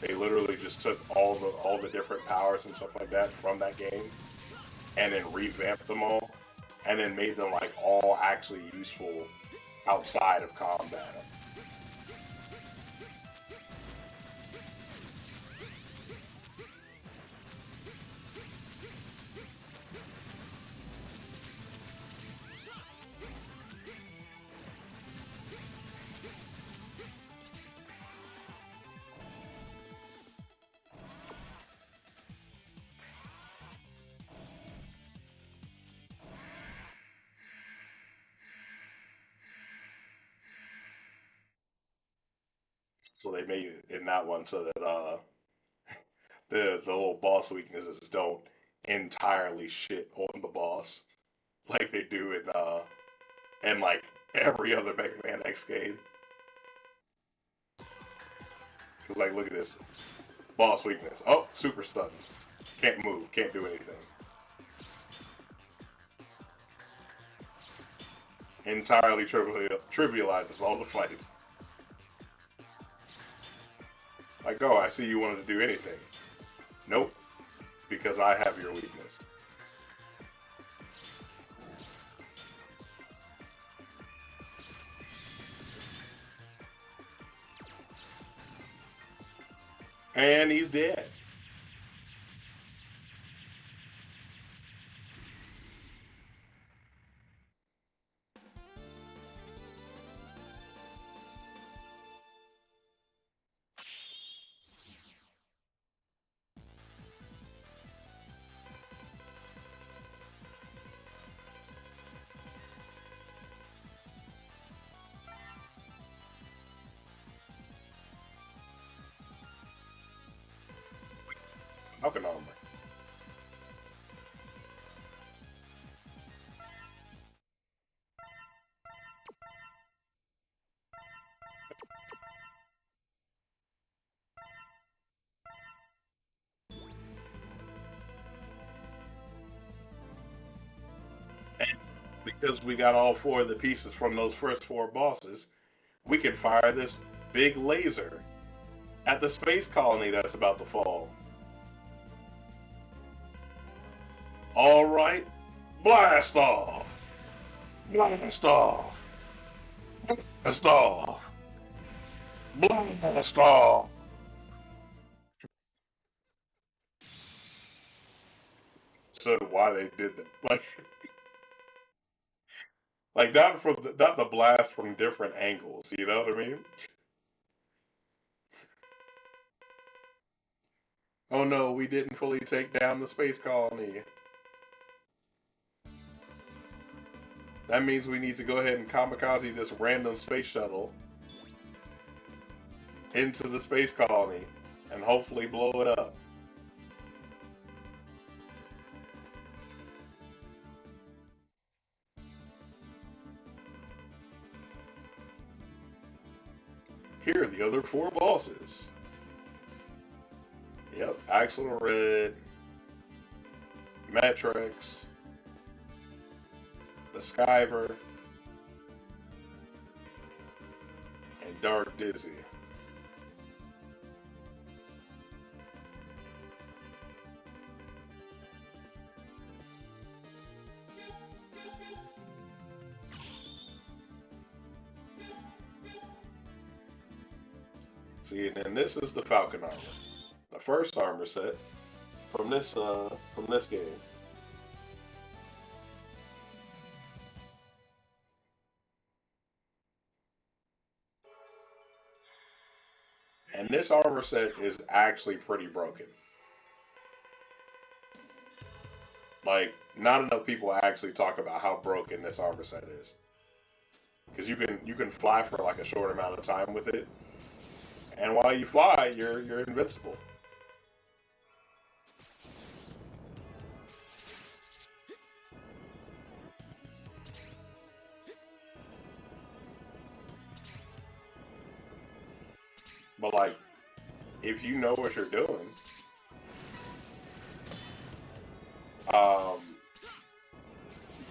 They literally just took all the different powers and stuff like that from that game and then revamped them all and then made them like all actually useful outside of combat. So they made it in that one so that the little boss weaknesses don't entirely shit on the boss like they do in like every other Mega Man X game. Cause like look at this boss weakness. Oh, super stun. Can't move. Can't do anything. Entirely trivializes all the fights. Like, oh, I see you wanted to do anything. Nope, because I have your weakness. And he's dead. Falcon armor. Because we got all four of the pieces from those first four bosses, we can fire this big laser at the space colony that's about to fall. All right, blast off! Blast off! Blast off! Blast off! So why they did that? Like not the blast from different angles. You know what I mean? Oh no, we didn't fully take down the space colony. That means we need to go ahead and kamikaze this random space shuttle into the space colony and hopefully blow it up. Here are the other four bosses. Yep, Axel Red, Matrix, the Skyver, and Dark Dizzy. See, and then this is the Falcon armor, the first armor set from this game. And this armor set is actually pretty broken. Like, not enough people actually talk about how broken this armor set is. Because you can fly for like a short amount of time with it, and while you fly, you're invincible. But like, if you know what you're doing, um,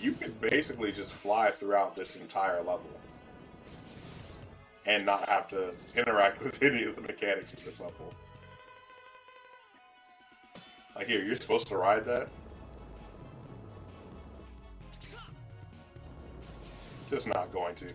you could basically just fly throughout this entire level and not have to interact with any of the mechanics of this level. Like here, you're supposed to ride that. Just not going to.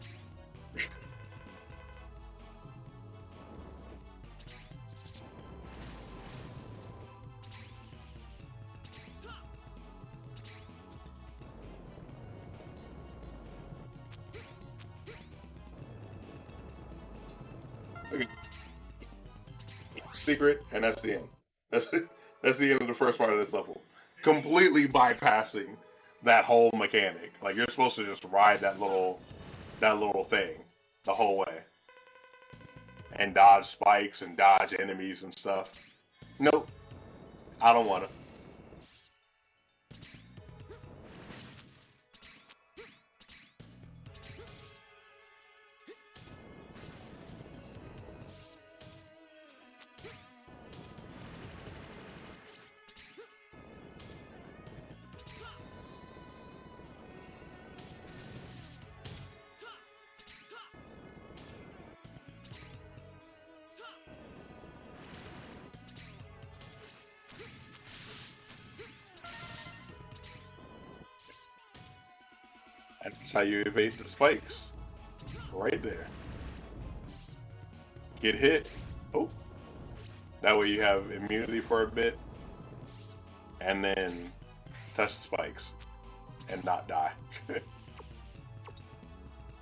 Okay. Secret, and that's the end. That's it. That's the end of the first part of this level. Completely bypassing that whole mechanic. Like you're supposed to just ride that little thing the whole way and dodge spikes and dodge enemies and stuff. Nope, I don't want to. And that's how you evade the spikes. Right there. Get hit. Oh. That way you have immunity for a bit. And then touch the spikes. And not die.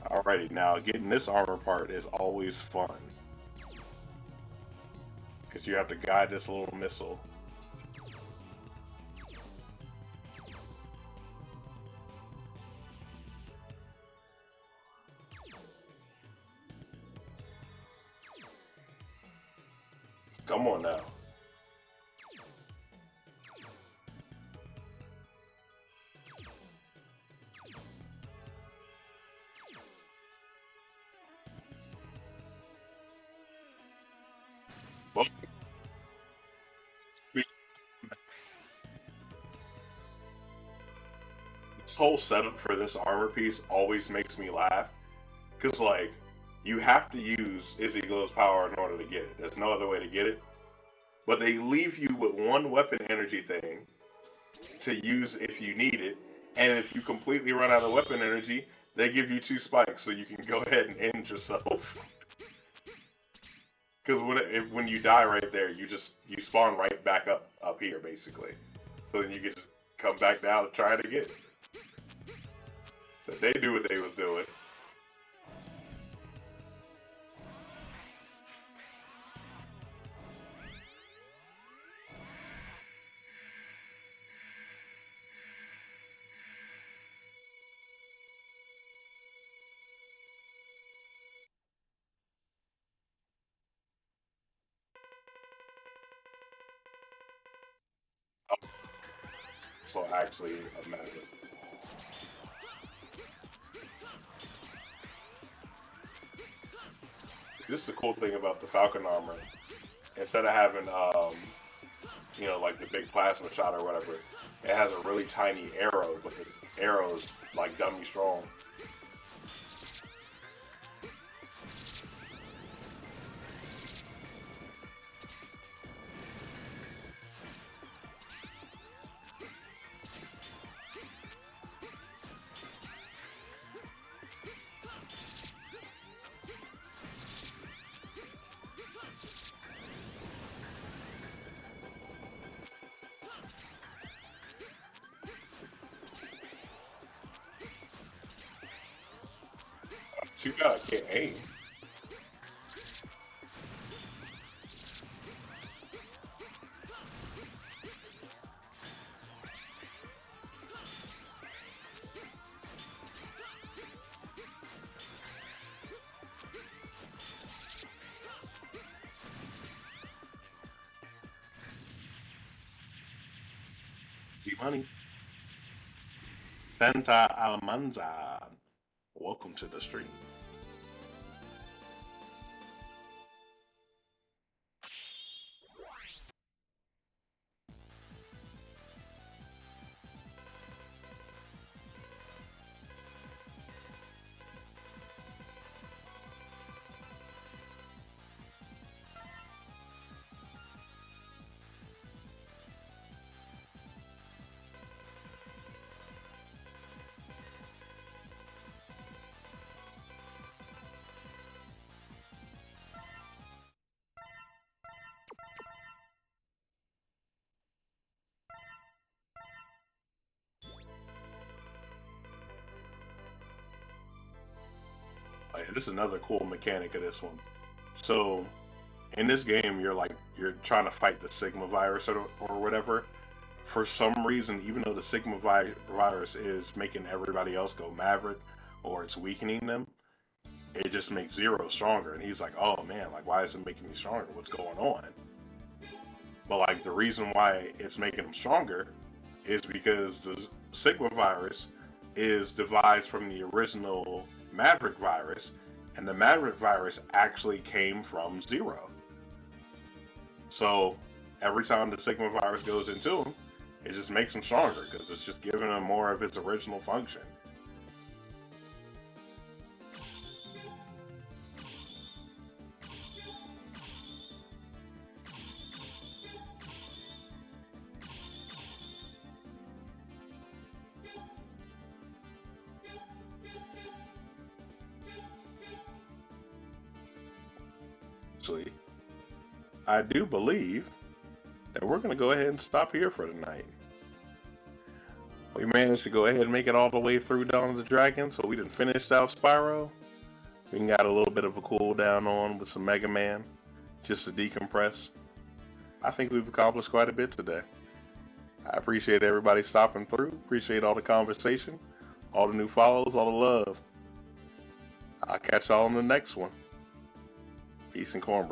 Alrighty, now getting this armor part is always fun. Because you have to guide this little missile. Come on now. Well, this whole setup for this armor piece always makes me laugh. Because, like, you have to use Izzy Glow's power in order to get it. There's no other way to get it. But they leave you with one weapon energy thing to use if you need it. And if you completely run out of weapon energy, they give you 2 spikes so you can go ahead and end yourself. Because when you die right there, you spawn right back up here basically. So then you can just come back down and try it again. So they knew what they was doing. So actually, imagine. This is the cool thing about the Falcon armor. Instead of having, like the big plasma shot or whatever, it has a really tiny arrow, but the arrow is like dummy strong. Too bad I can't aim. See money. Santa Almanza. Welcome to the stream. this is another cool mechanic of this one. So in this game, you're trying to fight the Sigma virus or whatever. For some reason, even though the Sigma virus is making everybody else go Maverick, or it's weakening them, it just makes Zero stronger. And he's like, oh man, like why is it making me stronger? What's going on? But like the reason why it's making him stronger is because the Sigma virus is devised from the original Maverick virus, and the Maverick virus actually came from Zero. So every time the Sigma virus goes into him, it just makes him stronger because it's just giving him more of its original function. Actually, I do believe that we're going to go ahead and stop here for tonight. We managed to go ahead and make it all the way through Dawn of the Dragon, so we done finished out Spyro. We got a little bit of a cool down on with some Mega Man, just to decompress. I think we've accomplished quite a bit today. I appreciate everybody stopping through, appreciate all the conversation, all the new follows, all the love. I'll catch y'all on the next one. Peace and cornbread.